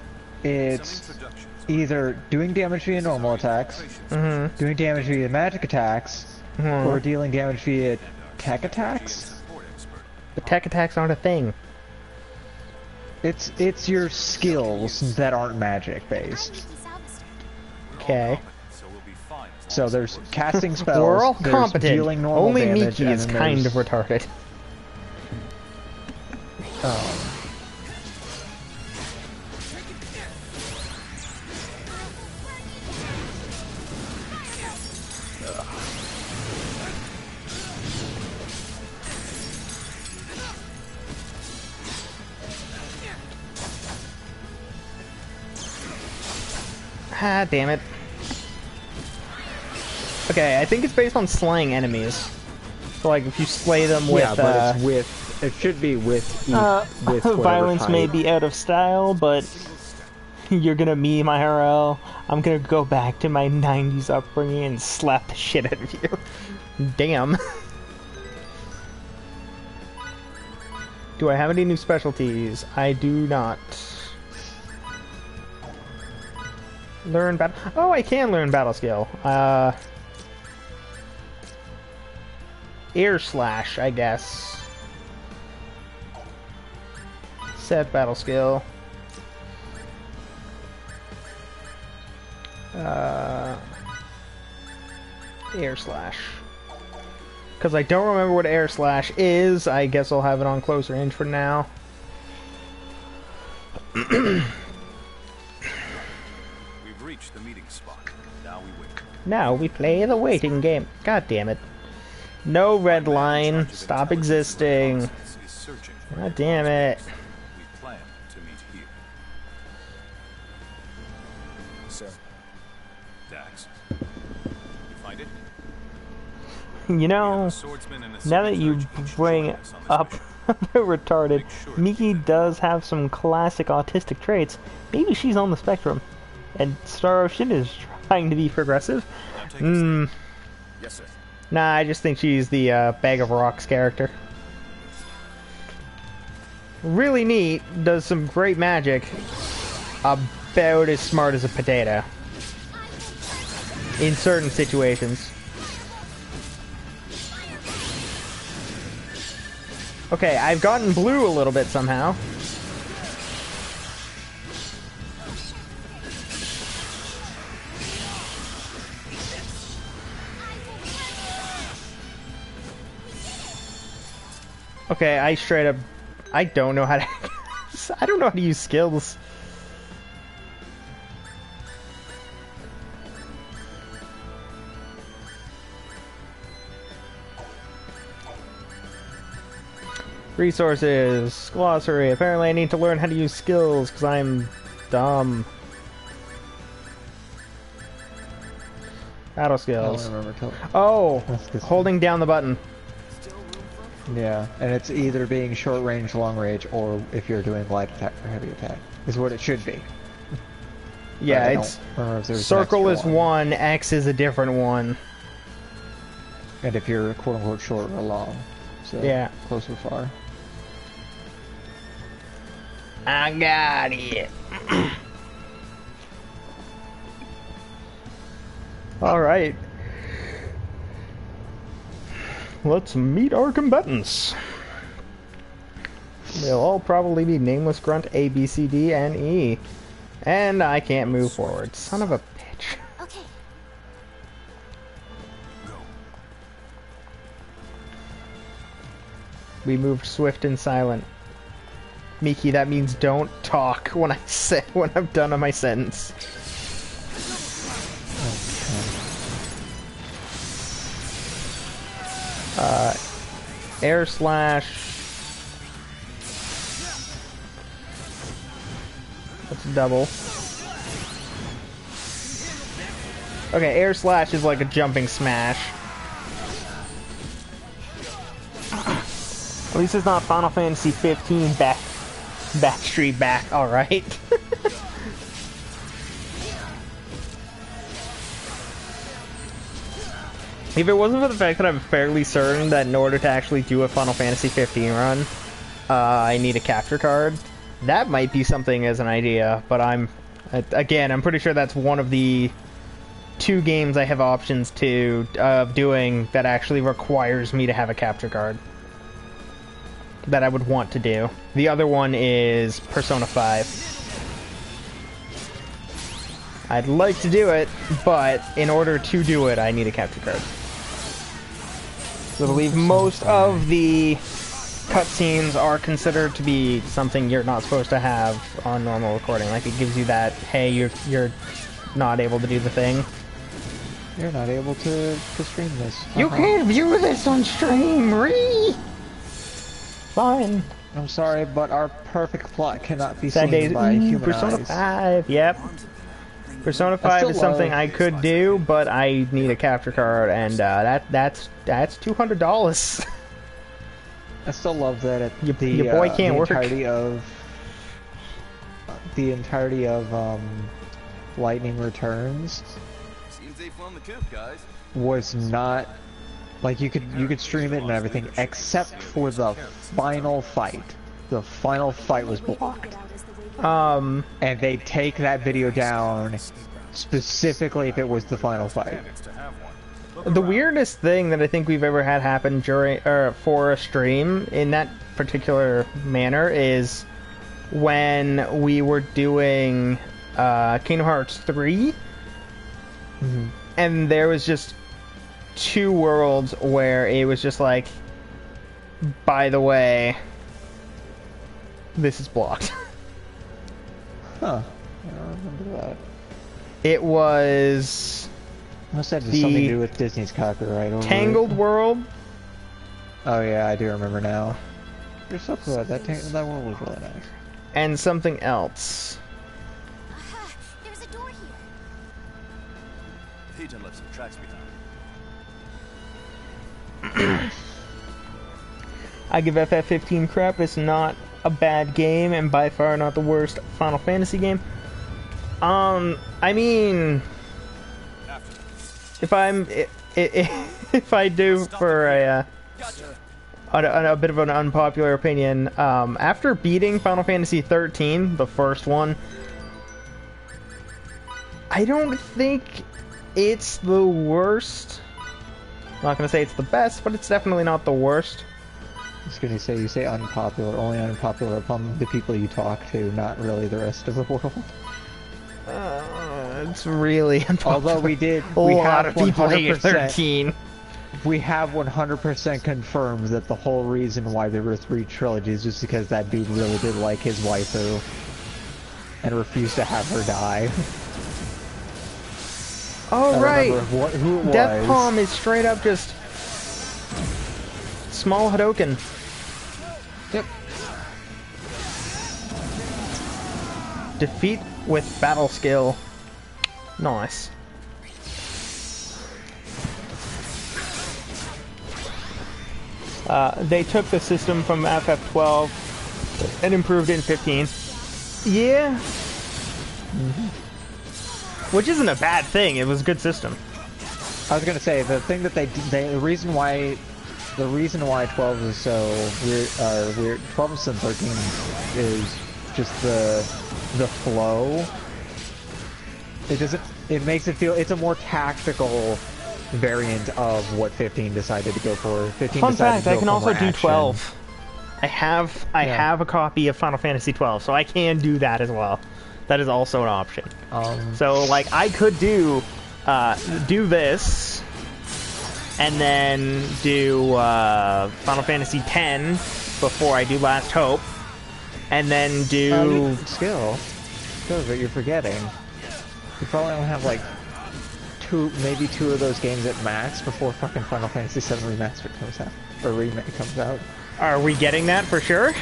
[SPEAKER 2] it's either doing damage via normal attacks, doing damage via magic attacks, or dealing damage via tech attacks.
[SPEAKER 1] But tech attacks aren't a thing.
[SPEAKER 2] It's your skills that aren't magic based.
[SPEAKER 1] Okay.
[SPEAKER 2] So there's casting spells.
[SPEAKER 1] We're all
[SPEAKER 2] there's
[SPEAKER 1] competent.
[SPEAKER 2] Dealing normal
[SPEAKER 1] Only
[SPEAKER 2] damage,
[SPEAKER 1] Miki
[SPEAKER 2] and
[SPEAKER 1] is
[SPEAKER 2] then
[SPEAKER 1] kind of
[SPEAKER 2] there's,
[SPEAKER 1] retarded. Ah, damn it. Okay, I think it's based on slaying enemies. So, like, if you slay them with,
[SPEAKER 2] yeah, but it's with. It should be with. With
[SPEAKER 1] violence may
[SPEAKER 2] type.
[SPEAKER 1] be out of style, but you're gonna meme IRL. I'm gonna go back to my 90s upbringing and slap the shit out of you. Damn. Do I have any new specialties? I do not. Learn battle. Oh, I can learn battle skill. Air slash, I guess. Set battle skill. Air slash. Because I don't remember what air slash is, I guess I'll have it on close range for now.
[SPEAKER 4] We've reached the meeting spot. Now we wait.
[SPEAKER 1] Now we play the waiting game. God damn it. No red line. Stop existing. God damn it.
[SPEAKER 4] We plan to meet here.
[SPEAKER 3] Sir.
[SPEAKER 4] Dax. You find it?
[SPEAKER 1] You know, now that you bring up retarded, Miki does have some classic autistic traits. Maybe she's on the spectrum. And Star Ocean is trying to be progressive.
[SPEAKER 4] Yes, sir.
[SPEAKER 1] Nah, I just think she's the Bag of Rocks character. Really neat, does some great magic. About as smart as a potato. In certain situations. Okay, I've gotten blue a little bit somehow. Okay, I straight up... I don't know how to... I don't know how to use skills. Resources, glossary. Apparently I need to learn how to use skills because I'm dumb. Battle skills. Oh, holding down the button.
[SPEAKER 2] Yeah, and it's either being short range, long range, or if you're doing light attack or heavy attack, is what it should be.
[SPEAKER 1] Yeah, it's circle is one, X is a different one.
[SPEAKER 2] And if you're quote unquote short or long, so
[SPEAKER 1] yeah,
[SPEAKER 2] close or far.
[SPEAKER 1] I got it. All right. Let's meet our combatants. They'll all probably be Nameless Grunt, A, B, C, D, and E. And I can't move forward. Son of a bitch.
[SPEAKER 5] Okay.
[SPEAKER 1] We moved swift and silent. Miki, that means don't talk when I'm done on my sentence. Air slash. That's a double. Okay, air slash is like a jumping smash. At least it's not Final Fantasy 15 Backstreet Back, alright. If it wasn't for the fact that I'm fairly certain that in order to actually do a Final Fantasy 15 run, I need a capture card, that might be something as an idea, but I'm pretty sure that's one of the 2 games I have options to doing that actually requires me to have a capture card. That I would want to do. The other one is Persona 5. I'd like to do it, but in order to do it, I need a capture card. So I believe most of the cutscenes are considered to be something you're not supposed to have on normal recording. Like, it gives you that, hey, you're not able to do the thing.
[SPEAKER 2] You're not able to stream this.
[SPEAKER 1] You can't view this on stream, Fine.
[SPEAKER 2] I'm sorry, but our perfect plot cannot be
[SPEAKER 1] Sad
[SPEAKER 2] seen
[SPEAKER 1] days.
[SPEAKER 2] by human
[SPEAKER 1] Persona
[SPEAKER 2] eyes.
[SPEAKER 1] 5, yep. Persona 5 is something I could do, but I need a capture card, and that's $200.
[SPEAKER 2] I still love that
[SPEAKER 1] your boy can't work.
[SPEAKER 2] The entirety of Lightning Returns
[SPEAKER 8] Seems they flown the coop, guys.
[SPEAKER 2] was not like you could stream it and everything except for the final fight. The final fight was blocked. And they take that video down specifically if it was the final fight.
[SPEAKER 1] The weirdest thing that I think we've ever had happen during for a stream in that particular manner is when we were doing Kingdom Hearts 3, and there was just 2 worlds where it was just like, by the way, this is blocked.
[SPEAKER 2] Huh. I don't remember that.
[SPEAKER 1] It was...
[SPEAKER 2] Must have something to do with Disney's copyright over
[SPEAKER 1] Tangled
[SPEAKER 2] it.
[SPEAKER 1] World?
[SPEAKER 2] Oh yeah, I do remember now. You're so good. That world was really nice.
[SPEAKER 1] And something else.
[SPEAKER 5] Aha, there's a door here.
[SPEAKER 8] Peyton left some tracks behind.
[SPEAKER 1] I give FF15 crap. It's not a bad game, and by far not the worst Final Fantasy game. I mean, if I do for a bit of an unpopular opinion, after beating Final Fantasy 13, the first one, I don't think it's the worst. I'm not gonna say it's the best, but it's definitely not the worst.
[SPEAKER 2] I was gonna say, you say unpopular, only unpopular upon the people you talk to, not really the rest of the world.
[SPEAKER 1] It's really unpopular.
[SPEAKER 2] Although we
[SPEAKER 1] a lot of people hate 13.
[SPEAKER 2] We have 100% confirmed that the whole reason why there were 3 trilogies was because that dude really did like his waifu and refused to have her die.
[SPEAKER 1] Oh right,
[SPEAKER 2] who it was.
[SPEAKER 1] Death Palm is straight up just small Hadoken.
[SPEAKER 2] Yep.
[SPEAKER 1] Defeat with battle skill. Nice. They took the system from FF12 and improved it in 15. Yeah. Which isn't a bad thing. It was a good system.
[SPEAKER 2] I was gonna say the thing that the reason why 12 is so weird, 12 and 13 is just the flow. It makes it feel, it's a more tactical variant of what 15 decided to go for. 15
[SPEAKER 1] Fun
[SPEAKER 2] decided
[SPEAKER 1] fact,
[SPEAKER 2] to go
[SPEAKER 1] I can
[SPEAKER 2] for
[SPEAKER 1] also
[SPEAKER 2] more
[SPEAKER 1] do
[SPEAKER 2] action.
[SPEAKER 1] 12. I have a copy of Final Fantasy 12, so I can do that as well. That is also an option. So like I could do this and then do Final Fantasy 10 before I do Last Hope, and then do
[SPEAKER 2] skill that you're forgetting. You probably only have like maybe two of those games at max before fucking Final Fantasy VII Remastered comes out, or remake comes out.
[SPEAKER 1] Are we getting that for sure?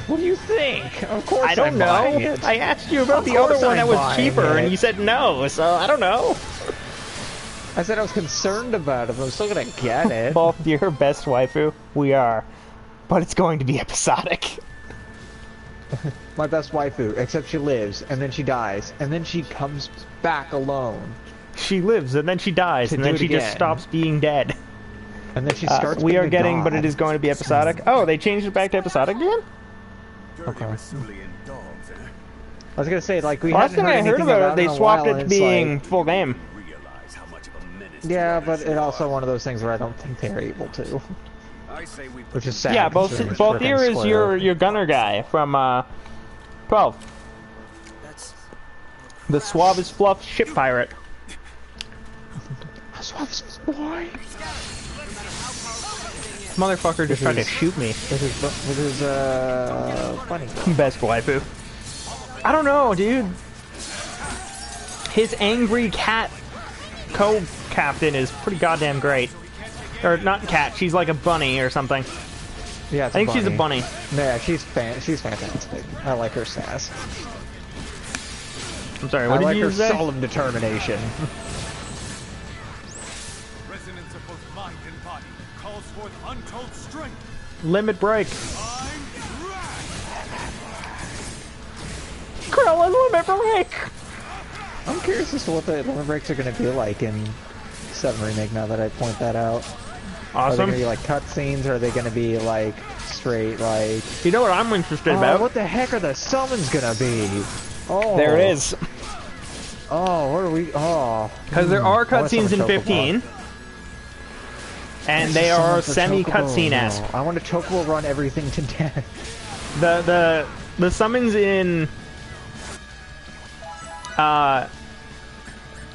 [SPEAKER 2] What do you think? Of course
[SPEAKER 1] I don't know. I asked you about the other one that was cheaper, and you said no, so I don't know.
[SPEAKER 2] I said I was concerned about it, but I'm still gonna get it.
[SPEAKER 1] Both your best waifu? We are. But it's going to be episodic.
[SPEAKER 2] My best waifu, except she lives, and then she dies, and then she comes back alone.
[SPEAKER 1] She lives, and then she dies, and then she just stops being dead.
[SPEAKER 2] And then she starts
[SPEAKER 1] we
[SPEAKER 2] being
[SPEAKER 1] are
[SPEAKER 2] a
[SPEAKER 1] getting,
[SPEAKER 2] god.
[SPEAKER 1] but it is going to be episodic. Oh, they changed it back to episodic again?
[SPEAKER 2] Okay. I was gonna say, like, we
[SPEAKER 1] Last
[SPEAKER 2] haven't
[SPEAKER 1] thing I heard
[SPEAKER 2] anything
[SPEAKER 1] about it, they
[SPEAKER 2] in a
[SPEAKER 1] swapped
[SPEAKER 2] while,
[SPEAKER 1] it to
[SPEAKER 2] and it's
[SPEAKER 1] being
[SPEAKER 2] like,
[SPEAKER 1] full game.
[SPEAKER 2] yeah, but it's also one of those things where I don't think they're able to. Which is sad.
[SPEAKER 1] Yeah, both here is your gunner guy from 12. The Suave is Fluff ship pirate.
[SPEAKER 2] Suave is boy.
[SPEAKER 1] Motherfucker just tried to shoot me.
[SPEAKER 2] This is funny.
[SPEAKER 1] Best waifu. I don't know, dude. His angry cat co-captain is pretty goddamn great. Or not cat, she's like a bunny or something.
[SPEAKER 2] Yeah,
[SPEAKER 1] I think she's a bunny.
[SPEAKER 2] Yeah, she's fantastic. I like her sass.
[SPEAKER 1] I'm sorry,
[SPEAKER 2] I
[SPEAKER 1] what did
[SPEAKER 2] like
[SPEAKER 1] you
[SPEAKER 2] her
[SPEAKER 1] say?
[SPEAKER 2] solemn determination.
[SPEAKER 4] Resonance of both mind and body calls forth untold strength.
[SPEAKER 1] Limit break.
[SPEAKER 4] I'm
[SPEAKER 1] Krillin limit break!
[SPEAKER 2] I'm curious as to what the limit breaks are going to be like in 7 Remake now that I point that out. Are they
[SPEAKER 1] Awesome.
[SPEAKER 2] going to be like cutscenes, or are they going to be like straight like...
[SPEAKER 1] You know what I'm interested
[SPEAKER 2] Oh,
[SPEAKER 1] about?
[SPEAKER 2] what the heck are the summons going to be? Oh.
[SPEAKER 1] There it is.
[SPEAKER 2] Oh, what are we... Oh.
[SPEAKER 1] Because there are
[SPEAKER 2] I wanna
[SPEAKER 1] cutscenes in
[SPEAKER 2] summon
[SPEAKER 1] 15.
[SPEAKER 2] Chocobo.
[SPEAKER 1] And
[SPEAKER 2] Let's
[SPEAKER 1] they
[SPEAKER 2] just
[SPEAKER 1] are
[SPEAKER 2] summon for
[SPEAKER 1] semi-cutscene-esque.
[SPEAKER 2] Chocobo. I want a Chocobo run everything to death.
[SPEAKER 1] The summons in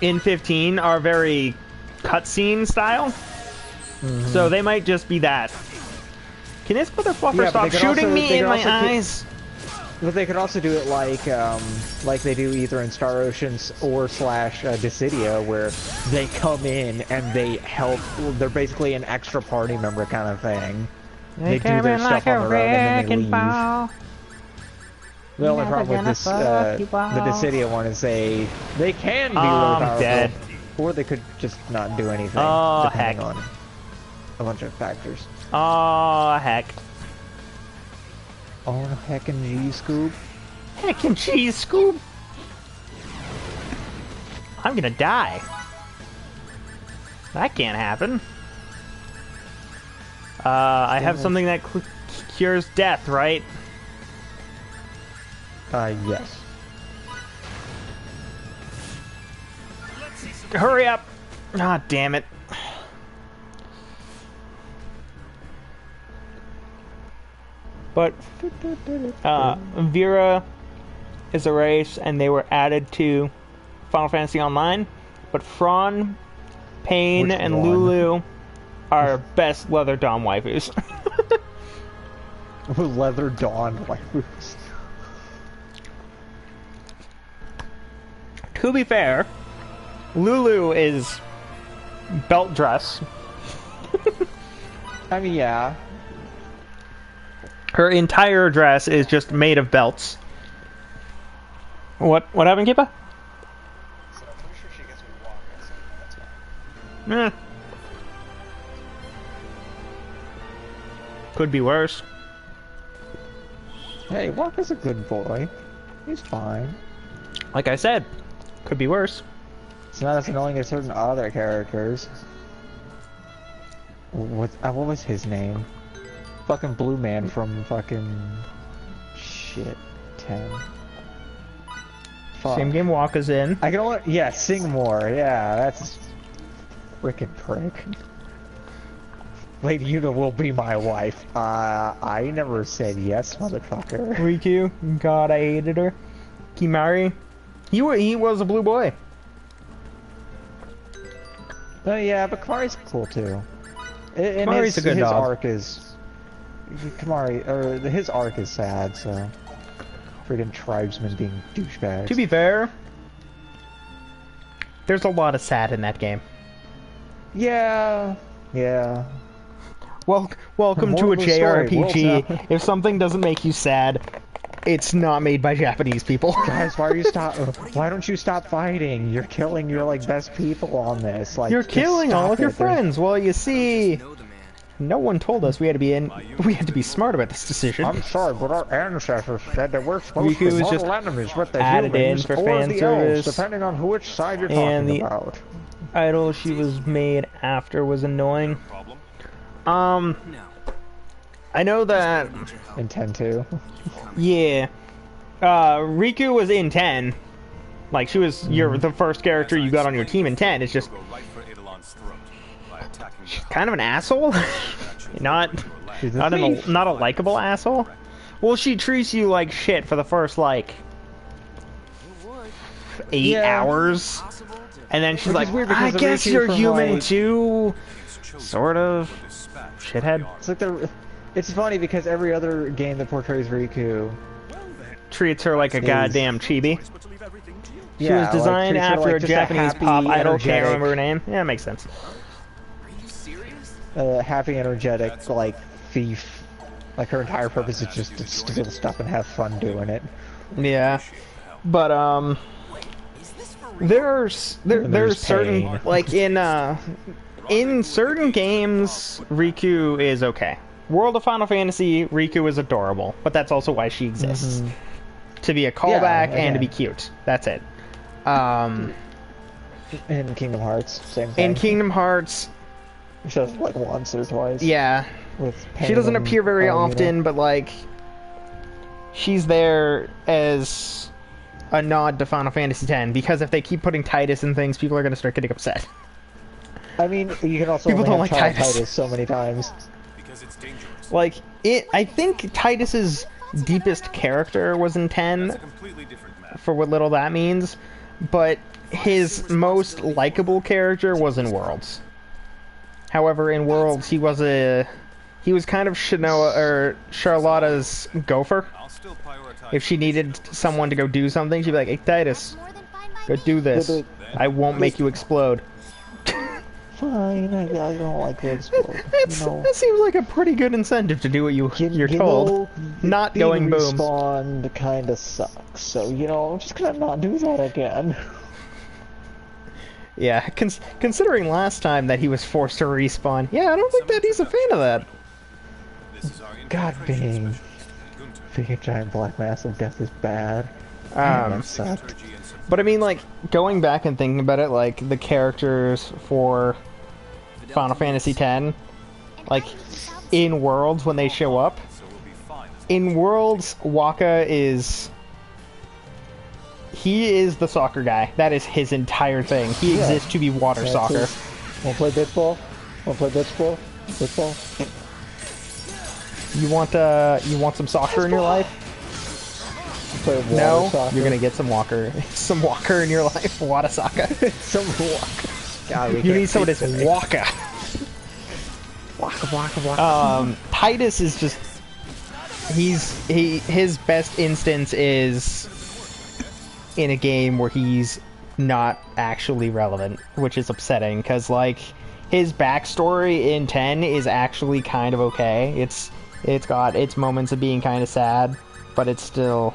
[SPEAKER 1] 15 are very cutscene style. So they might just be that. Can this motherfucker
[SPEAKER 2] Yeah, but
[SPEAKER 1] stop
[SPEAKER 2] they could
[SPEAKER 1] shooting
[SPEAKER 2] also-
[SPEAKER 1] me
[SPEAKER 2] they
[SPEAKER 1] in
[SPEAKER 2] could
[SPEAKER 1] my
[SPEAKER 2] also keep-
[SPEAKER 1] eyes?
[SPEAKER 2] But they could also do it like they do either in Star Oceans or slash Dissidia, where they come in and they help. They're basically an extra party member kind of thing. They do their stuff on their own and then they leave. The only problem with this, the Dissidia one is they can be really powerful,
[SPEAKER 1] dead.
[SPEAKER 2] or they could just not do anything,
[SPEAKER 1] Oh,
[SPEAKER 2] depending
[SPEAKER 1] heck.
[SPEAKER 2] on a bunch of factors.
[SPEAKER 1] Oh heck.
[SPEAKER 2] Oh, heckin' G-Scoop.
[SPEAKER 1] Heck and cheese, Scoob. I'm gonna die. That can't happen. I have something that cures death, right?
[SPEAKER 2] Yes.
[SPEAKER 1] Hurry up! Ah, damn it. But Vera is a race, and they were added to Final Fantasy Online. But Fran, Pain,
[SPEAKER 2] Which
[SPEAKER 1] and
[SPEAKER 2] one?
[SPEAKER 1] Lulu are best leather Dom waifus.
[SPEAKER 2] Leather Dawn waifus.
[SPEAKER 1] To be fair, Lulu is belt dress.
[SPEAKER 2] I mean, yeah.
[SPEAKER 1] Her entire dress is just made of belts. What happened, Kippa?
[SPEAKER 2] So I'm pretty sure she gets what Walker, so that's fine.
[SPEAKER 1] Could be worse.
[SPEAKER 2] Hey, Walker's a good boy. He's fine.
[SPEAKER 1] Like I said, could be worse.
[SPEAKER 2] It's not as annoying as certain other characters. What was his name? Fucking Blue Man from fucking... Shit. 10. Fuck.
[SPEAKER 1] Same game Waka's in.
[SPEAKER 2] I can only... Yeah, Singmore. Yeah, that's... Frickin' prick. Lady Una will be my wife. I never said yes, motherfucker.
[SPEAKER 1] Riku, God, I hated her. Kimari, he was a blue boy.
[SPEAKER 2] Oh yeah, but Kamari's cool too. And
[SPEAKER 1] Kamari's a good
[SPEAKER 2] his
[SPEAKER 1] dog.
[SPEAKER 2] arc is... his arc is sad, so... Freaking tribesmen being douchebags.
[SPEAKER 1] To be fair, there's a lot of sad in that game.
[SPEAKER 2] Yeah... Yeah...
[SPEAKER 1] Welcome to a
[SPEAKER 2] Moral of the story,
[SPEAKER 1] JRPG.
[SPEAKER 2] world's
[SPEAKER 1] If something doesn't make you sad, it's not made by Japanese people.
[SPEAKER 2] Guys, why don't you stop fighting? You're killing your, like, best people on this. Like,
[SPEAKER 1] You're
[SPEAKER 2] just
[SPEAKER 1] killing all
[SPEAKER 2] stop
[SPEAKER 1] of your
[SPEAKER 2] it. There's-
[SPEAKER 1] friends. Well, you see,
[SPEAKER 3] Know the man.
[SPEAKER 1] no one told us we had to be smart about this decision.
[SPEAKER 2] I'm sorry, but our ancestors said that we're supposed
[SPEAKER 1] Riku
[SPEAKER 2] to
[SPEAKER 1] is
[SPEAKER 2] be
[SPEAKER 1] just
[SPEAKER 2] mortal enemies with the
[SPEAKER 1] added in
[SPEAKER 2] humans
[SPEAKER 1] for
[SPEAKER 2] or
[SPEAKER 1] fan
[SPEAKER 2] the elves,
[SPEAKER 1] service.
[SPEAKER 2] depending on which side you're
[SPEAKER 1] And
[SPEAKER 2] talking
[SPEAKER 1] the-
[SPEAKER 2] about.
[SPEAKER 1] Idol she was made after was annoying.
[SPEAKER 4] Problem?
[SPEAKER 3] No.
[SPEAKER 1] I know that.
[SPEAKER 2] Intend to.
[SPEAKER 1] Yeah. Riku was in 10. Like, she was the first character you got on your team in 10. It's just
[SPEAKER 4] Go right for Eidolon's throat by attacking the
[SPEAKER 1] kind of an asshole. not
[SPEAKER 2] She's a
[SPEAKER 1] not
[SPEAKER 2] thief.
[SPEAKER 1] not a likable asshole. Well, she treats you like shit for the first, like,
[SPEAKER 3] It would.
[SPEAKER 1] 8
[SPEAKER 2] Yeah.
[SPEAKER 1] hours.
[SPEAKER 3] Possible to...
[SPEAKER 1] And then she's
[SPEAKER 2] Which
[SPEAKER 1] like,
[SPEAKER 2] is weird because
[SPEAKER 1] I
[SPEAKER 2] the
[SPEAKER 1] guess
[SPEAKER 2] Riku
[SPEAKER 1] you're
[SPEAKER 2] from,
[SPEAKER 1] human
[SPEAKER 2] like-
[SPEAKER 1] too.
[SPEAKER 4] children
[SPEAKER 1] Sort of.
[SPEAKER 4] were dispatched
[SPEAKER 1] Shithead.
[SPEAKER 2] It's like it's funny because every other game that portrays Riku,
[SPEAKER 1] Treats her like a goddamn chibi.
[SPEAKER 4] but to leave everything to you.
[SPEAKER 1] She
[SPEAKER 2] yeah,
[SPEAKER 1] was designed
[SPEAKER 2] like, treats her
[SPEAKER 1] after
[SPEAKER 2] like
[SPEAKER 1] a
[SPEAKER 2] just
[SPEAKER 1] Japanese
[SPEAKER 2] happy,
[SPEAKER 1] pop idol. Can't
[SPEAKER 2] energetic-
[SPEAKER 1] remember her name. Yeah, makes sense.
[SPEAKER 3] Are you serious?
[SPEAKER 2] happy, energetic, like thief. Like her entire purpose is just to steal stuff and have fun doing it.
[SPEAKER 1] Yeah, but there's certain
[SPEAKER 2] pain.
[SPEAKER 1] like in certain games Riku is okay. World of Final Fantasy, Riku is adorable, but that's also why she exists. To be a callback and to be cute. That's it.
[SPEAKER 2] In Kingdom Hearts, same thing.
[SPEAKER 1] In Kingdom Hearts,
[SPEAKER 2] just like once or twice.
[SPEAKER 1] yeah.
[SPEAKER 2] With
[SPEAKER 1] She doesn't
[SPEAKER 2] Pain
[SPEAKER 1] appear very
[SPEAKER 2] and
[SPEAKER 1] often, but like she's there as a nod to Final Fantasy X, because if they keep putting Titus in things, people are going to start getting upset.
[SPEAKER 2] I mean, you can also
[SPEAKER 1] People
[SPEAKER 2] only
[SPEAKER 1] don't
[SPEAKER 2] have
[SPEAKER 1] like
[SPEAKER 2] Child
[SPEAKER 1] Titus.
[SPEAKER 2] Titus so many times.
[SPEAKER 4] Because it's dangerous.
[SPEAKER 1] Like I think Titus's deepest character was in 10,
[SPEAKER 4] That's a completely different map.
[SPEAKER 1] for what little that means, but his most likable character was in Worlds. However, in Worlds, he was kind of Shanoa or Charlotta's gopher.
[SPEAKER 4] I'll still prioritize.
[SPEAKER 1] If she needed someone to go do something, she'd be like, "Hey, Titus,
[SPEAKER 5] More than fine by
[SPEAKER 1] go
[SPEAKER 5] me.
[SPEAKER 1] do this.
[SPEAKER 2] But
[SPEAKER 1] I won't make you explode."
[SPEAKER 2] Fine, I don't like to explode. You know,
[SPEAKER 1] That seems like a pretty good incentive to do what you're told.
[SPEAKER 2] know,
[SPEAKER 1] Not
[SPEAKER 2] being
[SPEAKER 1] going boom.
[SPEAKER 2] respawned kinda sucks, so, you know, I'm just gonna not do that again.
[SPEAKER 1] Yeah, considering last time that he was forced to respawn, yeah, I don't think that he's a fan of that.
[SPEAKER 4] This is our
[SPEAKER 2] God,
[SPEAKER 4] infiltration
[SPEAKER 2] being
[SPEAKER 4] specialist, Gunter.
[SPEAKER 2] being a giant black mass of death is bad. That sucked.
[SPEAKER 4] Liturgy and support.
[SPEAKER 1] But I mean, like, going back and thinking about it, like, the characters for Final Fantasy X, like, in Worlds when they show up,
[SPEAKER 4] So we'll be fine.
[SPEAKER 1] in Worlds, Waka is... He is the soccer guy. That is his entire thing. He
[SPEAKER 2] Yeah.
[SPEAKER 1] exists to be water soccer.
[SPEAKER 2] Wanna play bitch ball? Wanna play bitch ball? Bitch ball?
[SPEAKER 1] You want some soccer in your life?
[SPEAKER 2] Play water
[SPEAKER 1] No,
[SPEAKER 2] soccer?
[SPEAKER 1] you're gonna get some walker in your life. Water soccer.
[SPEAKER 2] Some walk. God, we
[SPEAKER 1] You
[SPEAKER 2] can't
[SPEAKER 1] need someone
[SPEAKER 2] speak
[SPEAKER 1] that's Waka.
[SPEAKER 2] Waka.
[SPEAKER 1] Titus is just his best instance is in a game where he's not actually relevant, which is upsetting because like his backstory in 10 is actually kind of okay. It's got its moments of being kind of sad, but it's still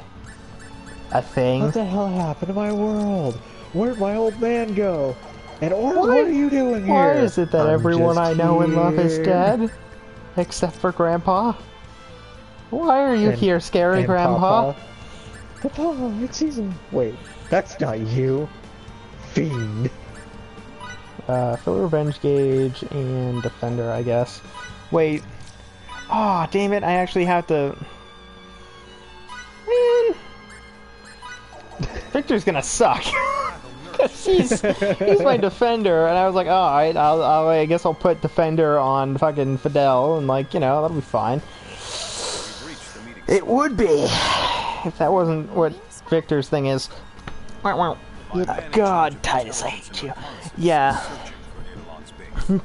[SPEAKER 1] a thing.
[SPEAKER 2] What the hell happened to my world? Where'd my old man go? And Orin, what are you doing here?
[SPEAKER 1] Why is it that
[SPEAKER 2] I'm
[SPEAKER 1] everyone
[SPEAKER 2] just
[SPEAKER 1] I know and love is
[SPEAKER 2] here.
[SPEAKER 1] dead? Except for Grandpa? Why are you
[SPEAKER 2] And-
[SPEAKER 1] here, scary
[SPEAKER 2] and
[SPEAKER 1] Grandpa?
[SPEAKER 2] Papa, it's season. Wait, that's not you. Fiend.
[SPEAKER 1] Fill Revenge Gauge and Defender, I guess. Wait. Aw, damn it, I actually have to... Man. Victor's gonna suck. 'Cause he's my Defender, and I was like, alright, I guess I'll put Defender on fucking Fidel, and like, you know, that'll be fine.
[SPEAKER 4] We've reached the meeting.
[SPEAKER 1] It would be, if that wasn't what Victor's thing is. God, Titus, I hate you. Yeah.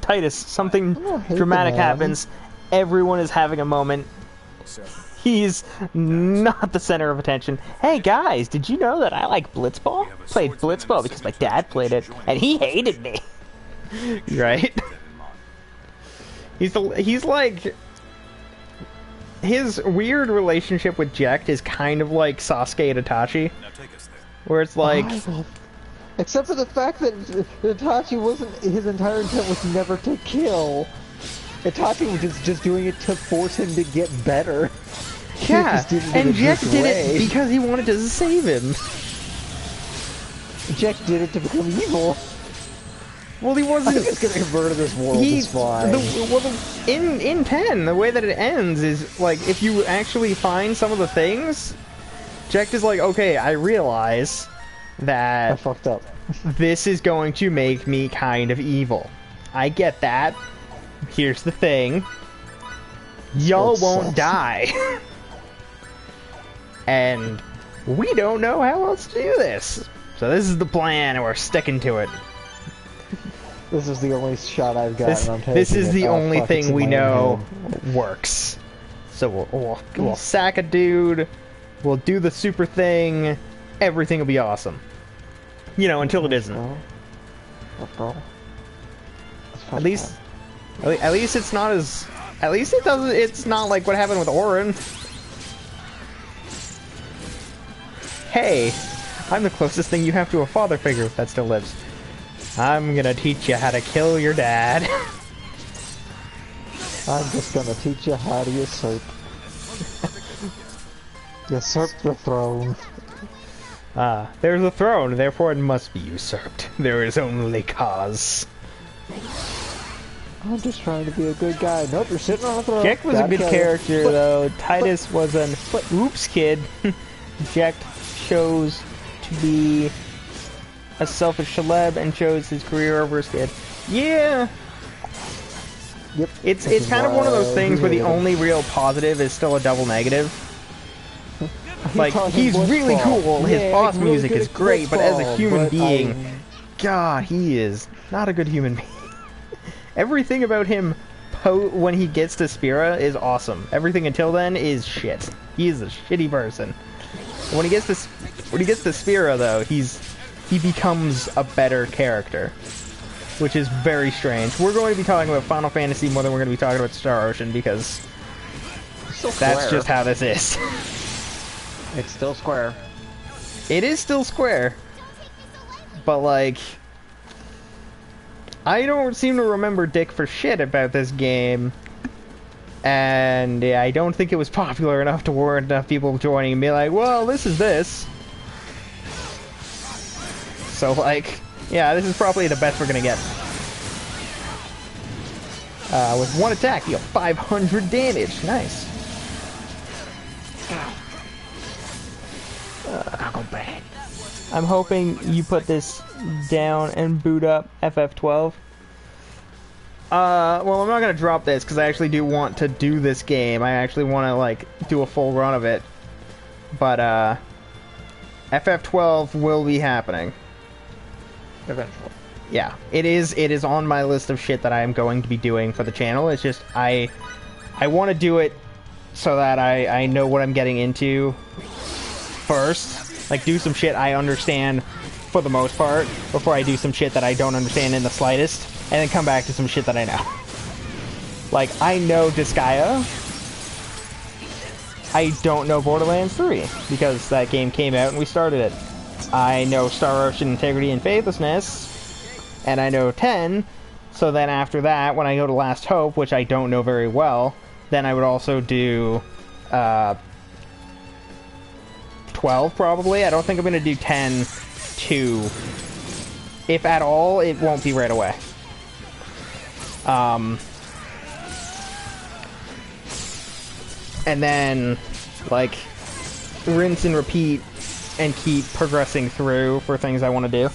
[SPEAKER 1] Titus, something
[SPEAKER 2] hate
[SPEAKER 1] dramatic
[SPEAKER 2] the man.
[SPEAKER 1] happens. Everyone is having a moment. He's not the center of attention. Hey guys, did you know that I like Blitzball? Played Blitzball because my dad played it, and he hated me. Right? He's like... His weird relationship with Jecht is kind of like Sasuke and Itachi,
[SPEAKER 4] Now take us there.
[SPEAKER 1] where it's like...
[SPEAKER 2] Except for the fact that Itachi wasn't, his entire intent was never to kill. Itachi was just doing it to force him to get better. He
[SPEAKER 1] Yeah,
[SPEAKER 2] just did it in
[SPEAKER 1] and
[SPEAKER 2] a
[SPEAKER 1] Jecht
[SPEAKER 2] good
[SPEAKER 1] did
[SPEAKER 2] way.
[SPEAKER 1] it because he wanted to save him.
[SPEAKER 2] Jecht did it to become evil.
[SPEAKER 1] Well, he
[SPEAKER 2] I
[SPEAKER 1] wasn't...
[SPEAKER 2] think it's gonna convert this world is fine.
[SPEAKER 1] In 10, the way that it ends is, like, if you actually find some of the things, Jecht is like, okay, I realize
[SPEAKER 2] I
[SPEAKER 1] that
[SPEAKER 2] fucked up.
[SPEAKER 1] this is going to make me kind of evil. I get that. Here's the thing. Y'all
[SPEAKER 2] That
[SPEAKER 1] won't
[SPEAKER 2] sucks.
[SPEAKER 1] die. And we don't know how else to do this. So this is the plan, and we're sticking to it.
[SPEAKER 2] This is the only shot I've got.
[SPEAKER 1] This,
[SPEAKER 2] and I'm taking
[SPEAKER 1] this is
[SPEAKER 2] it.
[SPEAKER 1] the
[SPEAKER 2] Oh,
[SPEAKER 1] only
[SPEAKER 2] fuck, it's
[SPEAKER 1] thing
[SPEAKER 2] in
[SPEAKER 1] we
[SPEAKER 2] my own
[SPEAKER 1] know
[SPEAKER 2] head.
[SPEAKER 1] works. So we'll sack a dude, we'll do the super thing, everything will be awesome. You know, until it isn't.
[SPEAKER 2] Bro.
[SPEAKER 1] At least it's not as... At least it doesn't... It's not like what happened with Orin. Hey, I'm the closest thing you have to a father figure that still lives. I'm gonna teach you how to kill your dad.
[SPEAKER 2] I'm just gonna teach you how to usurp. Usurp the throne.
[SPEAKER 1] There's a throne, therefore it must be usurped. There is only cause.
[SPEAKER 2] I'm just trying to be a good guy. Nope, you're sitting on a throne.
[SPEAKER 1] Jack was a good character, though. Titus was an oops kid. Jack chose to be a selfish celeb and chose his career over his kid. Yeah.
[SPEAKER 2] Yep.
[SPEAKER 1] It's kind of one of those things where the only real positive is still a double negative. Like, he's really cool, his boss music is great, but as a human being, God, he is not a good human being. Everything about him when he gets to Spira is awesome. Everything until then is shit. He is a shitty person. When he gets to Spira, though, he becomes a better character, which is very strange. We're going to be talking about Final Fantasy more than we're going to be talking about Star Ocean, because that's just how this is.
[SPEAKER 2] It's still square.
[SPEAKER 1] It is still square, but like, I don't seem to remember dick for shit about this game, and I don't think it was popular enough to warrant enough people joining and be like, well, this is this. So like, yeah, this is probably the best we're gonna get. With one attack, you have 500 damage. Nice.
[SPEAKER 2] I'll go back.
[SPEAKER 1] I'm hoping you put this down and boot up FF12. Well, I'm not gonna drop this because I actually do want to do this game. I actually want to like do a full run of it. But FF12 will be happening
[SPEAKER 2] Eventually.
[SPEAKER 1] Yeah, it is on my list of shit that I am going to be doing for the channel. It's just I want to do it so that I know what I'm getting into first. Like, do some shit I understand for the most part before I do some shit that I don't understand in the slightest, and then come back to some shit that I know. Like, I know Disgaea. I don't know Borderlands 3 because that game came out and we started it. I know Star Ocean Integrity and Faithlessness, and I know 10, so then after that, when I go to Last Hope, which I don't know very well, then I would also do 12 probably. I don't think I'm going to do 10 2. If at all, it won't be right away. And then, like, rinse and repeat and keep progressing through for things I want to do.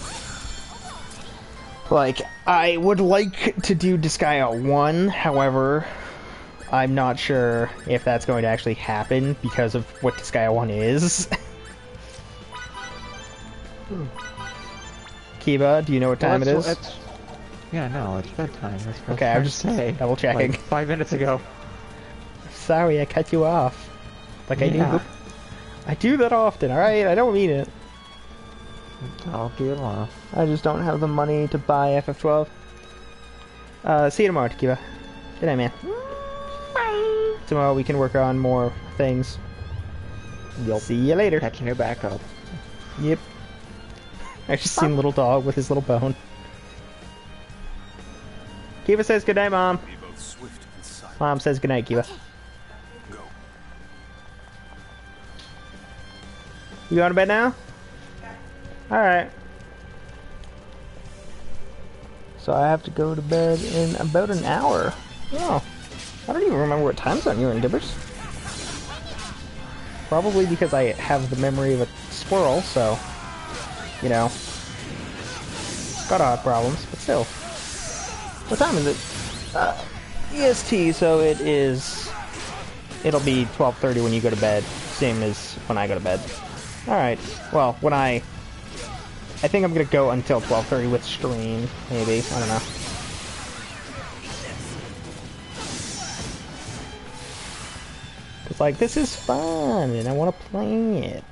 [SPEAKER 1] Like, I would like to do Disgaea 1, however, I'm not sure if that's going to actually happen because of what Disgaea 1 is. Kiba, do you know what time it is?
[SPEAKER 2] Yeah, no, it's bedtime. That's what
[SPEAKER 1] okay, I'm just double checking.
[SPEAKER 2] Like 5 minutes ago.
[SPEAKER 1] Sorry, I cut you off. Like
[SPEAKER 2] Yeah.
[SPEAKER 1] I do that often, alright? I don't mean it.
[SPEAKER 2] I'll do it tomorrow.
[SPEAKER 1] I just don't have the money to buy FF12. See you tomorrow, Kiba. Good night, man. Bye. Tomorrow we can work on more things.
[SPEAKER 2] Yep.
[SPEAKER 1] See you later.
[SPEAKER 2] Catching your back up.
[SPEAKER 1] Yep. I just seen little dog with his little bone. Kiba says goodnight, Mom. Mom says goodnight, Kiba. You going to bed now? Alright. So I have to go to bed in about an hour. Oh. I don't even remember what time zone you're in, Dibbers. Probably because I have the memory of a squirrel, so... You know. Scottahawk problems, but still. What time is it? EST, so it is... It'll be 12:30 when you go to bed. Same as when I go to bed. Alright. Well, when I think I'm gonna go until 12:30 with stream, maybe. I don't know. It's like, this is fun, and I want to play it.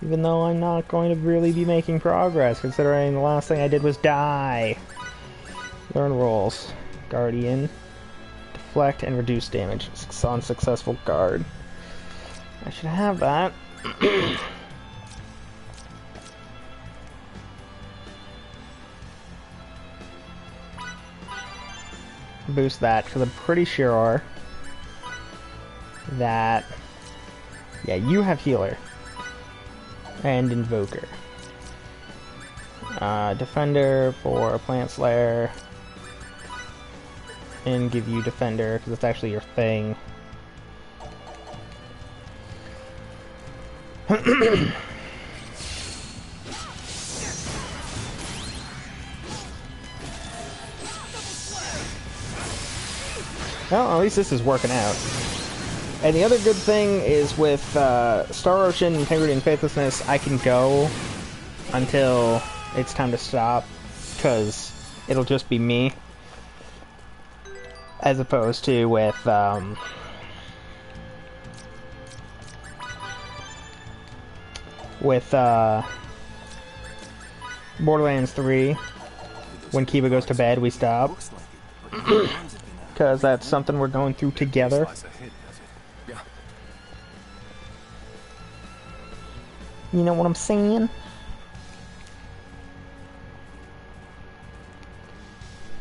[SPEAKER 1] Even though I'm not going to really be making progress, considering the last thing I did was die. Learn roles. Guardian. Deflect and reduce damage. Unsuccessful guard. I should have that. boost that, because I'm pretty sure that... Yeah, you have healer. And invoker. Defender for Plant Slayer. And give you defender, because it's actually your thing. Well, at least this is working out. And the other good thing is with Star Ocean, Integrity, and Faithlessness, I can go until it's time to stop, because it'll just be me. As opposed to with Borderlands 3, when Kiba goes to bed, we stop. Because that's something we're going through together. You know what I'm saying?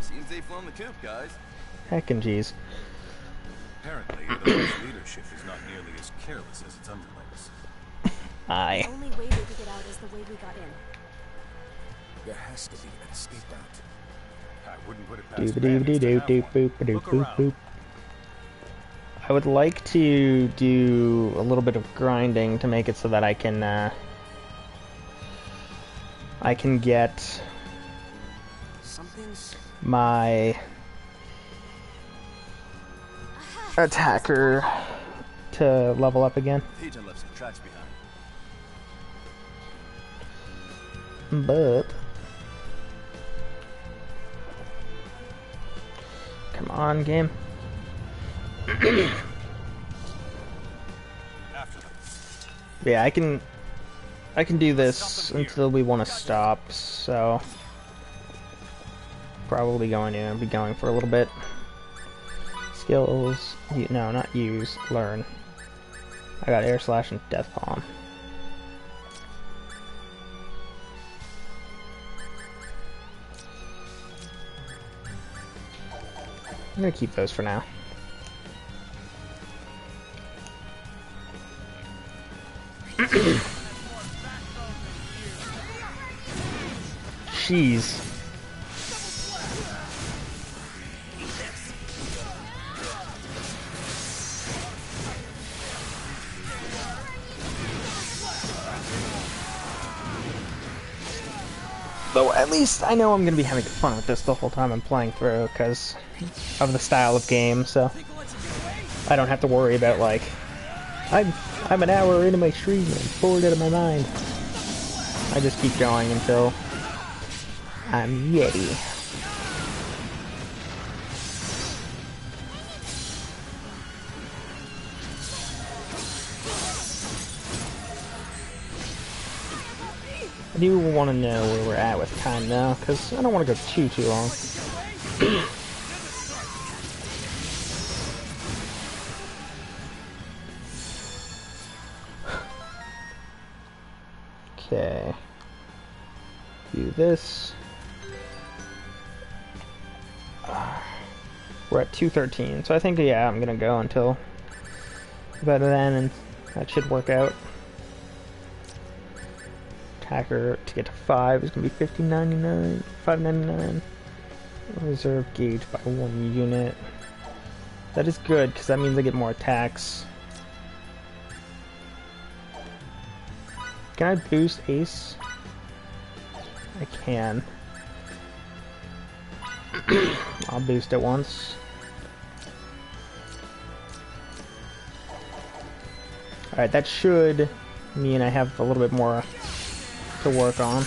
[SPEAKER 9] Seems they've flown the coop, guys.
[SPEAKER 1] Heckin' jeez.
[SPEAKER 4] Apparently, the Earth's leadership is not nearly as careless as its underlings.
[SPEAKER 1] Aye.
[SPEAKER 5] The only way they could get out is the way we got in.
[SPEAKER 9] There has to be an escape route.
[SPEAKER 4] I wouldn't put it past
[SPEAKER 1] Doop
[SPEAKER 4] bandits
[SPEAKER 1] doop
[SPEAKER 4] to
[SPEAKER 1] doop
[SPEAKER 4] have
[SPEAKER 1] doop
[SPEAKER 4] one.
[SPEAKER 1] boop boop
[SPEAKER 4] Look
[SPEAKER 1] boop
[SPEAKER 4] around.
[SPEAKER 1] boop. I would like to do a little bit of grinding to make it so that I can get
[SPEAKER 3] Something's...
[SPEAKER 1] my attacker to level up again.
[SPEAKER 9] Peter left some tracks behind.
[SPEAKER 1] But come on, game.
[SPEAKER 4] After them.
[SPEAKER 1] Yeah, I can do this until we want to stop, so probably going to be going for a little bit. Skills, no, not use, learn. I got air slash and death palm. I'm gonna keep those for now. Jeez. Though at least I know I'm gonna be having fun with this the whole time I'm playing through, because of the style of game, so I don't have to worry about, like, I'm an hour into my stream and I'm bored out of my mind. I just keep going until I'm ready. I do want to know where we're at with time now, because I don't want to go too long. Okay. Do this. We're at 2:13, so I think, yeah, I'm gonna go until about then, and that should work out. Attacker to get to 5 is gonna be 50.99, 5.99. Reserve gauge by 1 unit. That is good, because that means I get more attacks. Can I boost Ace? I can. I'll boost it once. Alright, that should mean I have a little bit more to work on.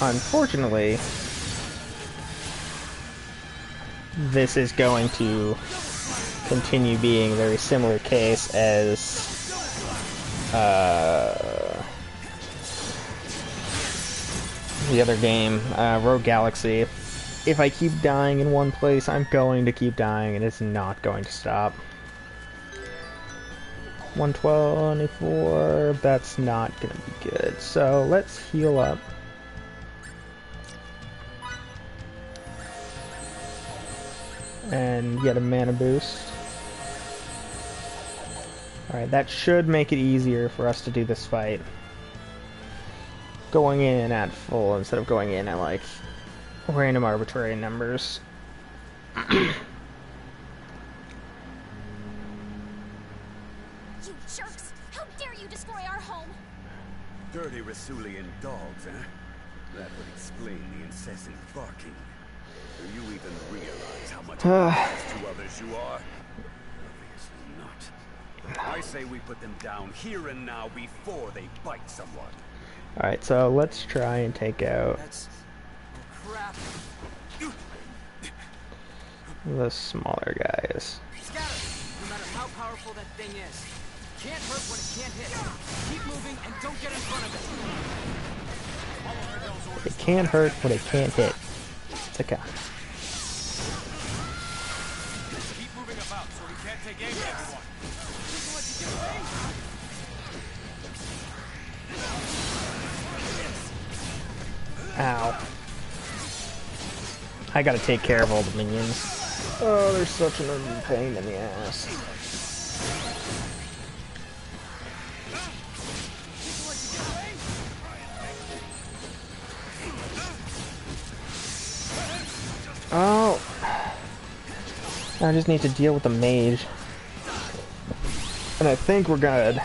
[SPEAKER 1] Unfortunately, this is going to continue being a very similar case as the other game, Rogue Galaxy. If I keep dying in one place, I'm going to keep dying, and it's not going to stop. 124. That's not gonna be good. So let's heal up. And get a mana boost. Alright, that should make it easier for us to do this fight. Going in at full instead of going in at, like, random arbitrary numbers.
[SPEAKER 5] You jerks! How dare you destroy our home!
[SPEAKER 10] Dirty Rasulian dogs, huh? That would explain the incessant barking. Do you even realize how much of to others you are? Obviously not. I say we put them down here and now before they bite someone.
[SPEAKER 1] Alright, so let's try and take out
[SPEAKER 8] Crap.
[SPEAKER 1] the smaller guys.
[SPEAKER 8] Scatter. No matter how powerful that thing is, can't hurt what it can't hit. Keep moving and don't get in front of it.
[SPEAKER 1] It can't hurt, but it can't hit. It's okay.
[SPEAKER 4] Keep moving about so we can't take aim at everyone.
[SPEAKER 1] Ow. I gotta take care of all the minions. Oh, they're such an pain in the ass. Oh. I just need to deal with the mage. And I think we're good.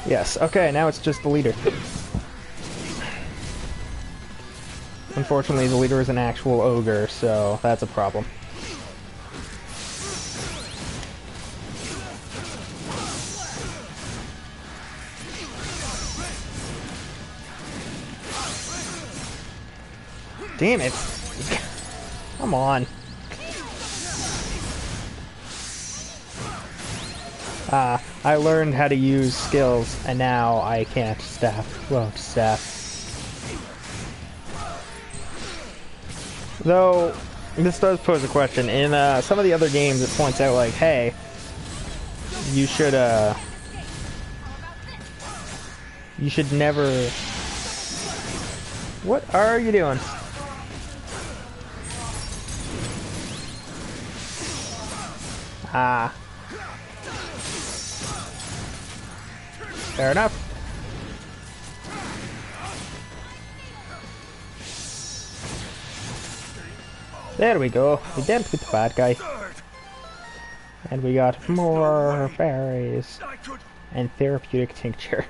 [SPEAKER 1] Yes, okay, now it's just the leader. Unfortunately, the leader is an actual ogre, so that's a problem. Damn it! Come on. I learned how to use skills, and now I can't staff. Won't staff. Though, this does pose a question. In some of the other games, it points out, like, hey, you should never... What are you doing? Ah. Fair enough. There we go. We dealt with the bad guy. And we got more berries. And therapeutic tincture.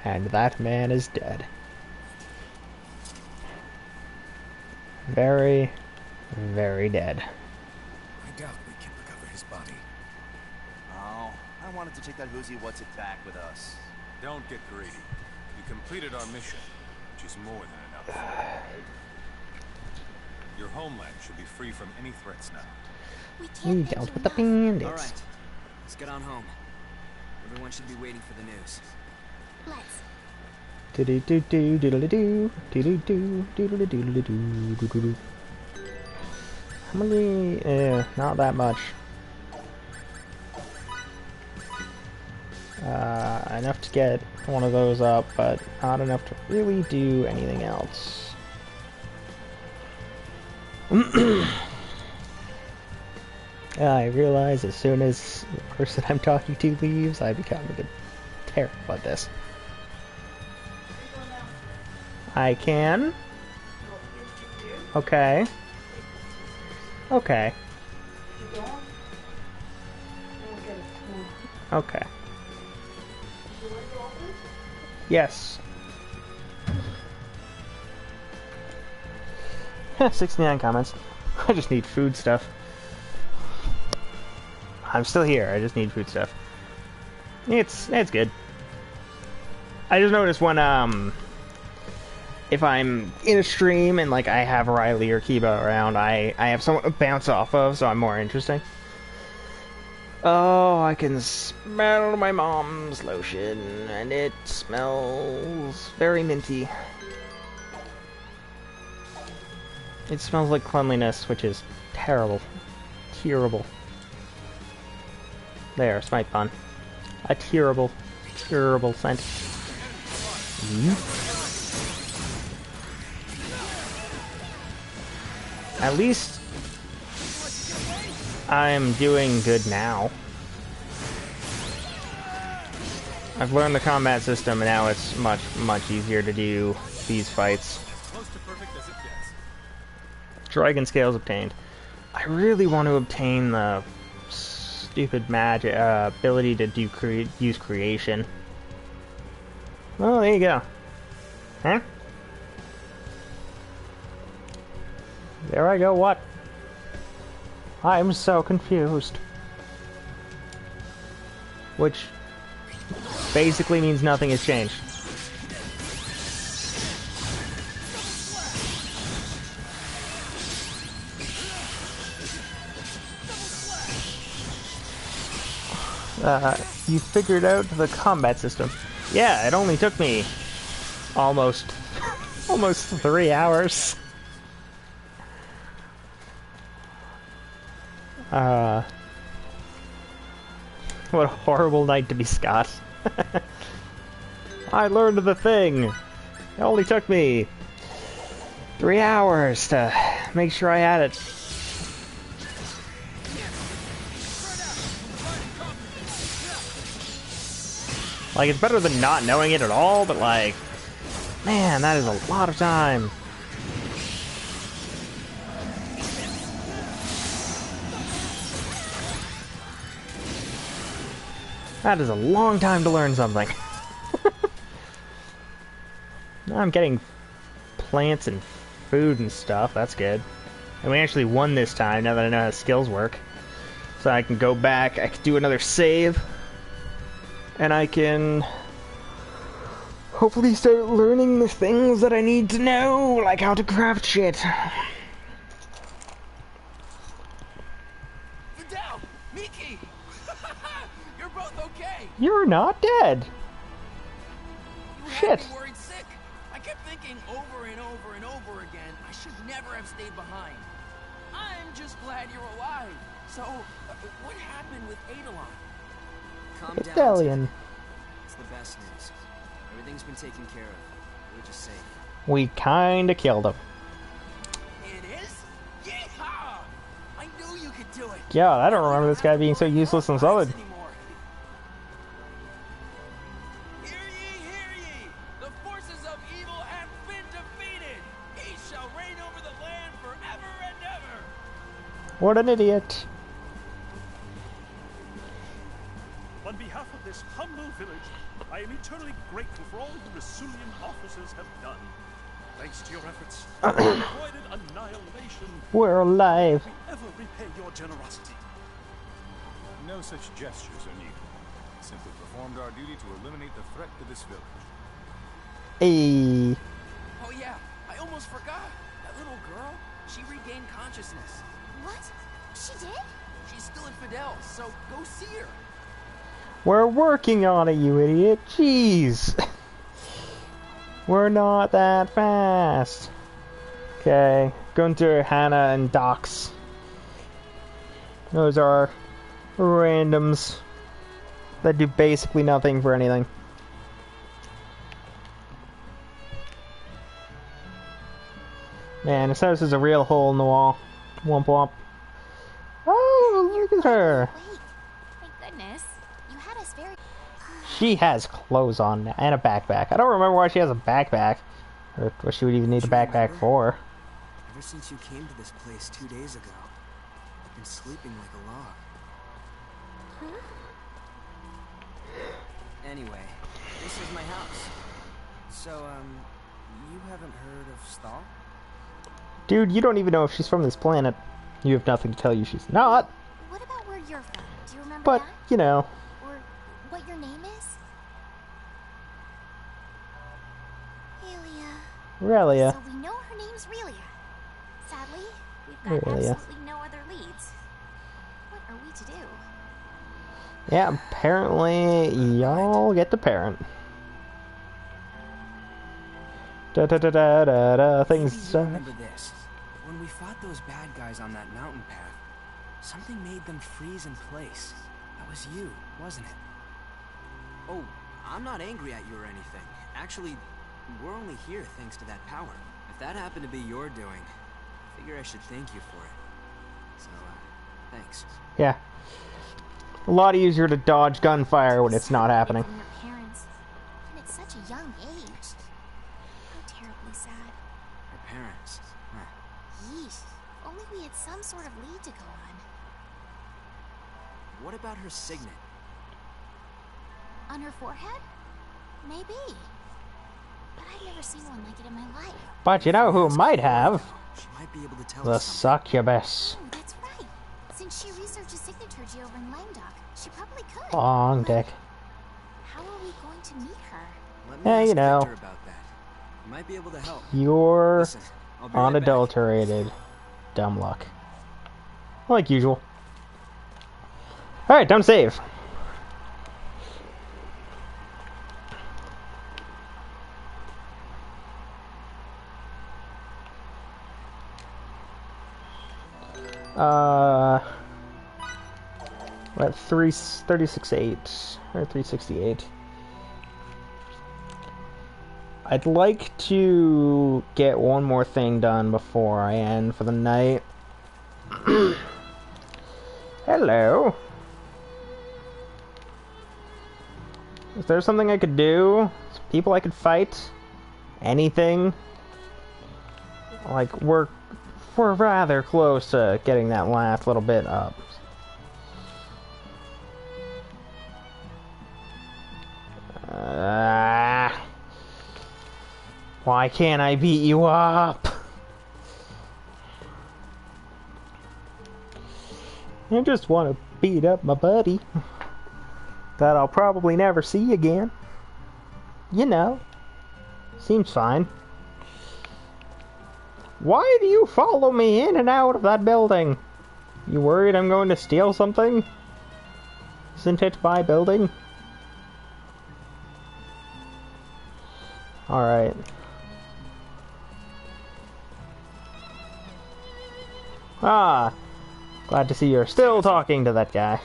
[SPEAKER 1] And that man is dead. Very, very dead.
[SPEAKER 9] I doubt we can recover his body.
[SPEAKER 11] Oh, I wanted to take that who's he what's it back with us.
[SPEAKER 4] Don't get greedy. You completed our mission, which is more than enough. Your homeland should be free from any threats now.
[SPEAKER 5] We
[SPEAKER 1] We
[SPEAKER 5] can't thank
[SPEAKER 1] dealt
[SPEAKER 5] you
[SPEAKER 1] with the
[SPEAKER 5] enough.
[SPEAKER 1] bandits.
[SPEAKER 3] Alright, let's get on home. Everyone should be waiting for the news.
[SPEAKER 5] Let's.
[SPEAKER 1] Do do do do do do do do do do do do do do do. How many? Not that much. Enough to get one of those up, but not enough to really do anything else. I realize as soon as the person I'm talking to leaves, I become a bit terrible at this. I can. Okay. Okay. Okay. Yes. 69 comments. I just need food stuff. I'm still here. I just need food stuff. It's good. I just noticed when if I'm in a stream and like I have Riley or Kiba around, I have someone to bounce off of, so I'm more interesting. Oh, I can smell my mom's lotion, and it smells very minty. It smells like cleanliness, which is terrible. Terrible. There, smite pun. A terrible, terrible scent. At least I'm doing good now. I've learned the combat system, and now it's much, much easier to do these fights. Dragon scales obtained. I really want to obtain the stupid magic ability to do use creation. Oh, there you go. Huh? There I go. What? I'm so confused. Which basically means nothing has changed. You figured out the combat system. Yeah, it only took me almost 3 hours. What a horrible night to be Scott. I learned the thing. It only took me 3 hours to make sure I had it. Like, it's better than not knowing it at all, but like, man, that is a lot of time. That is a long time to learn something. Now I'm getting plants and food and stuff, that's good. And we actually won this time, now that I know how skills work. So I can go back, I can do another save. And I can hopefully start learning the things that I need to know, like how to craft shit.
[SPEAKER 8] Fidel! Miki! You're both okay!
[SPEAKER 1] You're not dead!
[SPEAKER 8] You
[SPEAKER 1] Shit!
[SPEAKER 8] had me worried sick. I kept thinking over and over and over again, I should never have stayed behind. I'm just glad you're alive. So, what happened with Adalon?
[SPEAKER 3] Calm down.
[SPEAKER 1] Italian.
[SPEAKER 3] It's the best news. Everything's been taken care of. We're just safe.
[SPEAKER 1] We kinda killed him.
[SPEAKER 8] It is? Yeehaw! I knew you could do it.
[SPEAKER 1] God, I don't remember this guy being so useless and solid.
[SPEAKER 8] Hear ye! The forces of evil have been defeated. He shall reign over the land forever and ever.
[SPEAKER 1] What an idiot.
[SPEAKER 12] On behalf of this humble village, I am eternally grateful for all the Rasulian officers have done. Thanks to your efforts, we avoided annihilation.
[SPEAKER 1] We're alive.
[SPEAKER 12] Will we ever repay your generosity?
[SPEAKER 4] No such gestures are needed. We simply performed our duty to eliminate the threat to this village.
[SPEAKER 1] Hey.
[SPEAKER 8] Oh yeah, I almost forgot. That little girl, she regained consciousness.
[SPEAKER 5] What? She did?
[SPEAKER 8] She's still in Fidel, so go see her.
[SPEAKER 1] We're working on it, you idiot. Jeez. We're not that fast. Okay. Gunter, Hannah, and Docs. Those are randoms that do basically nothing for anything. Man, this house is a real hole in the wall. Womp womp. Oh, look at her.
[SPEAKER 5] Wait. Thank goodness. You had us very...
[SPEAKER 1] She has clothes on now, and a backpack. I don't remember why she has a backpack. Or what she would even need a backpack for.
[SPEAKER 3] Ever since you came to this place 2 days ago, I've been sleeping like a log. Anyway, this is my house. So, you haven't heard of Stahl?
[SPEAKER 1] Dude, you don't even know if she's from this planet. You have nothing to tell you she's not.
[SPEAKER 5] What about where you're from? Do you remember
[SPEAKER 1] But,
[SPEAKER 5] that?
[SPEAKER 1] you know.
[SPEAKER 5] Or what your name is?
[SPEAKER 1] Relia.
[SPEAKER 5] So we know her name's Relia. Sadly, we've got
[SPEAKER 1] Relia.
[SPEAKER 5] absolutely no other leads. What are we to do?
[SPEAKER 1] Yeah, apparently y'all get the parent. Da da da da da da. Things.
[SPEAKER 3] Maybe you remember this. when we fought those bad guys on that mountain path, something made them freeze in place. That was you, wasn't it? Oh, I'm not angry at you or anything. Actually, we're only here thanks to that power. If that happened to be your doing, I figure I should thank you for it. So, thanks.
[SPEAKER 1] Yeah. A lot easier to dodge gunfire when it's not happening.
[SPEAKER 5] From your parents, and at such a young age. How terribly sad.
[SPEAKER 3] Her parents? Huh.
[SPEAKER 5] Yeesh. If only we had some sort of lead to go on.
[SPEAKER 3] What about her signet?
[SPEAKER 5] On her forehead? Maybe. But I've never seen one like it in my life.
[SPEAKER 1] But you know who might have?
[SPEAKER 3] She might be able to tell
[SPEAKER 1] The
[SPEAKER 3] us something.
[SPEAKER 1] succubus.
[SPEAKER 5] Oh, that's right. Since she researches signaturgy over in Langdock, she probably could.
[SPEAKER 1] Long dick.
[SPEAKER 5] How are we going to meet her?
[SPEAKER 3] Let me
[SPEAKER 1] Yeah,
[SPEAKER 3] ask
[SPEAKER 1] you know.
[SPEAKER 3] Victor about that. He might be able to help.
[SPEAKER 1] Pure,
[SPEAKER 3] Listen, I'll be right back.
[SPEAKER 1] unadulterated dumb luck. Like usual. Alright, time to save. We're at 36.8 or 368. I'd like to get one more thing done before I end for the night. Hello. Is there something I could do? People I could fight? Anything? Like, we're rather close to getting that last little bit up. Why can't I beat you up? I just want to beat up my buddy that I'll probably never see again. You know, seems fine. Why do you follow me in and out of that building? You worried I'm going to steal something? Isn't it my building? Alright. Ah, glad to see you're still talking to that guy.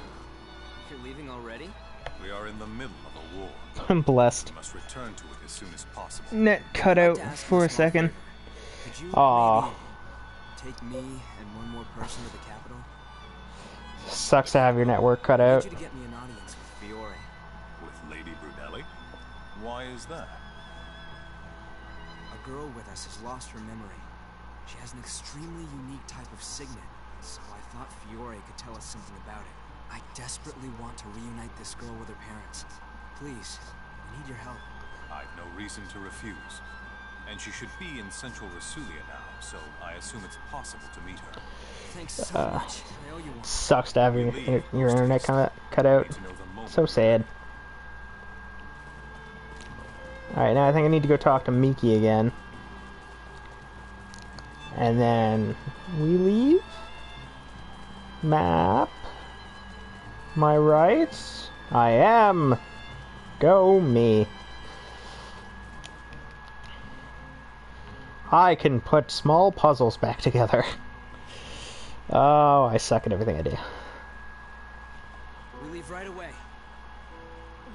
[SPEAKER 3] You're leaving already?
[SPEAKER 4] We are in the middle of a war.
[SPEAKER 1] I'm blessed.
[SPEAKER 4] We must return to it as soon as possible.
[SPEAKER 1] Net cut out for a second.
[SPEAKER 3] Could you
[SPEAKER 1] Aw.
[SPEAKER 3] maybe take me and one more person to the capital?
[SPEAKER 1] Sucks to have your network cut
[SPEAKER 3] I need
[SPEAKER 1] out.
[SPEAKER 3] you to get me an audience with Fiore.
[SPEAKER 4] With Lady Brudelli? Why is that?
[SPEAKER 3] A girl with us has lost her memory. She has an extremely unique type of signet, so I thought Fiore could tell us something about it. I desperately want to reunite this girl with her parents. Please, I need your help.
[SPEAKER 4] I've no reason to refuse. And she should be in central Rasulia now, so I assume it's possible to meet her.
[SPEAKER 3] Thanks so much. I owe you one.
[SPEAKER 1] Sucks to have your internet cut out. So sad. Alright, now I think I need to go talk to Miki again. And then we leave. Map. Am I right? I am. Go me. I can put small puzzles back together. Oh, I suck at everything I do.
[SPEAKER 3] We leave right away.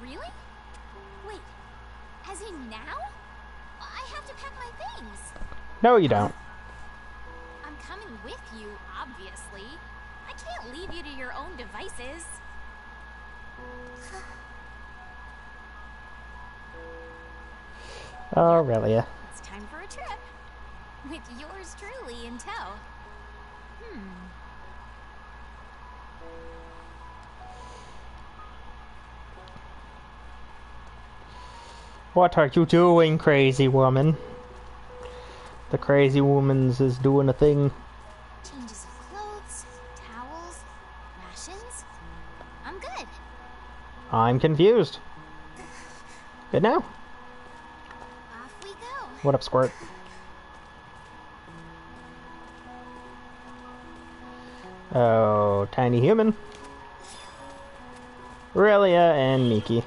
[SPEAKER 5] Really? Wait, as in now? I have to pack my things.
[SPEAKER 1] No, you don't.
[SPEAKER 5] I'm coming with you, obviously. I can't leave you to your own devices.
[SPEAKER 1] Oh, really? Yeah.
[SPEAKER 5] It's time for a trip. With yours truly in tow.
[SPEAKER 1] What are you doing, crazy woman? The crazy woman's is doing a thing.
[SPEAKER 5] Changes of clothes, towels, rations. I'm good.
[SPEAKER 1] I'm confused. Good now.
[SPEAKER 5] Off we go.
[SPEAKER 1] What up, Squirt? Oh, tiny human. Aurelia and Miki.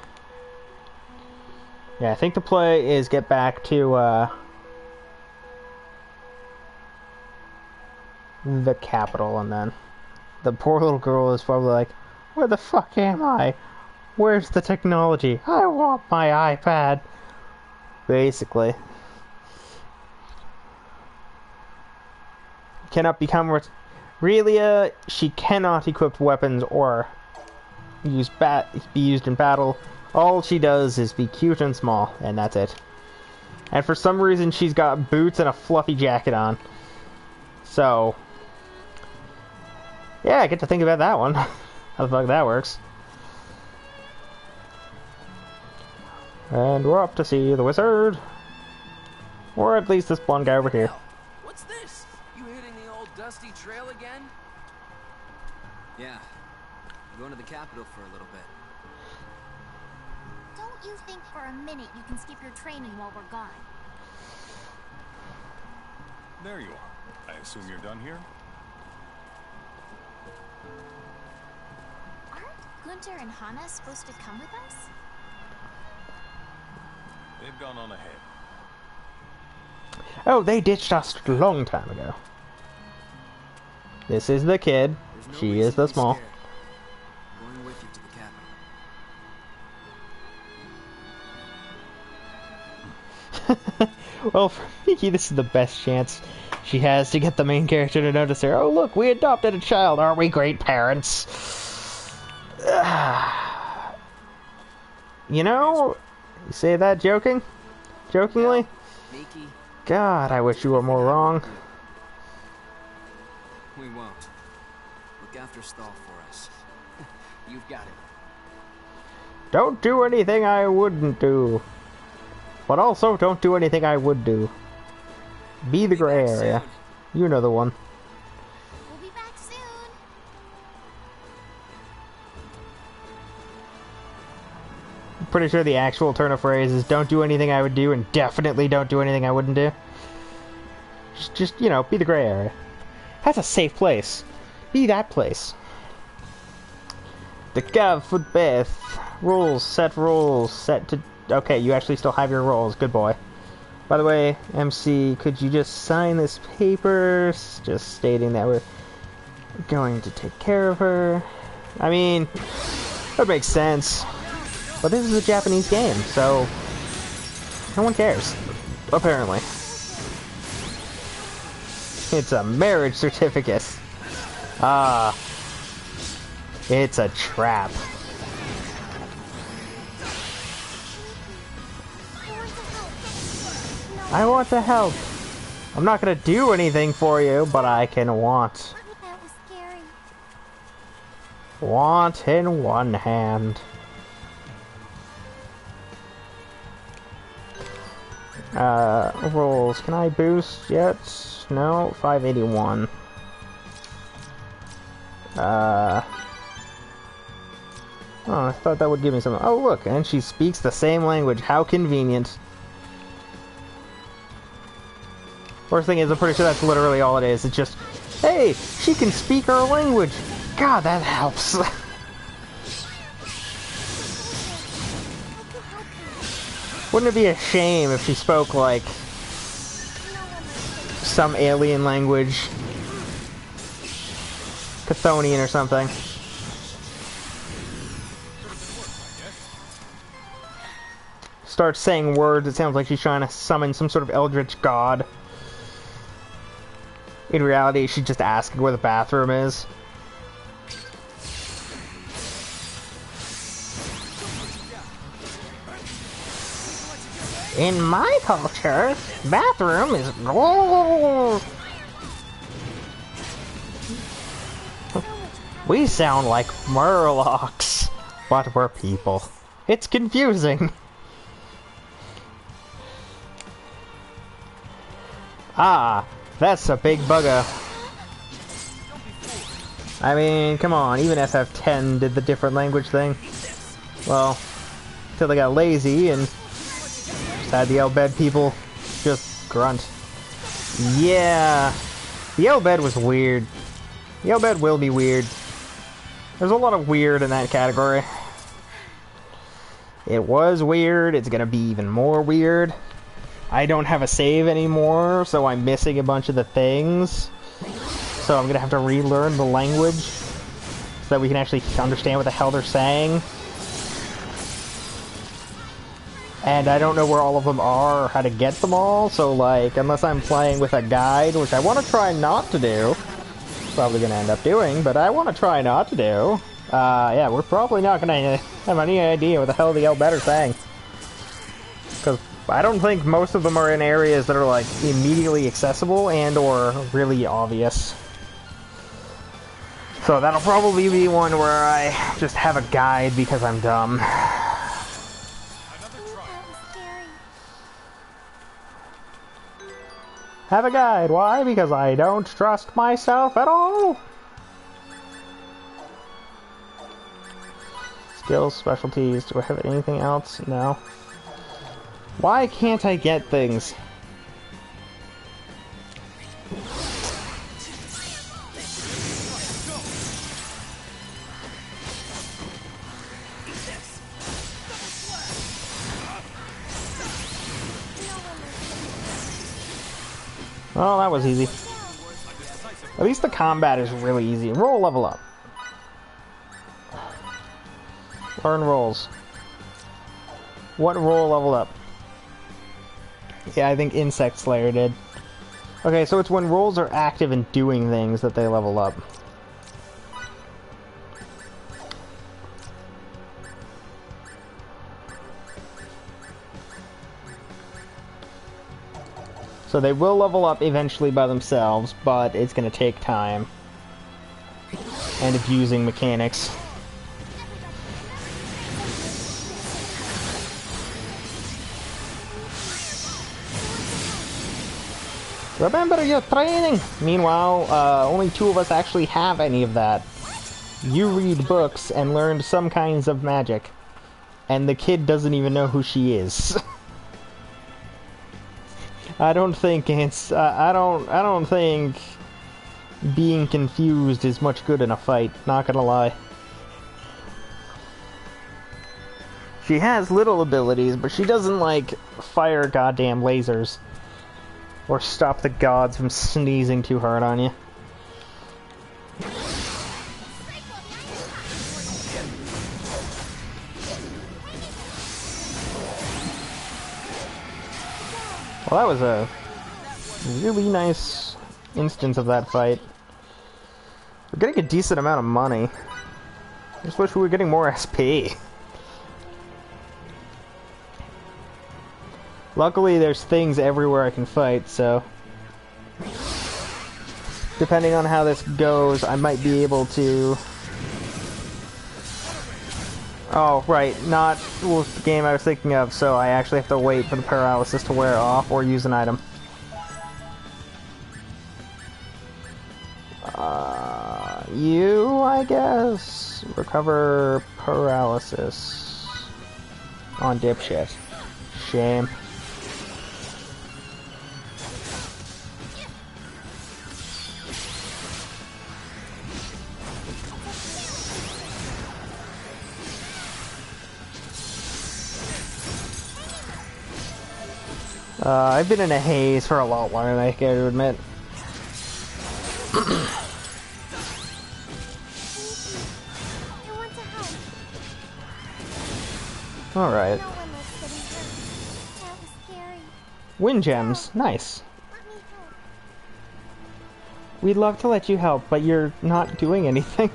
[SPEAKER 1] Yeah, I think the play is get back to, the capital, and then the poor little girl is probably like, where the fuck am I? Where's the technology? I want my iPad. Basically. Cannot become... Relia, she cannot equip weapons or be used in battle. All she does is be cute and small, and that's it. And for some reason, she's got boots and a fluffy jacket on. So... yeah, I get to think about that one. How the fuck that works. And we're off to see the wizard. Or at least this blonde guy over here.
[SPEAKER 8] What's this? You hitting the old dusty trail again?
[SPEAKER 3] Yeah. I'm going to the capital for a little bit.
[SPEAKER 5] Don't you think for a minute you can skip your training while we're gone?
[SPEAKER 4] There you are. I assume you're done here?
[SPEAKER 5] Aren't Gunter and Hannah supposed to come with us?
[SPEAKER 4] They've gone on ahead.
[SPEAKER 1] Oh, they ditched us a long time ago. This is the kid.
[SPEAKER 3] No
[SPEAKER 1] She is the small.
[SPEAKER 3] I'm going with you to the capital.
[SPEAKER 1] Well, for Miki, this is the best chance she has to get the main character to notice her. Oh, look, we adopted a child. Aren't we great parents? You know, you say that jokingly?
[SPEAKER 3] Miki,
[SPEAKER 1] God, I wish you were more wrong.
[SPEAKER 3] we won't. Look after Stahl for us. You've got it.
[SPEAKER 1] Don't do anything I wouldn't do. But also, don't do anything I would do. Be the gray area. You know the one.
[SPEAKER 5] We'll be back soon.
[SPEAKER 1] I'm pretty sure the actual turn of phrase is don't do anything I would do and definitely don't do anything I wouldn't do. Just you know, be the gray area. That's a safe place. Be that place. The Gav Footbath. Rules. Set to... Okay, you actually still have your roles. Good boy. By the way, MC, could you just sign this paper? Just stating that we're going to take care of her. I mean, that makes sense. But this is a Japanese game, so... no one cares. Apparently. It's a marriage certificate. Ah. It's a trap. I want to help. I'm not gonna do anything for you, but I can want.
[SPEAKER 5] That was scary.
[SPEAKER 1] Want in one hand. Rolls. Can I boost yet? No, 581. Oh, I thought that would give me something. Oh, look, and she speaks the same language. How convenient. Worst thing is, I'm pretty sure that's literally all it is. It's just, hey, she can speak her language. God, that helps. Wouldn't it be a shame if she spoke, like, some alien language? Chthonian or something. Starts saying words, it sounds like she's trying to summon some sort of eldritch god. In reality, she's just asking where the bathroom is. In my culture, bathroom is gold. We sound like Murlocs, but we're people. It's confusing. Ah, that's a big bugger. I mean, come on, even FF10 did the different language thing. Well, until they got lazy and just had the Elbed people just grunt. Yeah, the Elbed was weird. The Elbed will be weird. There's a lot of weird in that category. It was weird, it's gonna be even more weird. I don't have a save anymore, so I'm missing a bunch of the things. so I'm gonna have to relearn the language so that we can actually understand what the hell they're saying. And I don't know where all of them are or how to get them all, so like, unless I'm playing with a guide, which I want to try not to do, probably gonna end up doing, but I want to try not to do. Yeah, we're probably not gonna have any idea what the hell the Elbet are saying. Because I don't think most of them are in areas that are like immediately accessible and or really obvious. So that'll probably be one where I just have a guide because I'm dumb. Have a guide. Why? Because I don't trust myself at all. Skills, specialties. Do I have anything else? No. Why can't I get things? Oh, that was easy. At least the combat is really easy. Roll level up. Learn rolls. What roll leveled up? Yeah, I think Insect Slayer did. Okay, so it's when rolls are active and doing things that they level up. So they will level up eventually by themselves, but it's going to take time. And abusing mechanics. Remember your training! Meanwhile, only 2 of us actually have any of that. You read books and learned some kinds of magic. And the kid doesn't even know who she is. I don't think it's, I don't think being confused is much good in a fight, not gonna lie. She has little abilities, but she doesn't, like, fire goddamn lasers. Or stop the gods from sneezing too hard on you. Well, that was a really nice instance of that fight. We're getting a decent amount of money. I just wish we were getting more SP. Luckily, there's things everywhere I can fight, so... depending on how this goes, I might be able to... Oh, right, not the game I was thinking of, so I actually have to wait for the paralysis to wear off or use an item. You, I guess? Recover paralysis. On dipshit. Shame. I've been in a haze for a lot longer than I care to admit. Alright. Wind gems. Nice. We'd love to let you help, but you're not doing anything.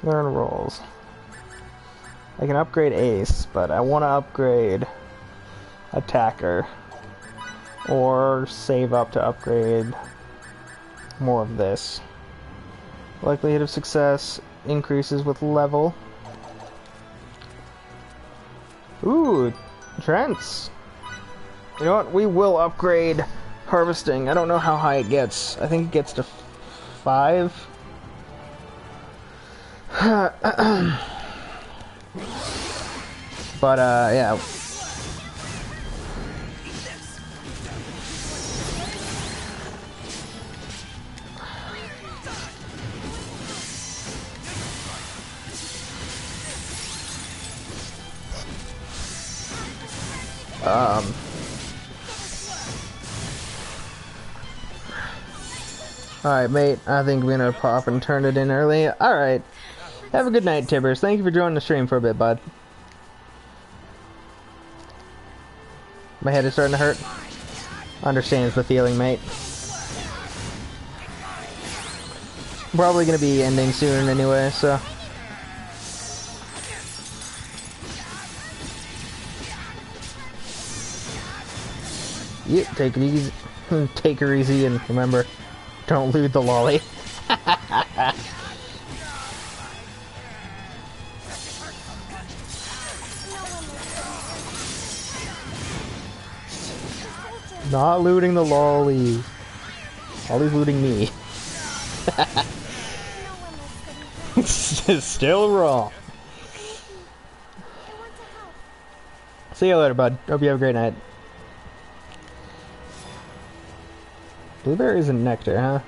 [SPEAKER 1] Learn rolls. I can upgrade Ace, but I want to upgrade Attacker. Or save up to upgrade more of this. Likelihood of success increases with level. Ooh, Trents. You know what? We will upgrade Harvesting. I don't know how high it gets. I think it gets to 5. But, yeah. Alright, mate. I think we're gonna pop and turn it in early. Alright. Have a good night, Tibbers. Thank you for joining the stream for a bit, bud. My head is starting to hurt. Understands the feeling, mate. Probably gonna be ending soon anyway, so. Yep, take it easy. Take her easy, and remember, don't loot the lolly. Not looting the lolly. Lolly's looting me. It's still wrong. See you later, bud. Hope you have a great night. Blueberries and nectar, huh?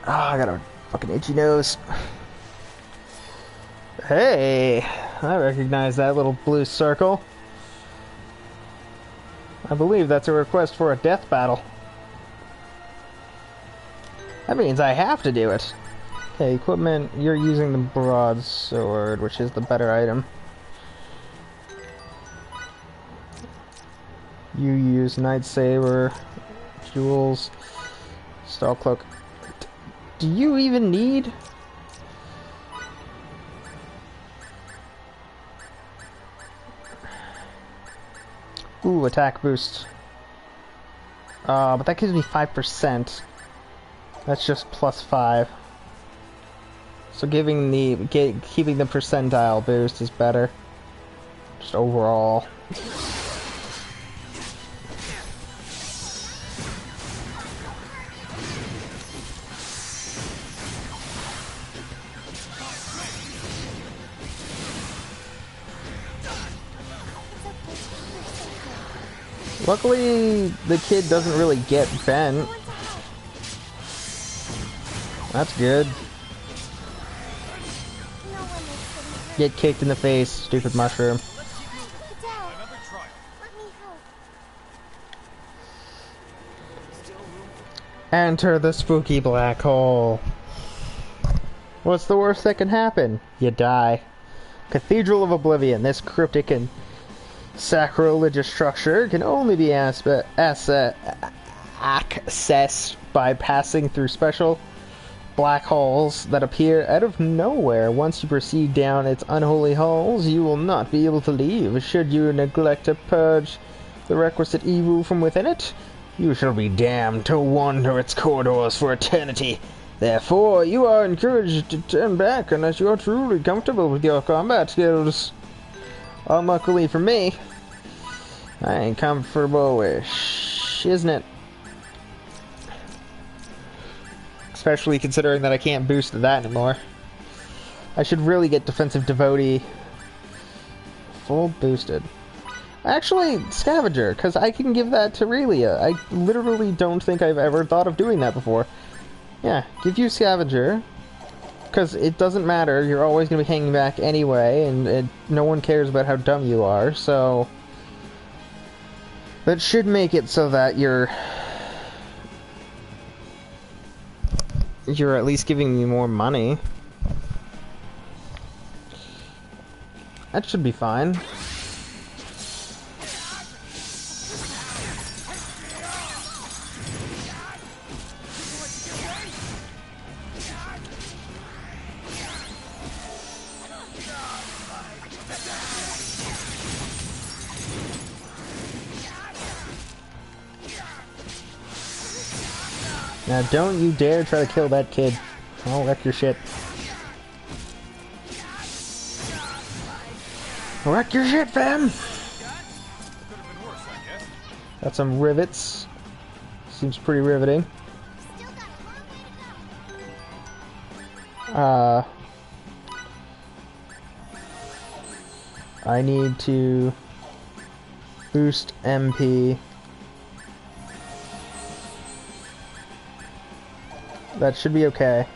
[SPEAKER 1] Oh, I got a fucking itchy nose. Hey, I recognize that little blue circle. I believe that's a request for a death battle. That means I have to do it. Okay, equipment, you're using the broadsword, which is the better item. You use Night Saber, jewels, Star Cloak. Do you even need? Ooh, attack boost. But that gives me 5%. That's just +5. So keeping the percentile boost is better. Just overall. Luckily, the kid doesn't really get bent. That's good. Get kicked in the face, stupid mushroom. Enter the spooky black hole. What's the worst that can happen? You die. Cathedral of Oblivion. This cryptic and sacrilegious structure can only be accessed by passing through special black holes that appear out of nowhere. Once you proceed down its unholy halls, you will not be able to leave. Should you neglect to purge the requisite evil from within it, you shall be damned to wander its corridors for eternity. Therefore, you are encouraged to turn back unless you are truly comfortable with your combat skills. Unluckily for me, I ain't comfortable with isn't it? Especially considering that I can't boost that anymore. I should really get defensive devotee full boosted. Actually, scavenger, because I can give that to Relia. I literally don't think I've ever thought of doing that before. Yeah, give you scavenger. Because it doesn't matter, you're always going to be hanging back anyway, and no one cares about how dumb you are, so... That should make it so that you're at least giving me more money. That should be fine. Now don't you dare try to kill that kid. I'll wreck your shit. Wreck your shit, fam! Got some rivets. Seems pretty riveting. I need to boost MP. That should be okay.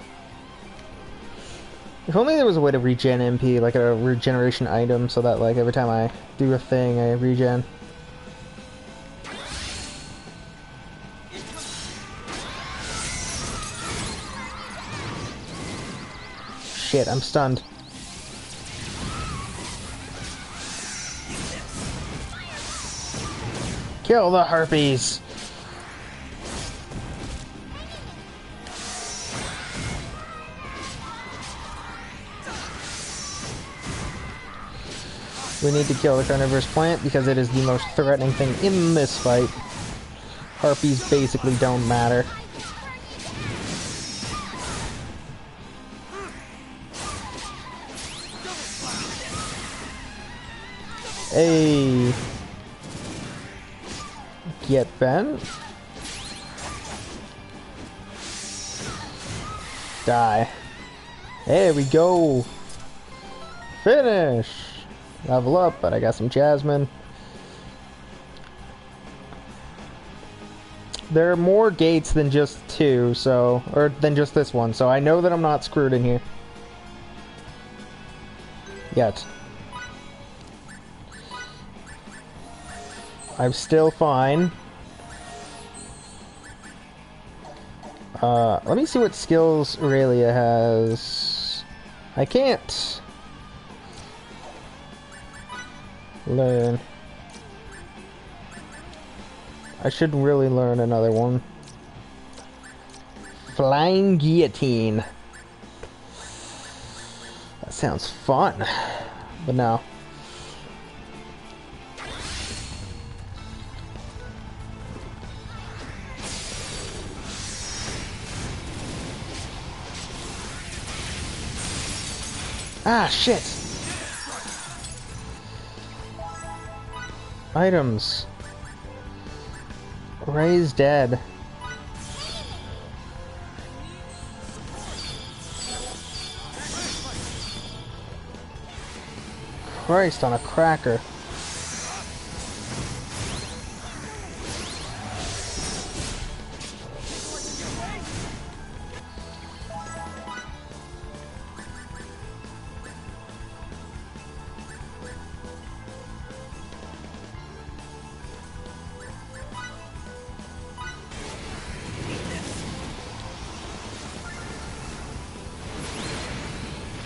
[SPEAKER 1] If only there was a way to regen MP, like a regeneration item, so that like every time I do a thing, I regen. Shit, I'm stunned. Kill the harpies! We need to kill the carnivorous plant because it is the most threatening thing in this fight. Harpies basically don't matter. Hey! Get bent. Die. There we go! Finish! Level up, but I got some Jasmine. There are more gates than just two, so... or than just this one, so I know that I'm not screwed in here. Yet. I'm still fine. Let me see what skills Aurelia has. I can't learn. I should really learn another one. Flying Guillotine. That sounds fun. But no. Ah, shit! Items. Ray's dead. Christ on a cracker.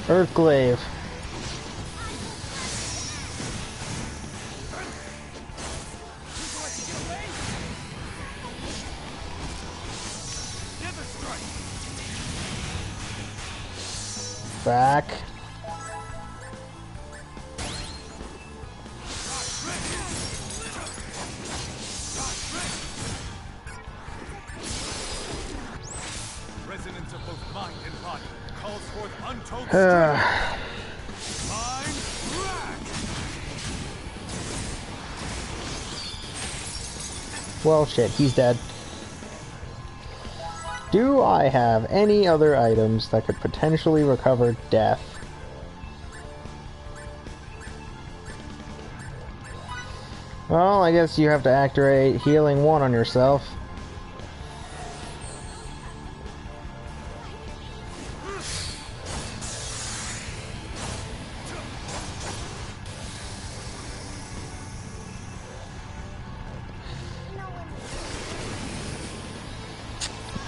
[SPEAKER 1] Earthglaive. Back.
[SPEAKER 4] Resonance of both mind and body calls forth untold
[SPEAKER 1] Well, shit, he's dead. Do I have any other items that could potentially recover death? Well, I guess you have to activate Healing 1 on yourself.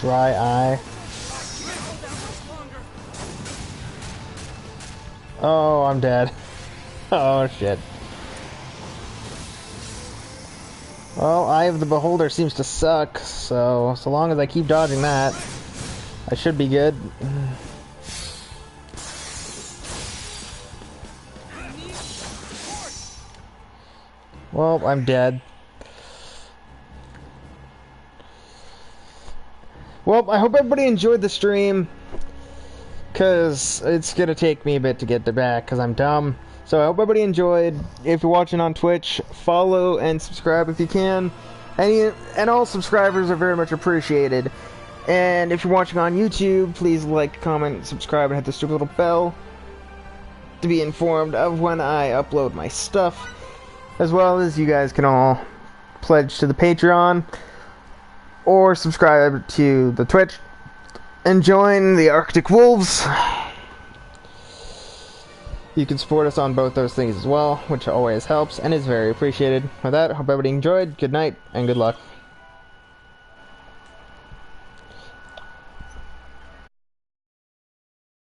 [SPEAKER 1] Dry eye. Oh, I'm dead. Oh, shit. Well, Eye of the Beholder seems to suck, so long as I keep dodging that, I should be good. Well, I'm dead. Well, I hope everybody enjoyed the stream, because it's going to take me a bit to get back, because I'm dumb. So I hope everybody enjoyed. If you're watching on Twitch, follow and subscribe if you can. And all subscribers are very much appreciated. And if you're watching on YouTube, please like, comment, subscribe, and hit the stupid little bell to be informed of when I upload my stuff. As well as you guys can all pledge to the Patreon or subscribe to the Twitch and join the Arctic Wolves. You can support us on both those things as well, which always helps and is very appreciated. With that, hope everybody enjoyed. Good night and good luck.